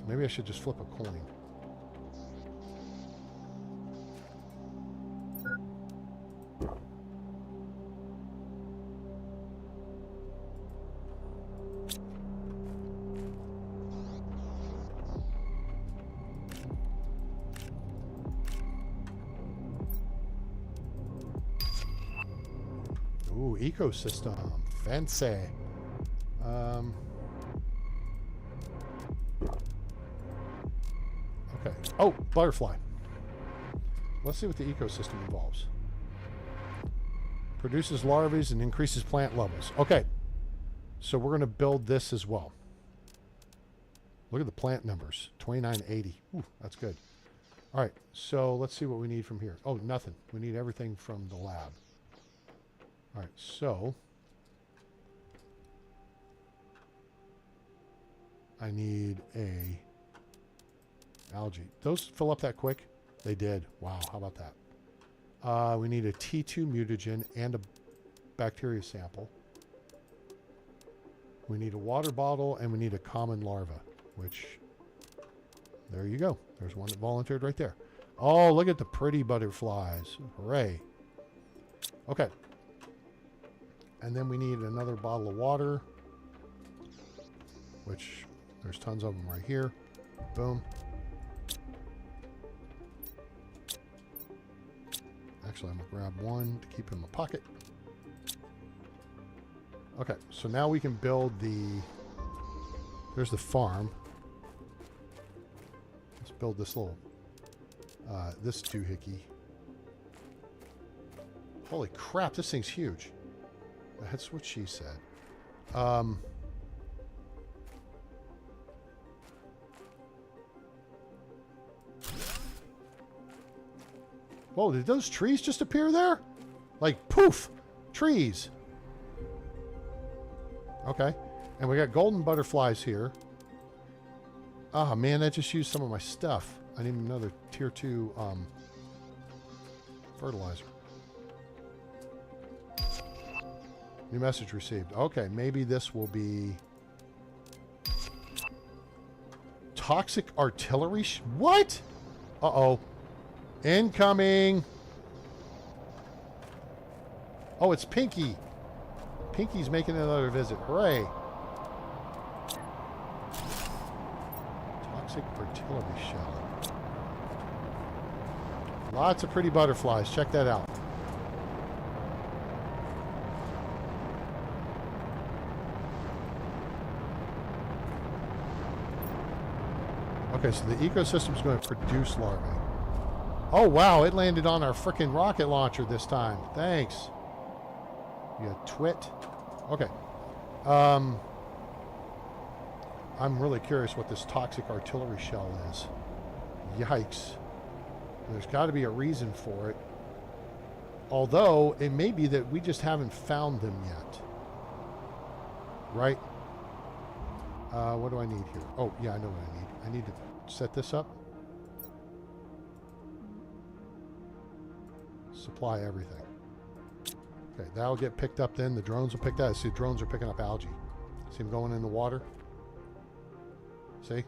Maybe I should just flip a coin. Ooh, ecosystem. Fancy. Okay. Oh, butterfly. Let's see what the ecosystem involves. Produces larvae and increases plant levels. Okay. So we're going to build this as well. Look at the plant numbers. 2980. Ooh, that's good. All right. So let's see what we need from here. Oh, nothing. We need everything from the lab. All right, so I need a algae. Those fill up that quick? They did. Wow, how about that? We need a T2 mutagen and a bacteria sample. We need a water bottle and we need a common larva, which, there you go. There's one that volunteered right there. Oh, look at the pretty butterflies. Hooray. Okay. And then we need another bottle of water, which there's tons of them right here. Boom. Actually, I'm going to grab one to keep in my pocket. Okay, so now we can build there's the farm. Let's build this little, this doohickey. Holy crap, this thing's huge. That's what she said. Whoa, did those trees just appear there? Like, poof! Trees! Okay. And we got golden butterflies here. Ah, man, I just used some of my stuff. I need another tier 2 fertilizer. New message received. Okay, maybe this will be toxic artillery. What? Uh-oh. Incoming. Oh, it's Pinky. Pinky's making another visit. Hooray. Toxic artillery shell. Lots of pretty butterflies. Check that out. Okay, so the ecosystem is going to produce larvae. Oh, wow, it landed on our frickin' rocket launcher this time. Thanks. You twit. Okay. I'm really curious what this toxic artillery shell is. Yikes. There's got to be a reason for it. Although, it may be that we just haven't found them yet. Right? What do I need here? Oh, yeah, I know what I need. I need to set this up. Supply everything. Okay, that'll get picked up then. The drones will pick that. See, the drones are picking up algae. See them going in the water? See?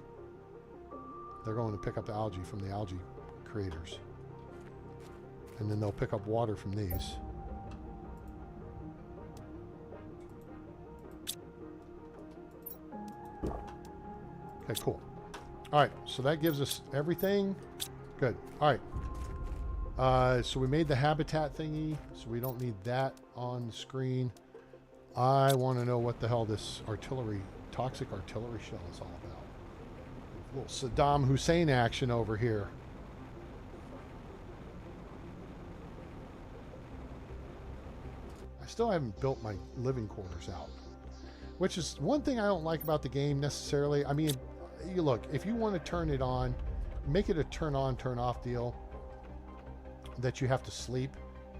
They're going to pick up the algae from the algae creators. And then they'll pick up water from these. Okay, cool. All right, so that gives us everything. Good. All right. So we made the habitat thingy, so we don't need that on the screen. I want to know what the hell this toxic artillery shell is all about. A little Saddam Hussein action over here. I Still haven't built my living quarters out, which is one thing I don't like about the game necessarily. I mean, you look, if you want to turn it on, make it a turn on, turn off deal that you have to sleep.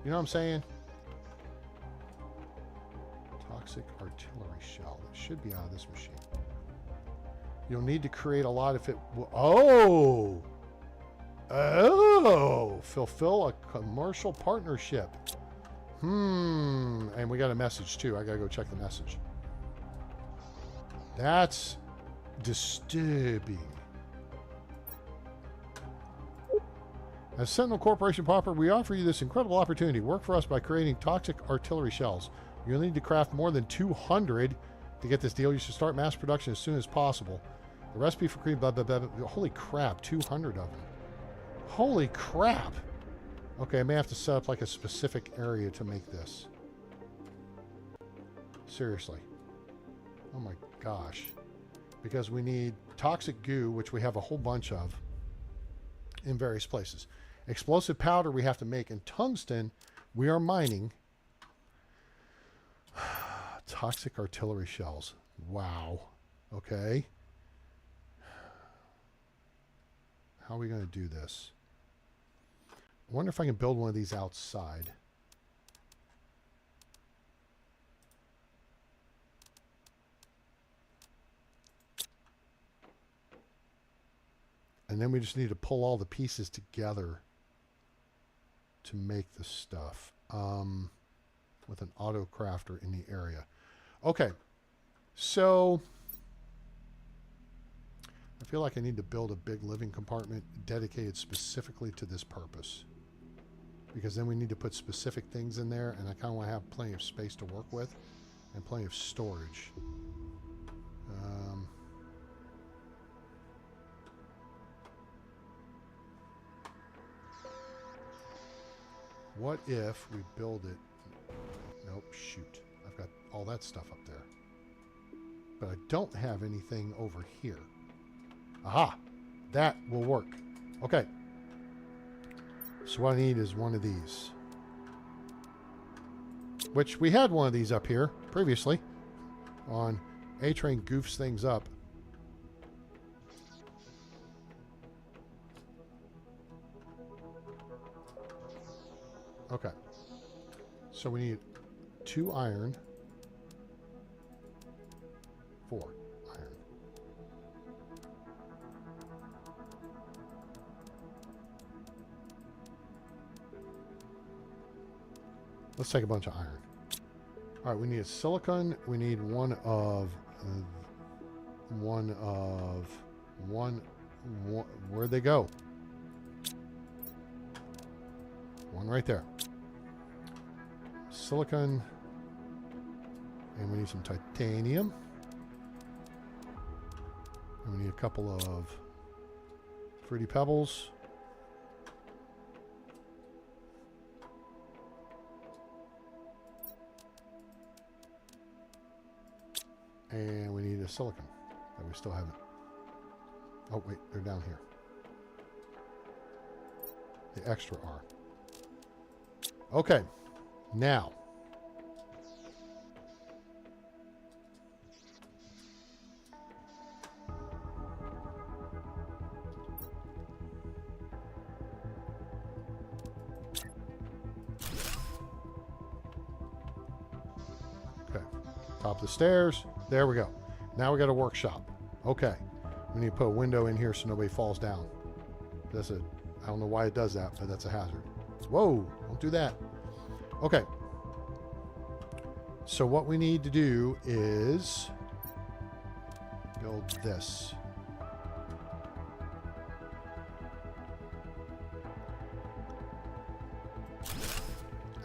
You know what I'm saying? Toxic artillery shell. It should be out of this machine. You'll need to create a lot if it... Oh! Oh! Fulfill a commercial partnership. And we got a message too. I gotta go check the message. That's disturbing. As Sentinel Corporation Popper, we offer you this incredible opportunity. Work for us by creating toxic artillery shells. You'll need to craft more than 200 to get this deal. You should start mass production as soon as possible. The recipe for cream, blah, blah, blah, blah. Holy crap, 200 of them. Holy crap. Okay, I may have to set up like a specific area to make this. Seriously. Oh my gosh. Because we need toxic goo, which we have a whole bunch of in various places. Explosive powder we have to make, and tungsten we are mining. Toxic artillery shells. Wow. Okay. How are we going to do this? I wonder if I can build one of these outside. And then we just need to pull all the pieces together to make the stuff with an auto crafter in the area. Okay, so I feel like I need to build a big living compartment dedicated specifically to this purpose, because then we need to put specific things in there, and I kind of want to have plenty of space to work with and plenty of storage. What if we build it? Nope, shoot. I've got all that stuff up there. But I don't have anything over here. Aha! That will work. Okay. So what I need is one of these. Which we had one of these up here previously on A-Train Goofs Things Up. Okay. So we need 2 iron. 4 iron. Let's take a bunch of iron. All right, we need a silicon. We need one where'd they go? One right there. Silicon. And we need some titanium. And we need a couple of fruity pebbles. And we need a silicon that we still haven't. Oh, wait, they're down here. The extra are. Okay, now. Okay, top of the stairs. There we go. Now we got a workshop. Okay, we need to put a window in here so nobody falls down. That's a, I don't know why it does that, but that's a hazard. Whoa, don't do that. Okay. So what we need to do is build this.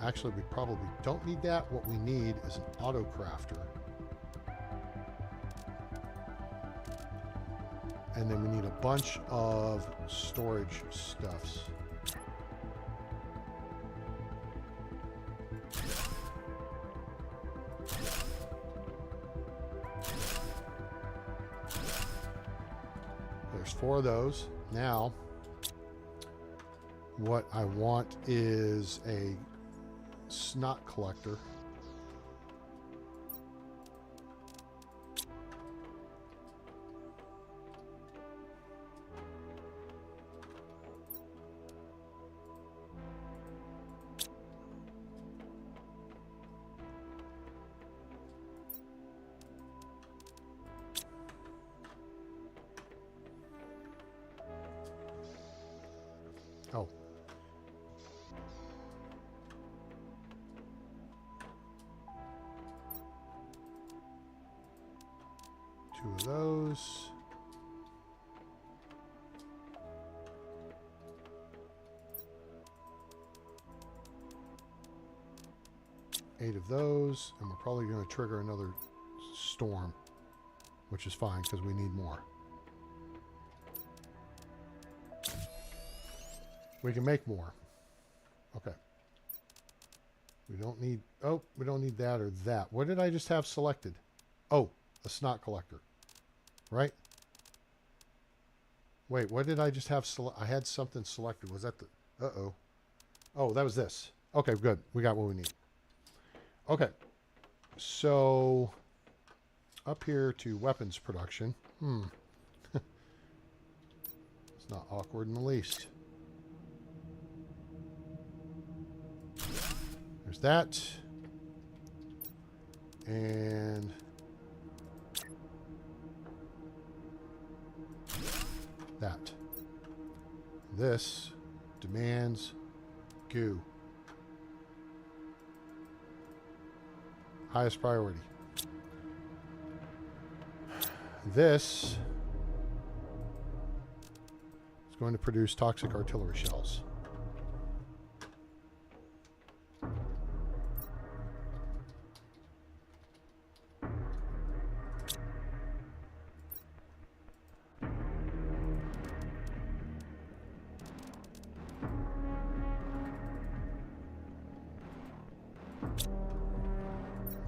Actually, we probably don't need that. What we need is an auto crafter. And then we need a bunch of storage stuffs. There's 4 of those. Now, what I want is a snot collector. 2 of those. Eight of those, and we're probably going to trigger another storm, which is fine because we need more. We can make more. Okay. We don't need, oh, we don't need that or that. What did I just have selected? Oh, a snot collector, right? Wait, what did I just have? I had something selected. Was that the, uh-oh. Oh, that was this. Okay, good. We got what we need. Okay, so up here to weapons production. It's not awkward in the least. There's that. And that. This demands goo. Highest priority. This is going to produce toxic artillery shells.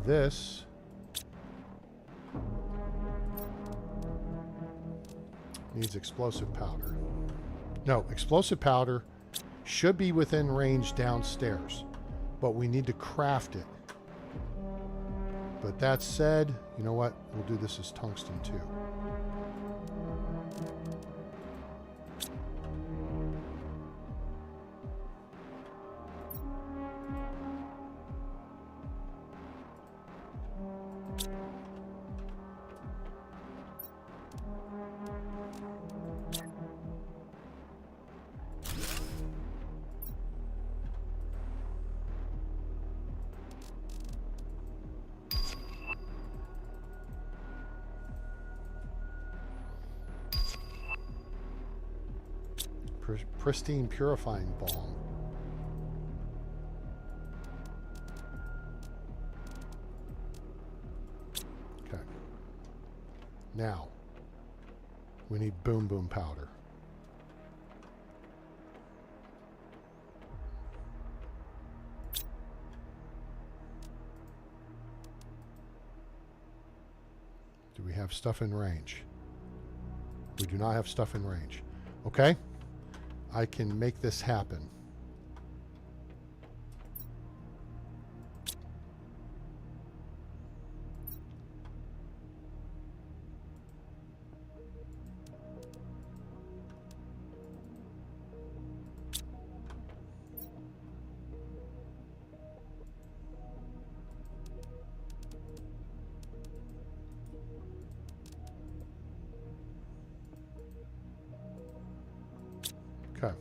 This needs explosive powder. No, explosive powder should be within range downstairs, but we need to craft it. But that said, you know what? We'll do this as tungsten too. Pristine purifying balm. Okay. Now, we need boom boom powder. Do we have stuff in range? We do not have stuff in range. Okay. I can make this happen. Okay.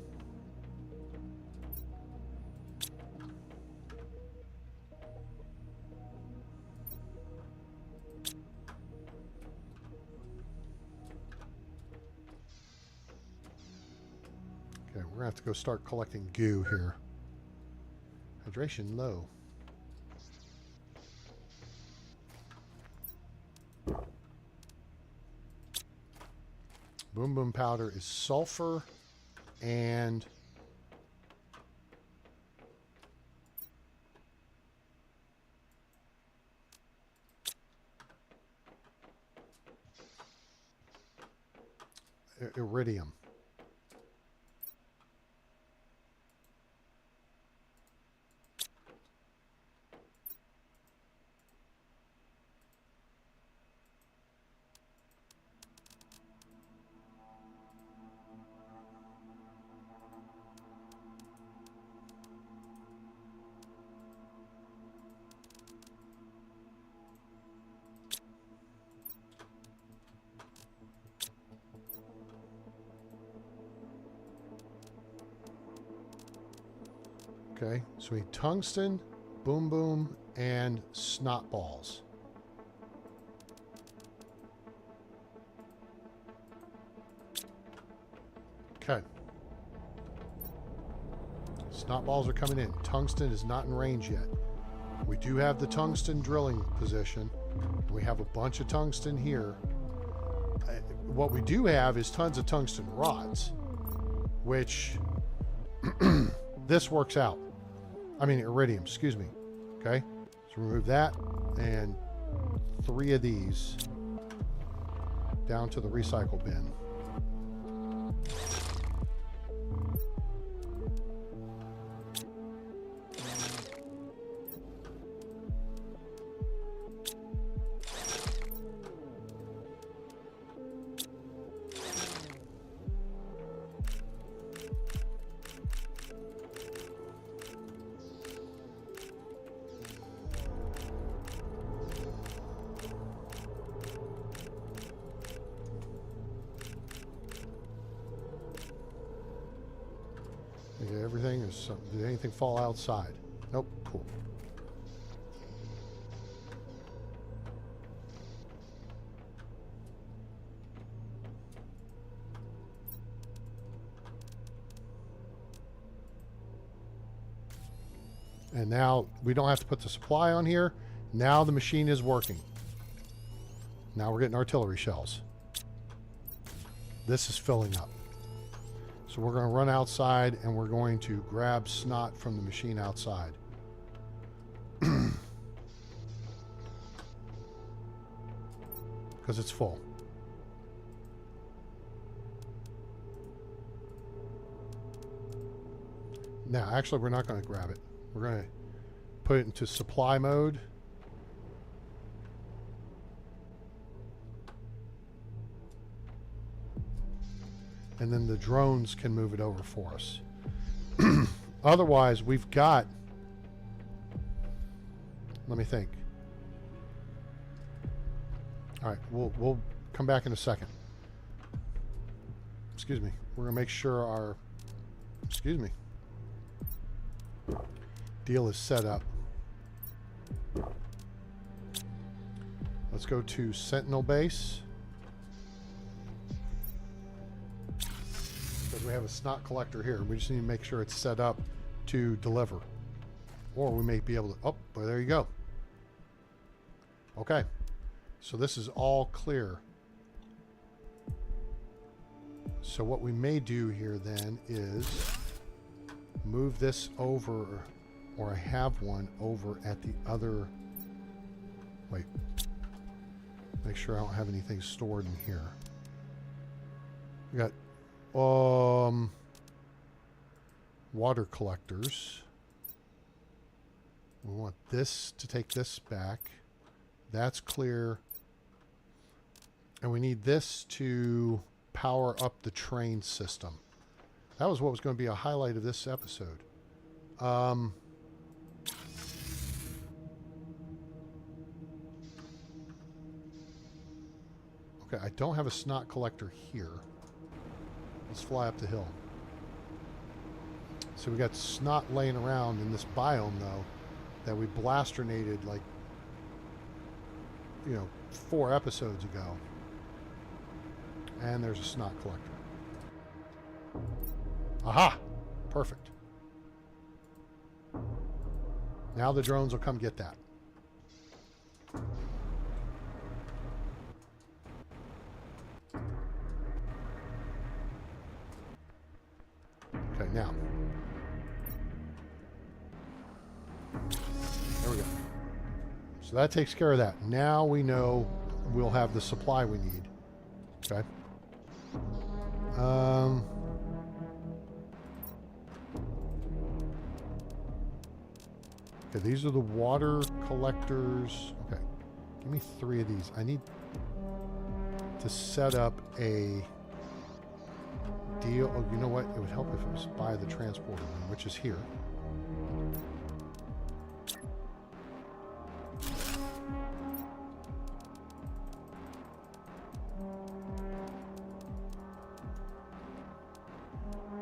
Okay, we're gonna have to go start collecting goo here. Hydration low. Boom boom powder is sulfur and iridium. Okay, so we need tungsten, boom boom, and snot balls. Okay. Snot balls are coming in. Tungsten is not in range yet. We do have the tungsten drilling position. We have a bunch of tungsten here. What we do have is tons of tungsten rods, which this works out. I mean, iridium, excuse me. Okay, so remove that and 3 of these down to the recycle bin. Everything is. Did anything fall outside? Nope. Cool. And now we don't have to put the supply on here. Now the machine is working. Now we're getting artillery shells. This is filling up. So we're going to run outside and we're going to grab snot from the machine outside. Because it's full. Now, actually, we're not going to grab it. We're going to put it into supply mode. And then the drones can move it over for us. Otherwise, we've got... Let me think. All right, we'll come back in a second. Excuse me. We're going to make sure our... Excuse me. Deal is set up. Let's go to Sentinel Base. We have a snot collector here. We just need to make sure it's set up to deliver. Or we may be able to... Oh, well, there you go. Okay. So this is all clear. So what we may do here then is move this over, or I have one over at the other... Wait. Make sure I don't have anything stored in here. We got... water collectors. We want this to take this back. That's clear. And we need this to power up the train system. That was what was going to be a highlight of this episode. Okay, I don't have a snot collector here. Let's fly up the hill. So we got snot laying around in this biome, though, that we blasternated like, 4 episodes ago. And there's a snot collector. Aha! Perfect. Now the drones will come get that. Okay, now. There we go. So that takes care of that. Now we know we'll have the supply we need. Okay. Okay, these are the water collectors. Okay. Give me 3 of these. I need to set up a deal. Oh, you know what? It would help if it was by the transporter room, which is here.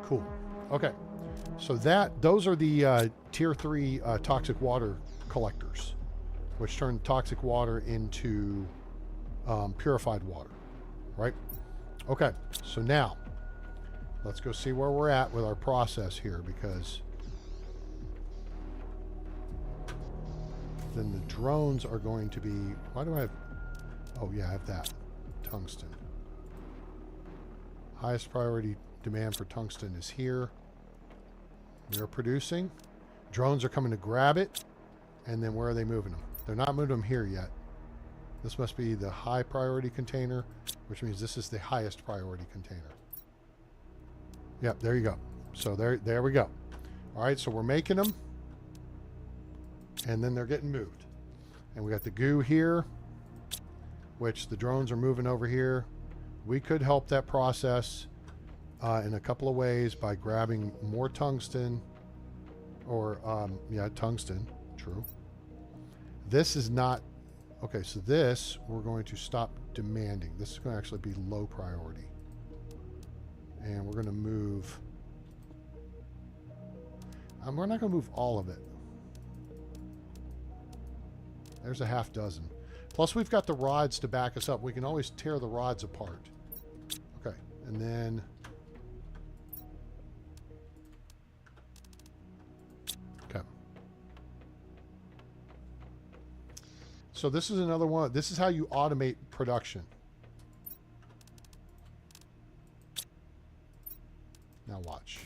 Cool. Okay. So those are the tier 3 toxic water collectors, which turn toxic water into purified water, right? Okay. So now let's go see where we're at with our process here, because then the drones are going to be... Why do I have... Oh, yeah, I have that. Tungsten. Highest priority demand for tungsten is here. We are producing. Drones are coming to grab it. And then where are they moving them? They're not moving them here yet. This must be the high priority container, which means this is the highest priority container. Yep, there you go. So there we go. All right, so we're making them. And then they're getting moved. And we got the goo here, which the drones are moving over here. We could help that process in a couple of ways by grabbing more tungsten, or yeah, tungsten. True. This is not okay. So this we're going to stop demanding. This is going to actually be low priority, and we're going to move. We're not going to move all of it. There's a half dozen. Plus, we've got the rods to back us up. We can always tear the rods apart. Okay, and then... Okay. So this is another one. This is how you automate production. Now watch.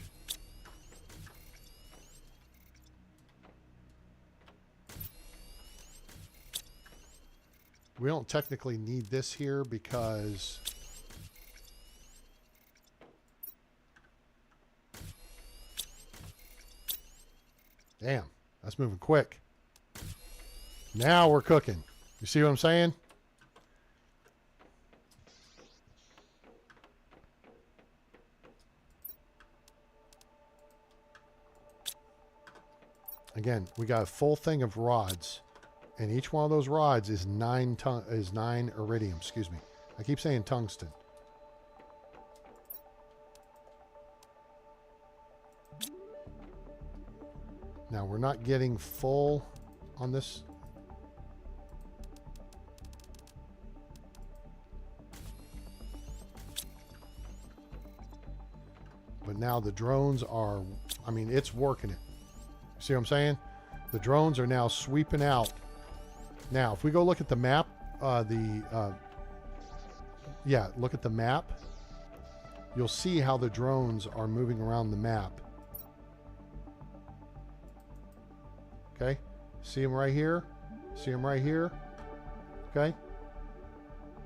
We don't technically need this here because damn, that's moving quick. Now we're cooking. You see what I'm saying? Again, we got a full thing of rods. And each one of those rods is 9 iridium. Excuse me. I keep saying tungsten. Now we're not getting full on this. But now the drones are, I mean, it's working it. See what I'm saying? The drones are now sweeping out. Now, if we go look at the map, yeah, look at the map. You'll see how the drones are moving around the map. Okay? See them right here? See them right here? Okay?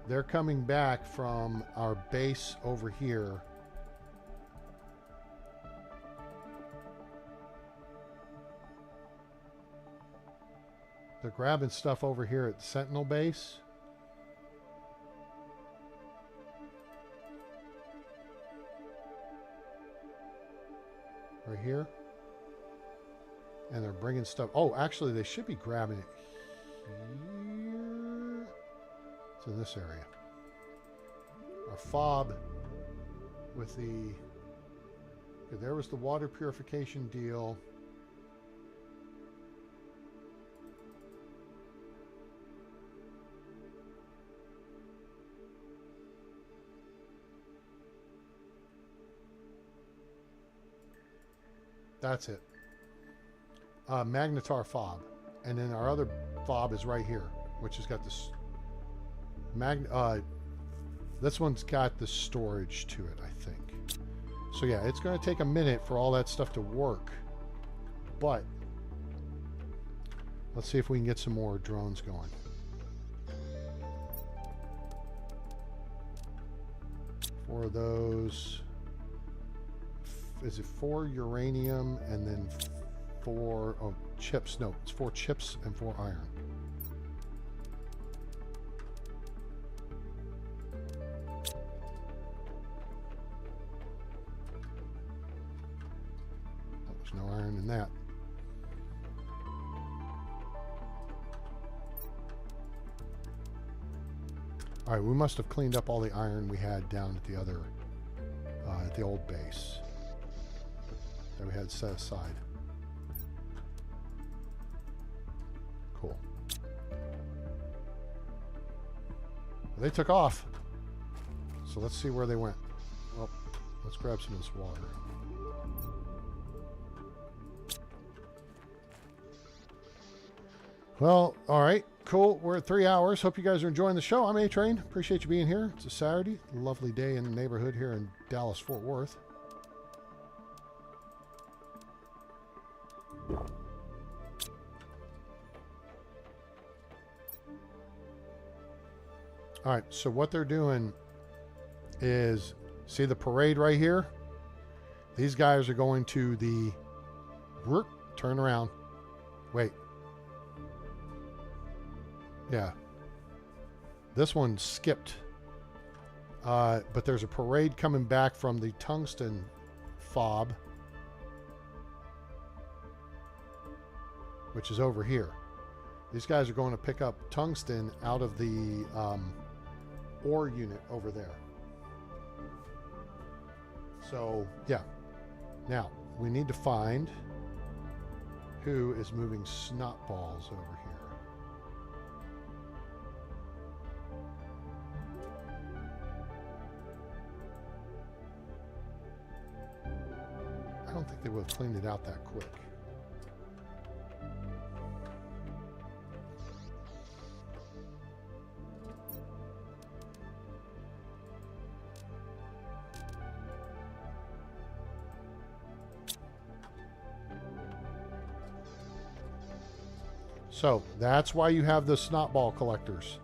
They're coming back from our base over here. They're grabbing stuff over here at the Sentinel base. Right here. And they're bringing stuff. Oh, actually, they should be grabbing it here. It's in this area. Our fob with the... Okay, there was the water purification deal. That's it. Magnetar fob. And then our other fob is right here, which has got this... this one's got the storage to it, I think. So yeah, it's going to take a minute for all that stuff to work. But let's see if we can get some more drones going. Four of those... Is it 4 uranium and then 4 chips? No, it's 4 chips and 4 iron. Oh, there's no iron in that. All right, we must have cleaned up all the iron we had down at the other, at the old base. That we had set aside. Cool. They took off. So let's see where they went. Well, Let's grab some of this water. Well, all right, cool. We're at 3 hours. Hope you guys are enjoying the show. I'm A-Train. Appreciate you being here. It's a Saturday. Lovely day in the neighborhood here in Dallas, Fort Worth. All right, so what they're doing is, see the parade right here? These guys are going to the, turn around, wait. Yeah, this one skipped, but there's a parade coming back from the tungsten fob, which is over here. These guys are going to pick up tungsten out of the ore unit over there. So, yeah. Now, we need to find who is moving snot balls over here. I don't think they would have cleaned it out that quick. So that's why you have the snot ball collectors,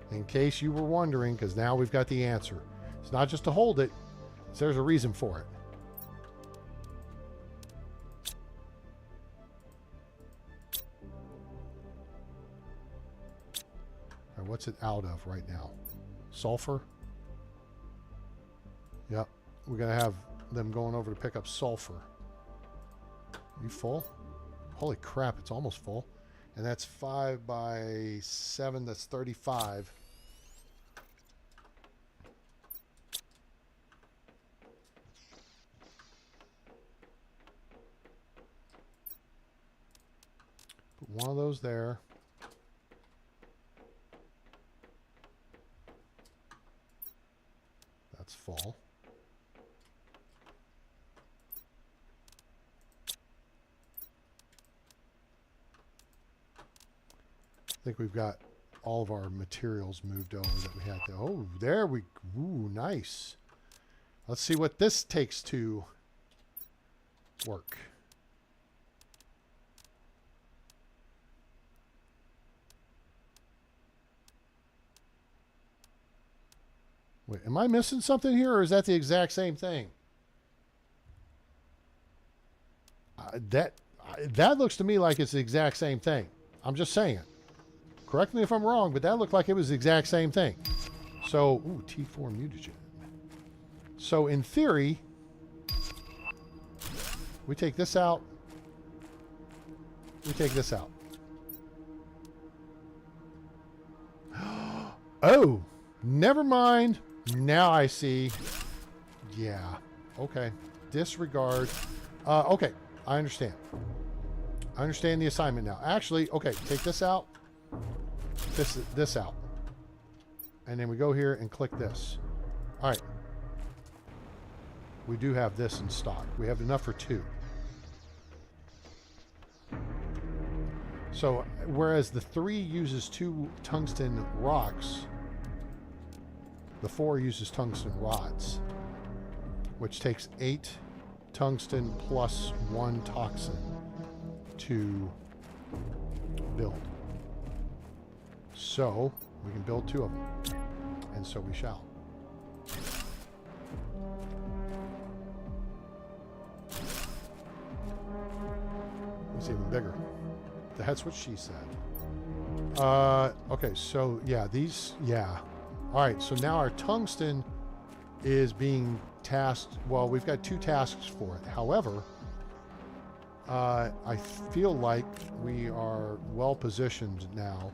in case you were wondering, because now we've got the answer. It's not just to hold it, there's a reason for it. All right, what's it out of right now? Sulfur? Yep, we're going to have them going over to pick up sulfur. You full? Holy crap, it's almost full. And that's 5 by 7, that's 35. Put one of those there. That's full. I think we've got all of our materials moved over that we had to. Oh, there we, ooh, nice. Let's see what this takes to work. Wait, am I missing something here, or is that the exact same thing? That looks to me like it's the exact same thing. I'm just saying. Correct me if I'm wrong, but that looked like it was the exact same thing. So, ooh, T4 mutagen. So, in theory, we take this out. We take this out. Oh, never mind. Now I see. Yeah. Okay. Disregard. Okay. I understand. I understand the assignment now. Actually, okay. Take this out. This out. And then we go here and click this. All right. We do have this in stock. We have enough for 2. So, whereas the 3 uses 2 tungsten rocks, the 4 uses tungsten rods, which takes 8 tungsten plus 1 toxin to build. So, we can build 2 of them. And so we shall. It's even bigger. That's what she said. Okay, so yeah, these, yeah. All right, so now our tungsten is being tasked. Well, we've got 2 tasks for it. However, I feel like we are well positioned now.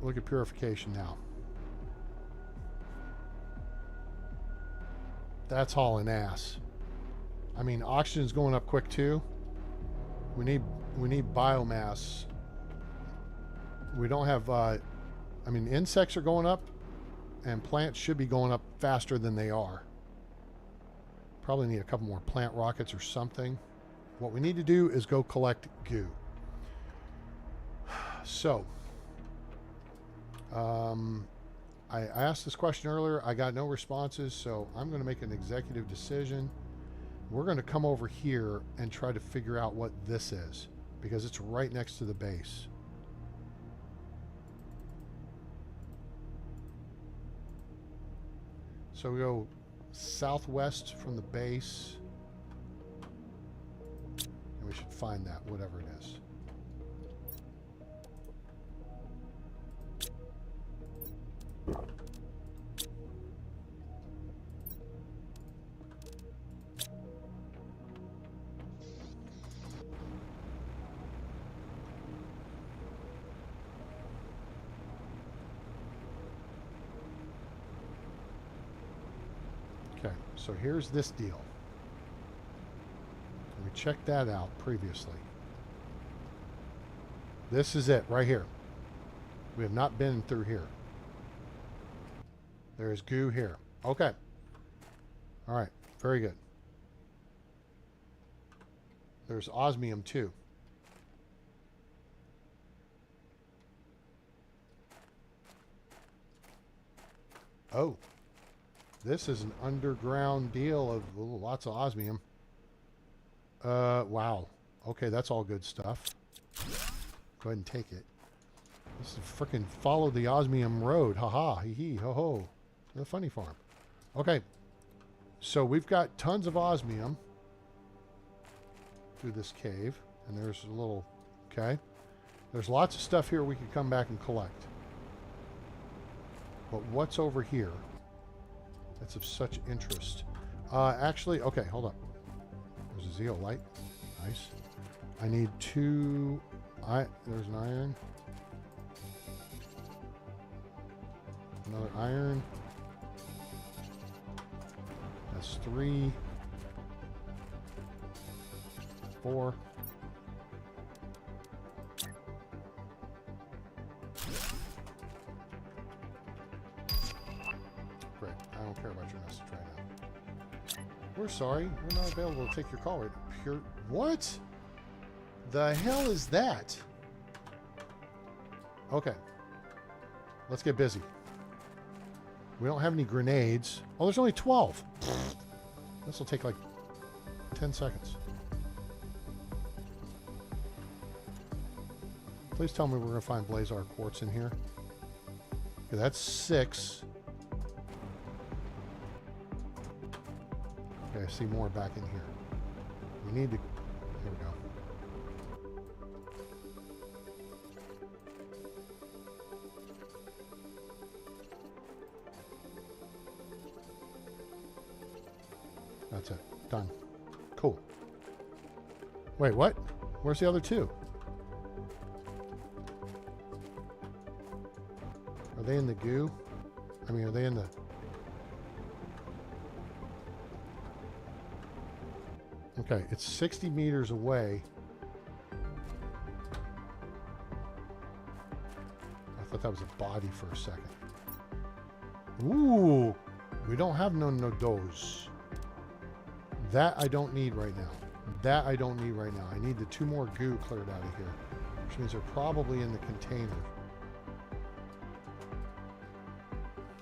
Look at purification now. That's hauling ass. I mean, oxygen's going up quick too. We need biomass. We don't have I mean, insects are going up, and plants should be going up faster than they are. Probably need a couple more plant rockets or something. What we need to do is go collect goo. So, I asked this question earlier. I got no responses, so I'm going to make an executive decision. We're going to come over here and try to figure out what this is, because it's right next to the base. So we go southwest from the base, and we should find that, whatever it is. Okay, so here's this deal. We checked that out previously. This is it right here. We have not been through here. There's goo here. Okay. All right, very good. There's osmium too. Oh. This is an underground deal of lots of osmium. Wow. Okay, that's all good stuff. Go ahead and take it. This is frickin' follow the osmium road. Ha-ha, hee-hee, ho-ho. The funny farm. Okay. So we've got tons of osmium through this cave. And there's a little... Okay. There's lots of stuff here we could come back and collect. But what's over here? That's of such interest. Actually, okay, hold up. There's a zeolite. Nice. I need two... there's an iron. Another iron. That's 3. 4. Great. I don't care about your message right now. We're sorry. We're not available to take your call right now. Pure... What? The hell is that? Okay. Let's get busy. We don't have any grenades. Oh, there's only 12. This will take like 10 seconds. Please tell me we're going to find Blazar quartz in here. Okay, that's 6. Okay, I see more back in here. We need to... Here we go. That's it. Done. Cool. Wait, what? Where's the other 2? Are they in the goo? I mean, are they in the... Okay, it's 60 meters away. I thought that was a body for a second. Ooh! We don't have no those. That I don't need right now. That I don't need right now. I need the 2 more goo cleared out of here. Which means they're probably in the container.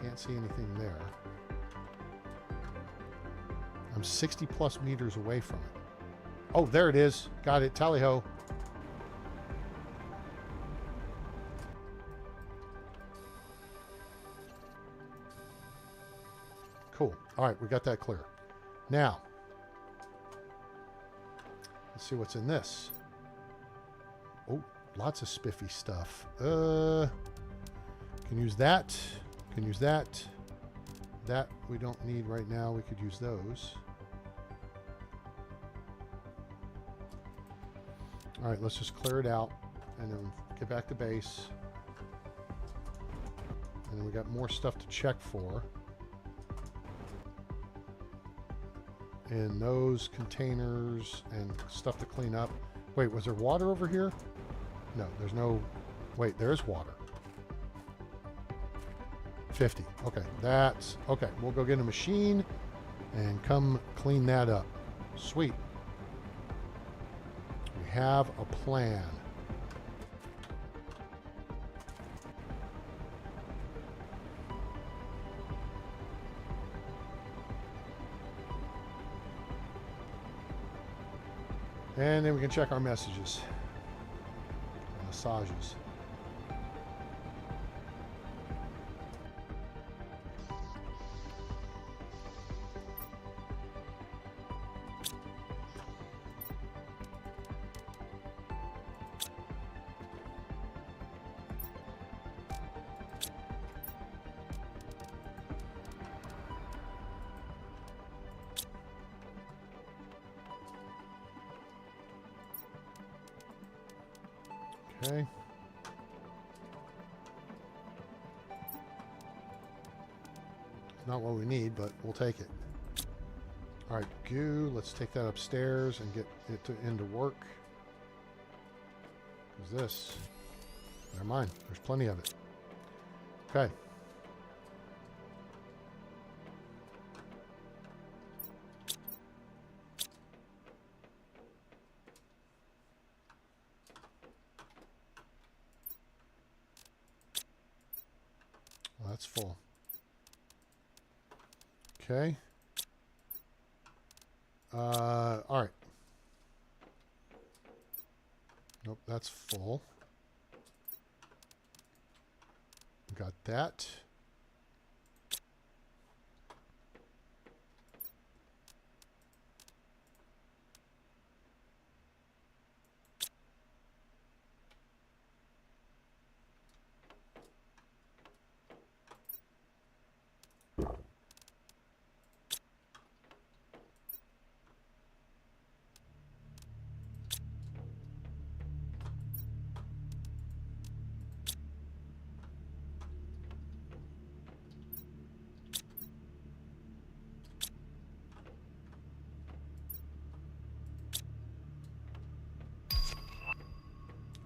Can't see anything there. I'm 60 plus meters away from it. Oh, there it is. Got it. Tally-ho. Cool. All right, we got that clear. Now, let's see what's in this. Oh, lots of spiffy stuff. Can use that. Can use that. That we don't need right now. We could use those. All right, let's just clear it out and then get back to base. And then we got more stuff to check for. In those containers and stuff to clean up. Wait, was there water over here? No, there's no... Wait, there's water. 50. Okay, that's okay. We'll go get a machine and come clean that up. Sweet. We have a plan. And then we can check our messages. Massages. Okay. Not what we need, but we'll take it. All right, goo. Let's take that upstairs and get it into work. What's this? Never mind. There's plenty of it. Okay. Well, that's full. Okay. All right. Nope, that's full. Got that.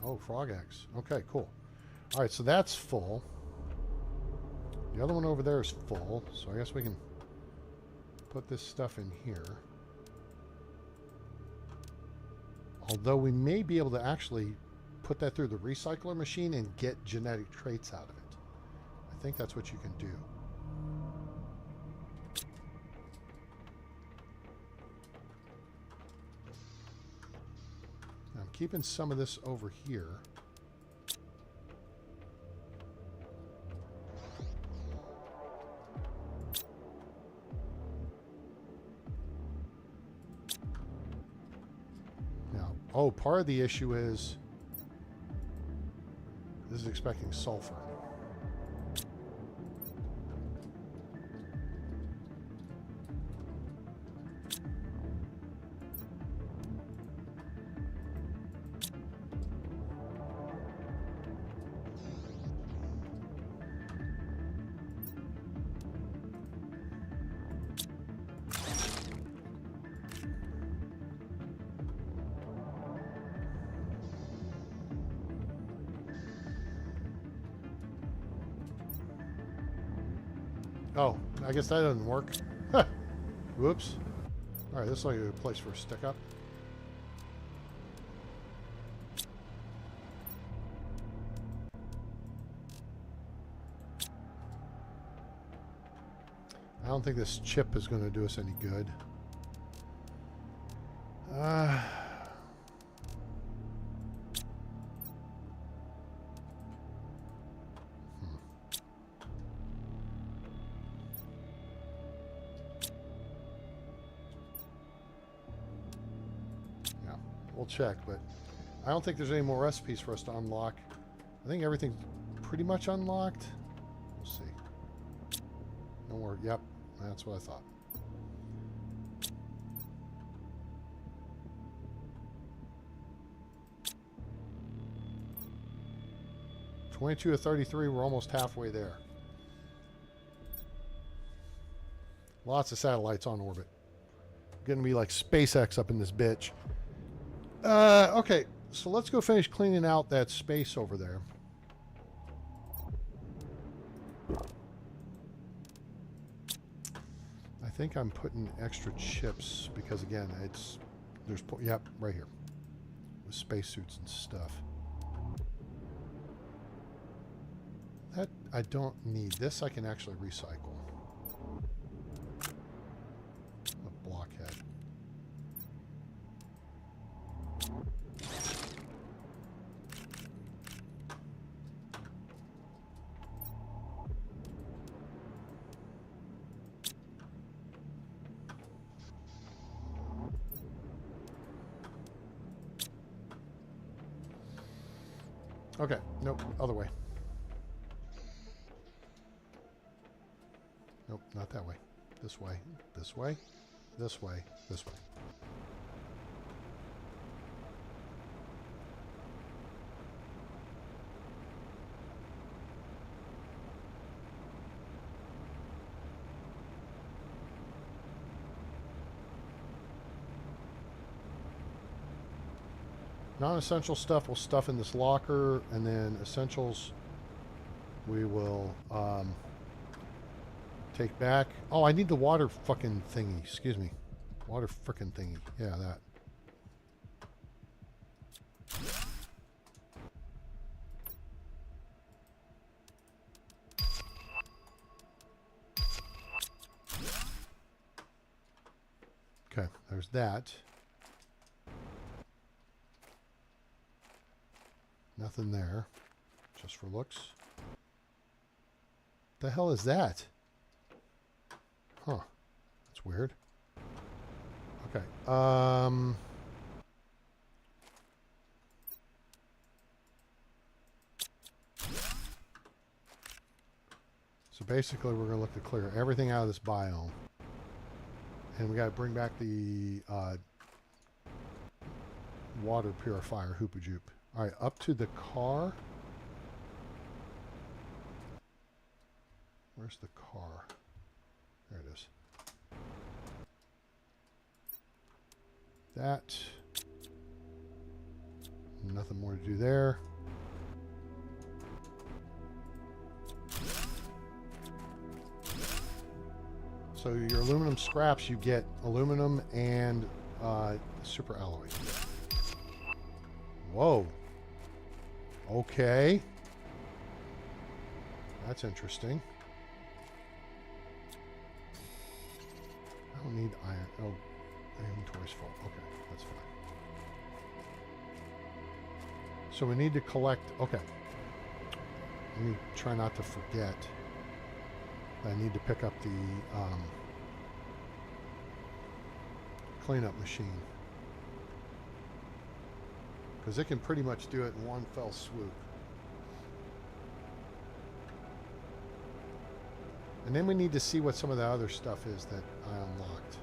Oh, frog eggs. Okay, cool. All right, so that's full. The other one over there is full, so I guess we can put this stuff in here. Although we may be able to actually put that through the recycler machine and get genetic traits out of it. I think that's what you can do. Now I'm keeping some of this over here. Now, oh, part of the issue is this is expecting sulfur. Oh, I guess that doesn't work. Whoops. Alright, this is like a place for a stick up. I don't think this chip is going to do us any good. We'll check, but I don't think there's any more recipes for us to unlock. I think everything's pretty much unlocked. We'll see. No more. Yep, that's what I thought. $22 to 33. We're almost halfway there. Lots of satellites on orbit. Gonna be like SpaceX up in this bitch. Okay, so let's go finish cleaning out that space over there. think I'm putting extra chips because again, yep, right here with spacesuits and stuff. That I don't need. This I can actually recycle. A blockhead. Okay, nope, other way. Nope, not that way. This way, this way, this way, this way. Non-essential stuff we'll stuff in this locker, and then essentials we will take back. Oh, I need the water fucking thingy. Excuse me. Water frickin' thingy. Yeah, that. Okay, there's that. Nothing there. Just for looks. The hell is that? Huh. That's weird. Okay. So basically we're going to look to clear everything out of this biome. And we got to bring back the water purifier, Hoopajoop. All right, up to the car. Where's the car? There it is. That. Nothing more to do there. So your aluminum scraps, you get aluminum and super alloy. Whoa. Okay. That's interesting. I don't need iron. Oh, the inventory's full. Okay, that's fine. So we need to collect. Okay. Let me try not to forget. I need to pick up the cleanup machine. Because it can pretty much do it in one fell swoop. And then we need to see what some of the other stuff is that I unlocked.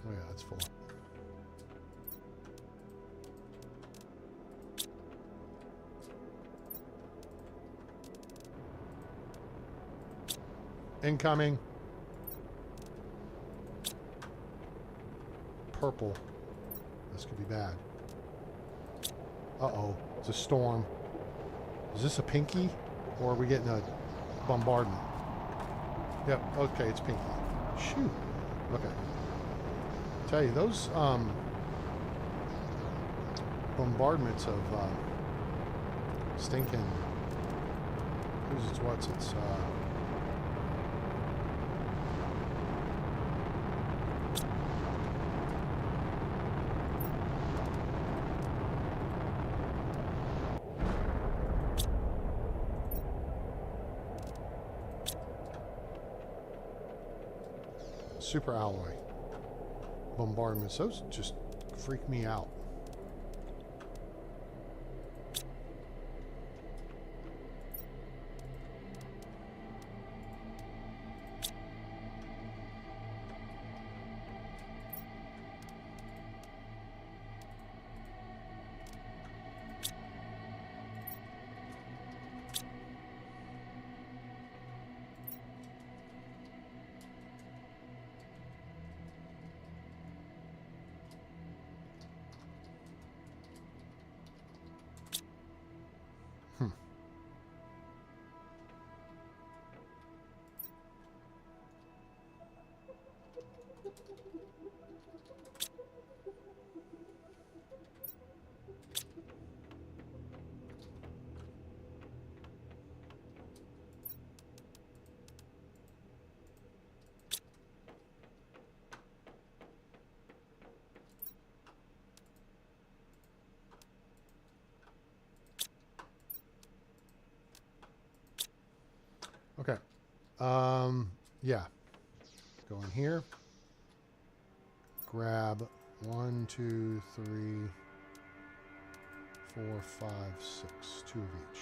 Oh yeah, that's full. Incoming. Purple. This could be bad. Uh-oh. It's a storm. Is this a pinky? Or are we getting a bombardment? Yep. Okay, it's pinky. Shoot. Okay. Tell you, those bombardments of stinking who's it's what's it's super alloy bombardments. Those just freak me out. Yeah. Go in here. Grab 1, 2, 3, 4, 5, 6. 2 of each.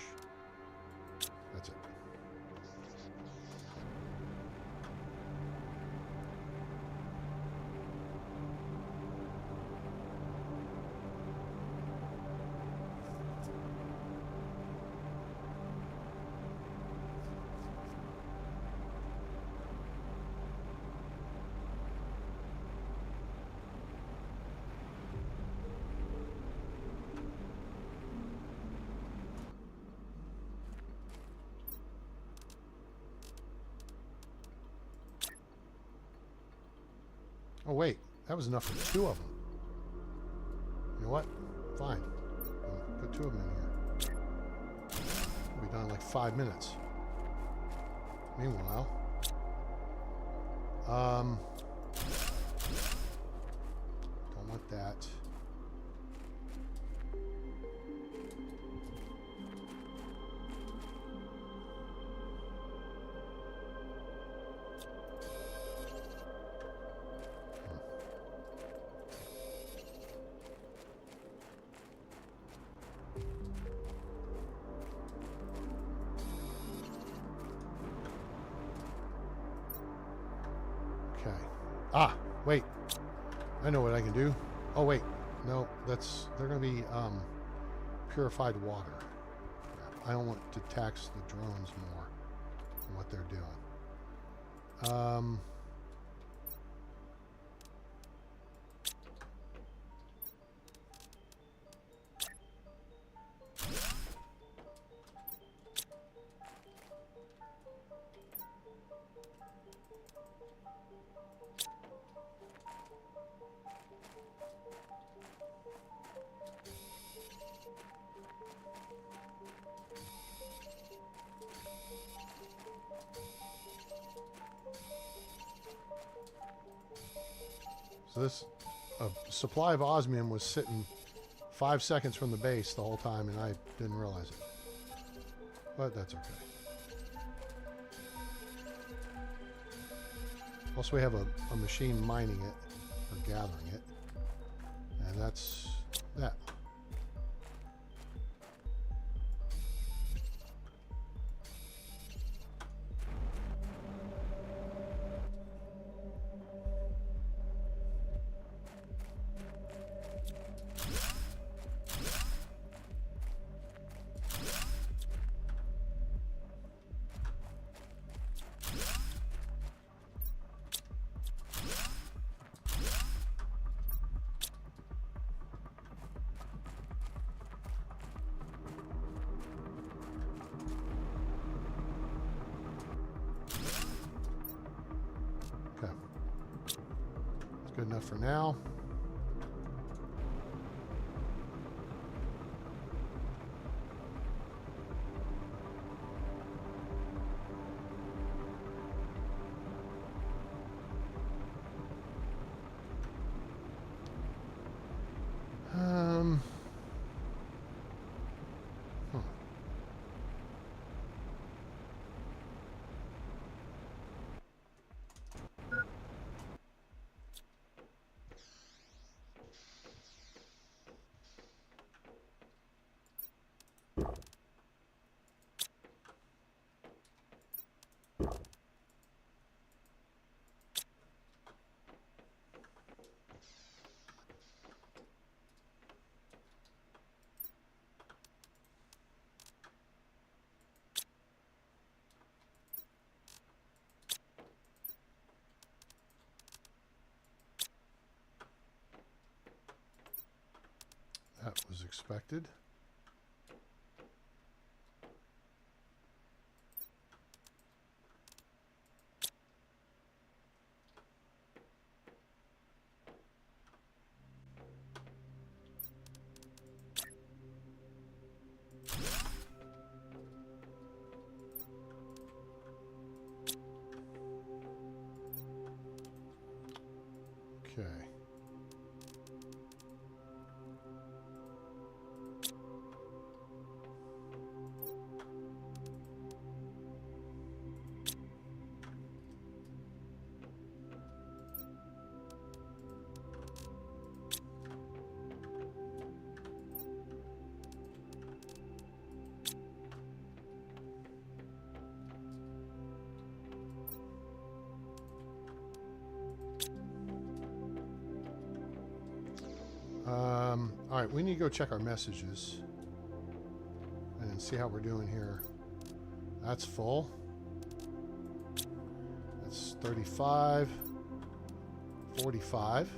That's it. Oh, wait. That was enough for 2 of them. You know what? Fine. I'll put 2 of them in here. We'll be done in like 5 minutes. Meanwhile, don't want that. Okay. Ah, wait. I know what I can do. Oh, wait. No, they're going to be purified water. I don't want to tax the drones more than what they're doing. So this supply of osmium was sitting 5 seconds from the base the whole time, and I didn't realize it. But that's okay. Also, we have a machine mining it, or gathering it. And that's that. Good enough for now. That was expected. Okay. All right, we need to go check our messages and see how we're doing here. That's full. That's 35, 45.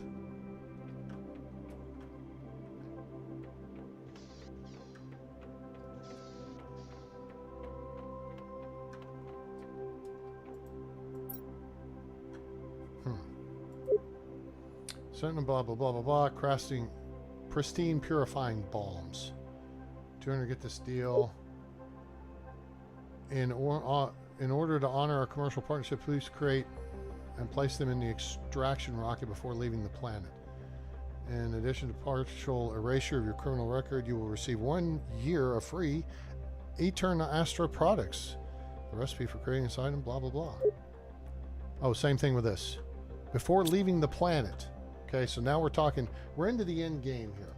Certain blah, blah, blah, blah, blah. Crafting pristine purifying balms. 200 get this deal. In order to honor our commercial partnership, please create and place them in the extraction rocket before leaving the planet. In addition to partial erasure of your criminal record, you will receive 1 year of free Eternal Astra products. The recipe for creating this item, blah, blah, blah. Oh, same thing with this. Before leaving the planet. Okay, so now we're into the end game here.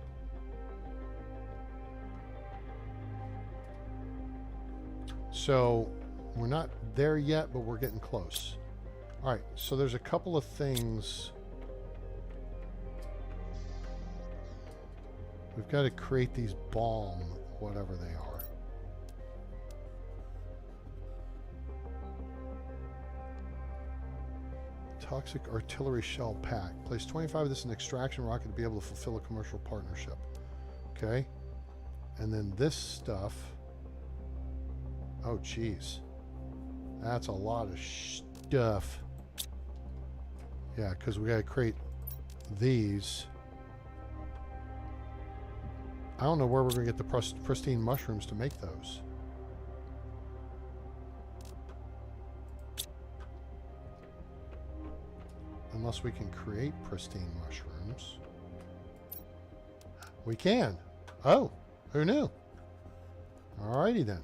So we're not there yet, but we're getting close. All right, so there's a couple of things. We've got to create these balm, whatever they are. Toxic artillery shell pack. Place 25 of this in an extraction rocket to be able to fulfill a commercial partnership. Okay. And then this stuff. Oh, geez. That's a lot of stuff. Yeah, because we got to create these. I don't know where we're going to get the pristine mushrooms to make those. Unless we can create pristine mushrooms. We can. Oh, who knew? Alrighty then.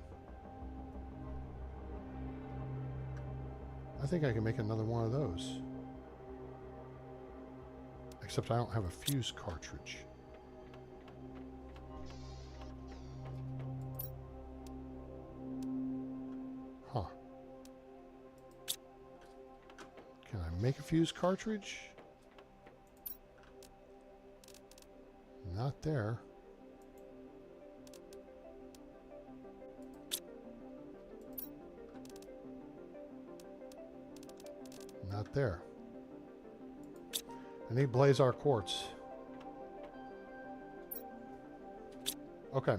I think I can make another one of those. Except I don't have a fuse cartridge. Huh. Can I make a fuse cartridge? Not there. Not there. I need Blazar quartz. Okay.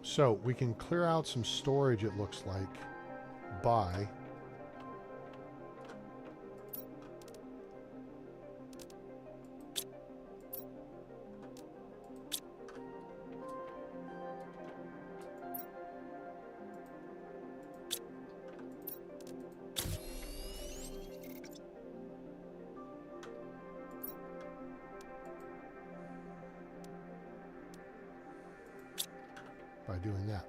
So we can clear out some storage, it looks like, by doing that.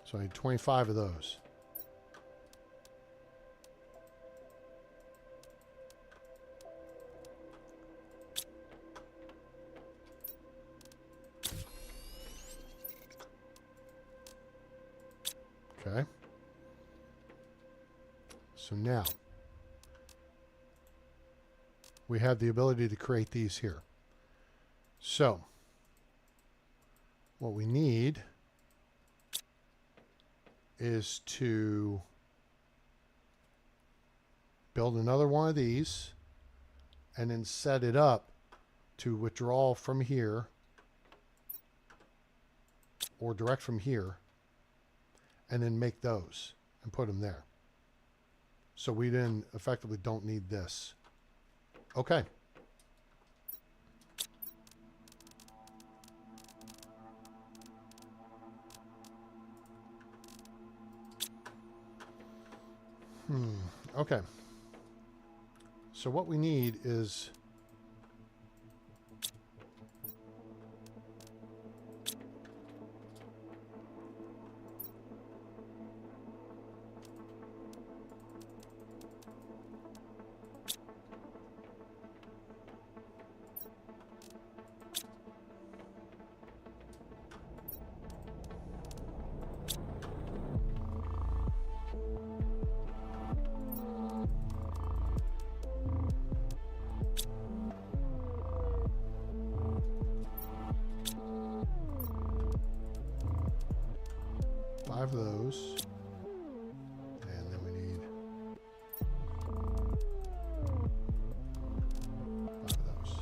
So I need 25 of those. Okay. So now we have the ability to create these here. So what we need is to build another one of these and then set it up to withdraw from here or direct from here and then make those and put them there. So we then effectively don't need this. Okay. Okay. So what we need is 5 of those. And then we need 5 of those.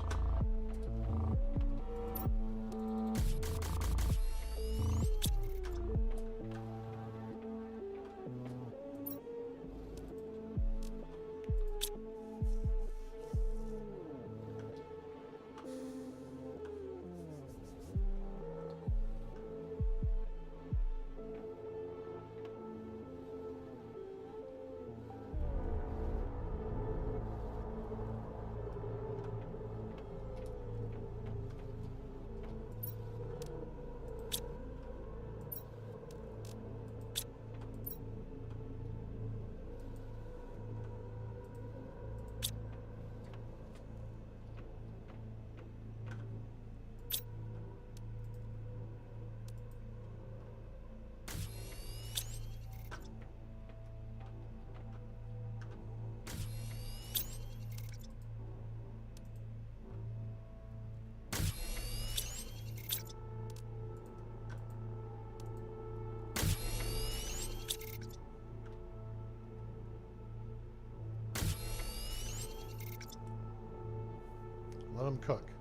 Let them cook.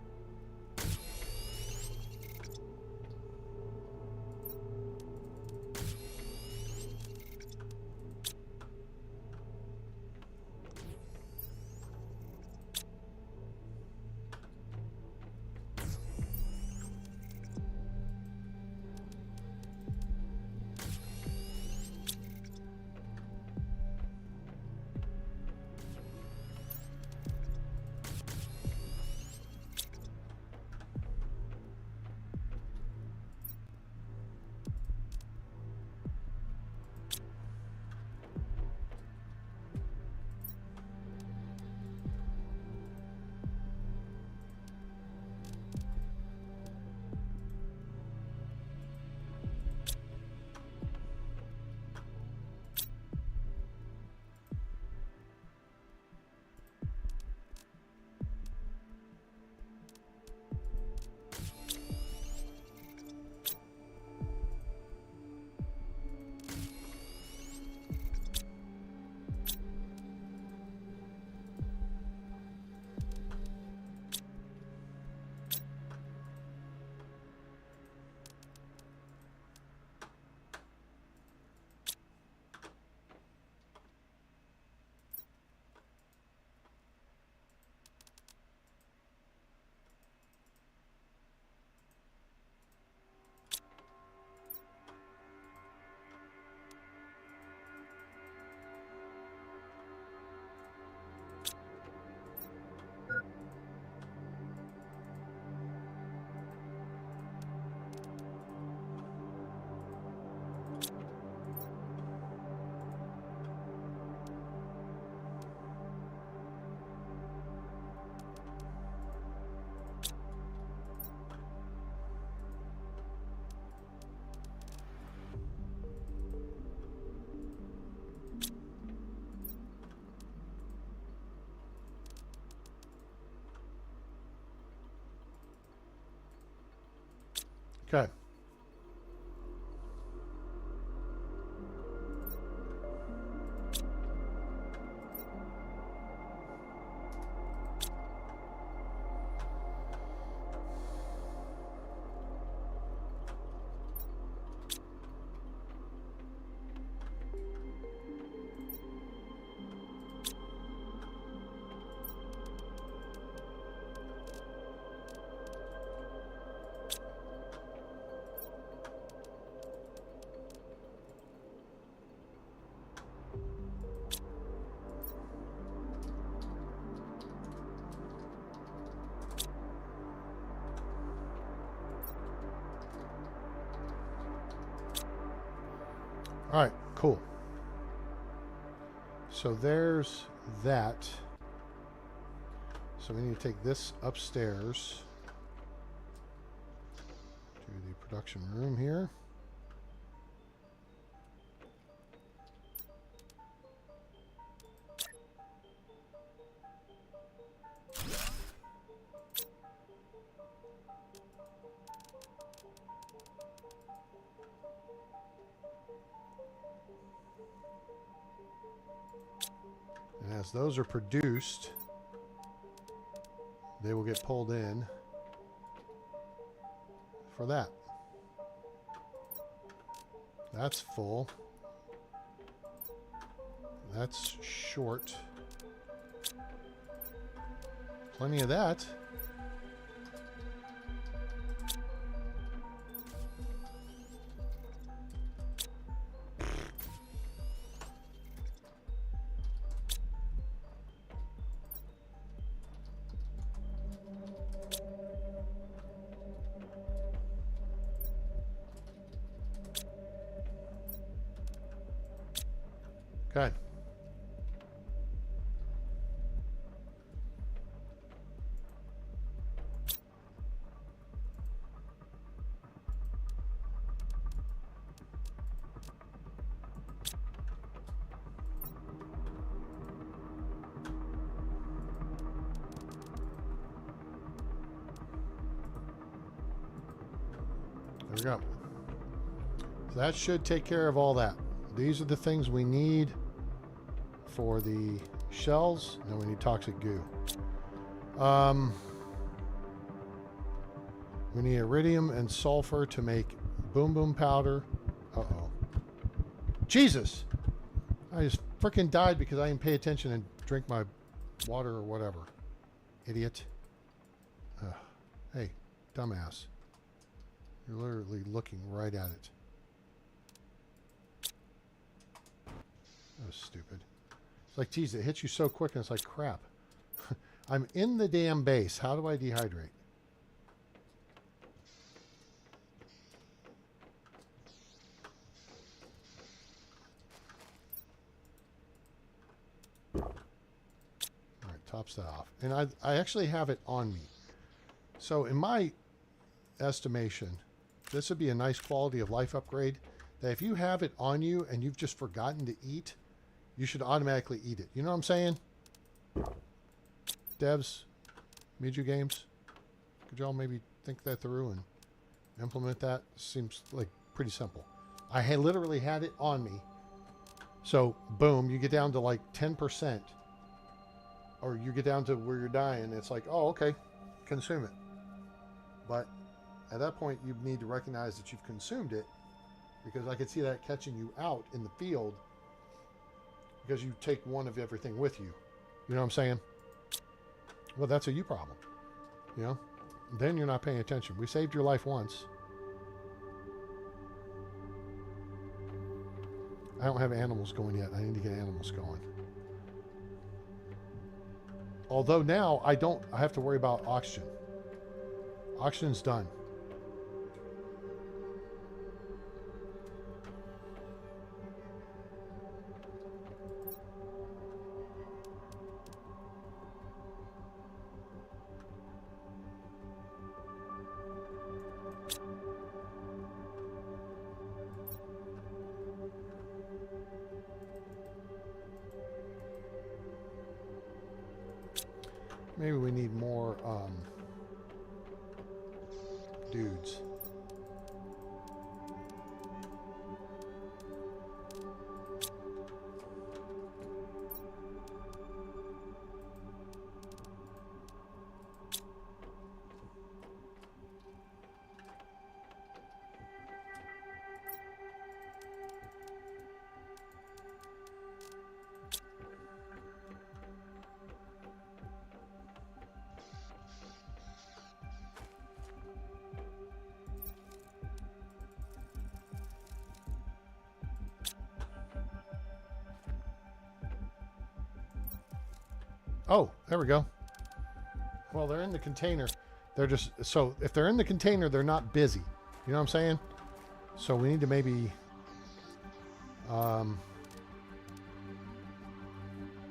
Okay. All right, cool. So there's that. So we need to take this upstairs to the production room here. As those are produced, they will get pulled in for that. That's full. That's short. Plenty of that. Okay. There we go. So that should take care of all that. These are the things we need for the shells. Now we need toxic goo. We need iridium and sulfur to make boom boom powder. Uh-oh. Jesus! I just freaking died because I didn't pay attention and drink my water or whatever. Idiot. Hey, dumbass. You're literally looking right at it. That was stupid. It's like, geez, it hits you so quick, and it's like, crap. I'm in the damn base. How do I dehydrate? All right, tops that off. And I actually have it on me. So in my estimation, this would be a nice quality of life upgrade, that if you have it on you and you've just forgotten to eat, you should automatically eat it. You know what I'm saying? Devs, Miju Games, could y'all maybe think that through and implement that? Seems like pretty simple. I had literally had it on me. So, boom, you get down to like 10%. Or you get down to where you're dying. It's like, oh, okay, consume it. But at that point, you need to recognize that you've consumed it, because I could see that catching you out in the field, because you take one of everything with you. You know what I'm saying? Well, that's a you problem. You know? Then you're not paying attention. We saved your life once. I don't have animals going yet. I need to get animals going. Although now I have to worry about oxygen. Oxygen's done. Maybe we need more dudes. Oh, there we go. Well, they're in the container. They're just, so if they're in the container, they're not busy. You know what I'm saying? So we need to maybe,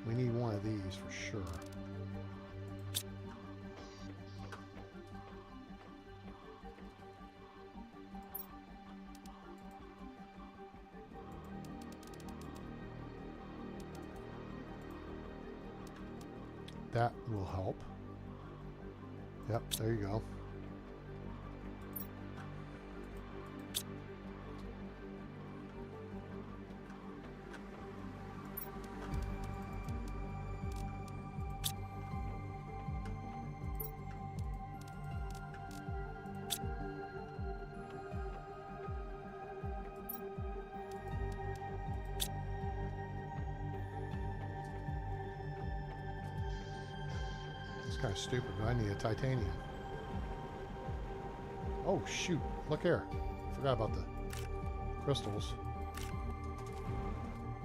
we need one of these for sure. That will help. Yep, there you go. kind of stupid, but I need a titanium. Oh, shoot. Look here. Forgot about the crystals.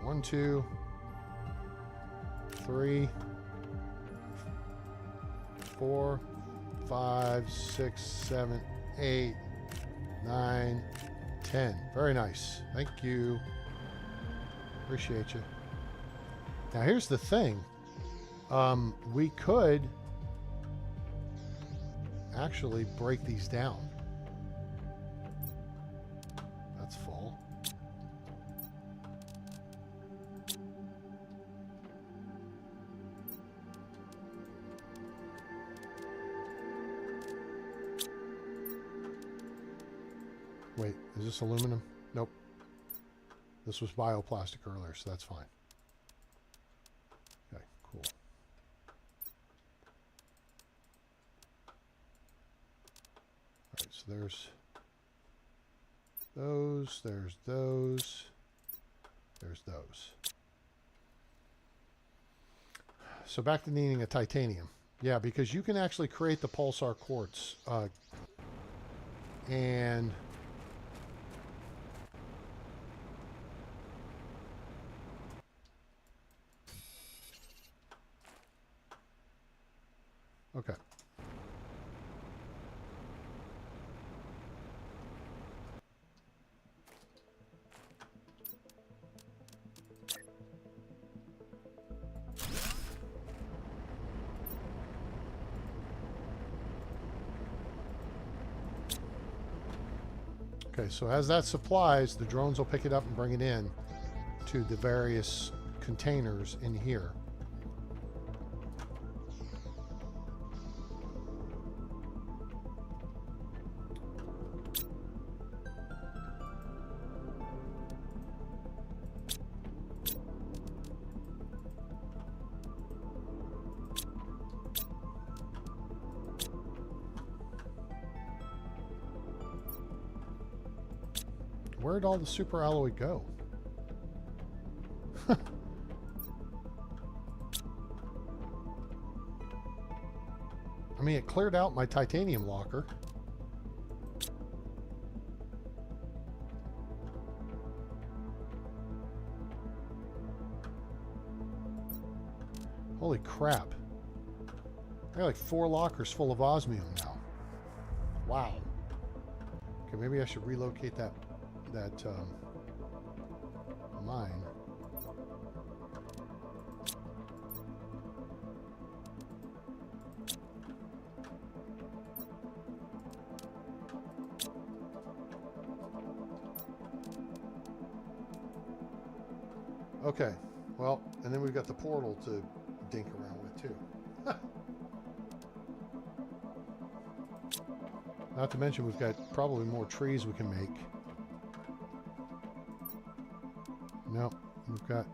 1, 2, 3, 4, 5, 6, 7, 8, 9, 10. Very nice. Thank you. Appreciate you. Now, here's the thing. We could actually break these down. That's full. Wait, is this aluminum? Nope. This was bioplastic earlier, so that's fine. Okay, cool. All right, so there's those, there's those, there's those. So back to needing a titanium. Yeah, because you can actually create the pulsar quartz. And okay. Okay, so as that supplies, the drones will pick it up and bring it in to the various containers in here. Where'd all the super alloy go? I mean, it cleared out my titanium locker. Holy crap. I got like 4 lockers full of osmium now. Wow. Okay, maybe I should relocate that mine. Okay, well, and then we've got the portal to dink around with too. Not to mention we've got probably more trees we can make. No, we've got...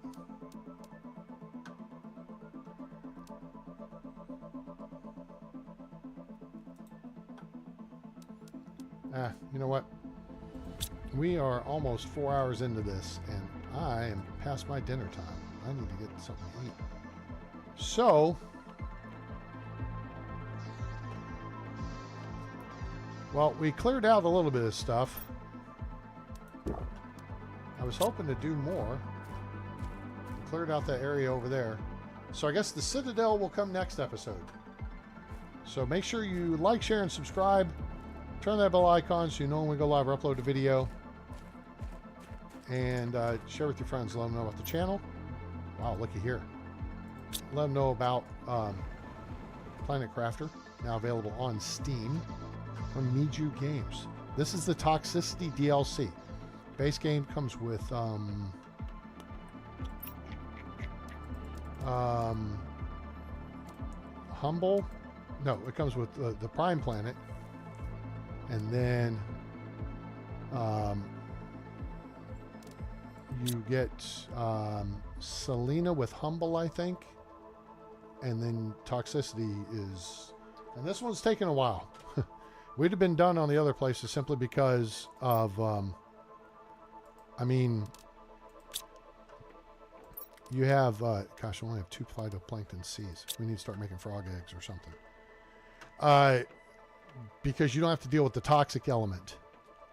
you know what? We are almost 4 hours into this, and I am past my dinner time. I need to get something to eat. So... well, we cleared out a little bit of stuff. I was hoping to do more. Cleared out that area over there. So I guess the Citadel will come next episode. So make sure you like, share, and subscribe. Turn that bell icon so you know when we go live or upload a video. And share with your friends. Let them know about the channel. Wow, looky here. Let them know about PlanetCrafter. Now available on Steam. From Miju Games. This is the Toxicity DLC. Base game comes with Humble. No, it comes with the Prime Planet, and then you get Selena with Humble, I think, and then Toxicity is, and this one's taken a while. We'd have been done on the other places simply because of, I mean, you have, gosh, we only have 2 phytoplankton seeds. We need to start making frog eggs or something. because you don't have to deal with the toxic element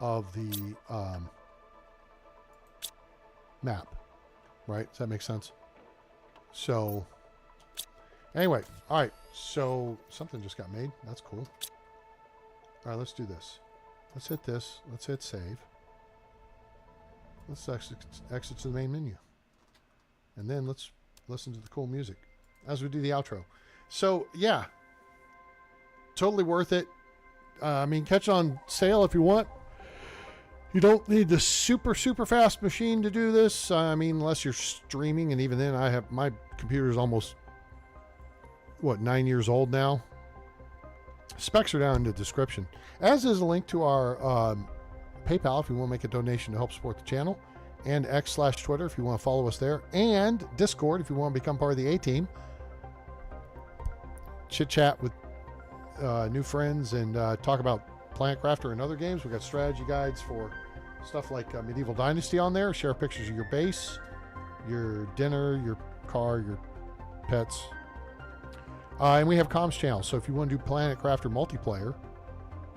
of the map, right? Does that make sense? So anyway, all right, so something just got made. That's cool. All right, let's do this. Let's hit this. Let's hit save. Let's exit to the main menu. And then let's listen to the cool music as we do the outro. So yeah, totally worth it. I mean, catch it on sale if you want. You don't need the super fast machine to do this. I mean, unless you're streaming, and even then, my computer is almost, what, 9 years old now. Specs are down in the description, as is a link to our PayPal if you want to make a donation to help support the channel, and X/Twitter if you want to follow us there, and Discord if you want to become part of the A-Team. Chit chat with new friends and talk about PlanetCrafter and other games. We've got strategy guides for stuff like Medieval Dynasty on there. Share pictures of your base, your dinner, your car, your pets. And we have comms channels. So if you want to do PlanetCrafter multiplayer,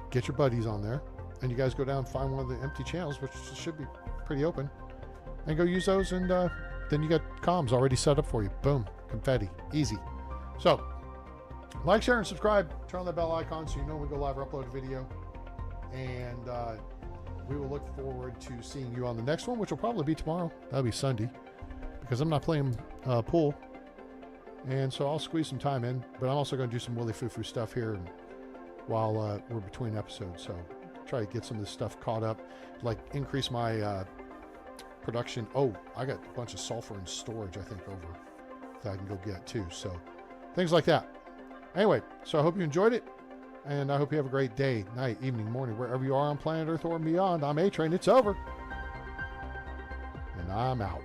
get your buddies on there. And you guys go down and find one of the empty channels, which should be pretty open. And go use those. And then you got comms already set up for you. Boom. Confetti. Easy. So like, share, and subscribe. Turn on the bell icon so you know when we go live or upload a video. And we will look forward to seeing you on the next one, which will probably be tomorrow. That'll be Sunday, because I'm not playing pool. And so I'll squeeze some time in. But I'm also going to do some Willy Foo-Foo stuff here while we're between episodes. So try to get some of this stuff caught up. Like, increase my production. Oh, I got a bunch of sulfur in storage, I think, over that I can go get too. So things like that. Anyway, so I hope you enjoyed it, and I hope you have a great day, night, evening, morning, wherever you are on planet Earth or beyond. I'm A-Train. It's over, and I'm out.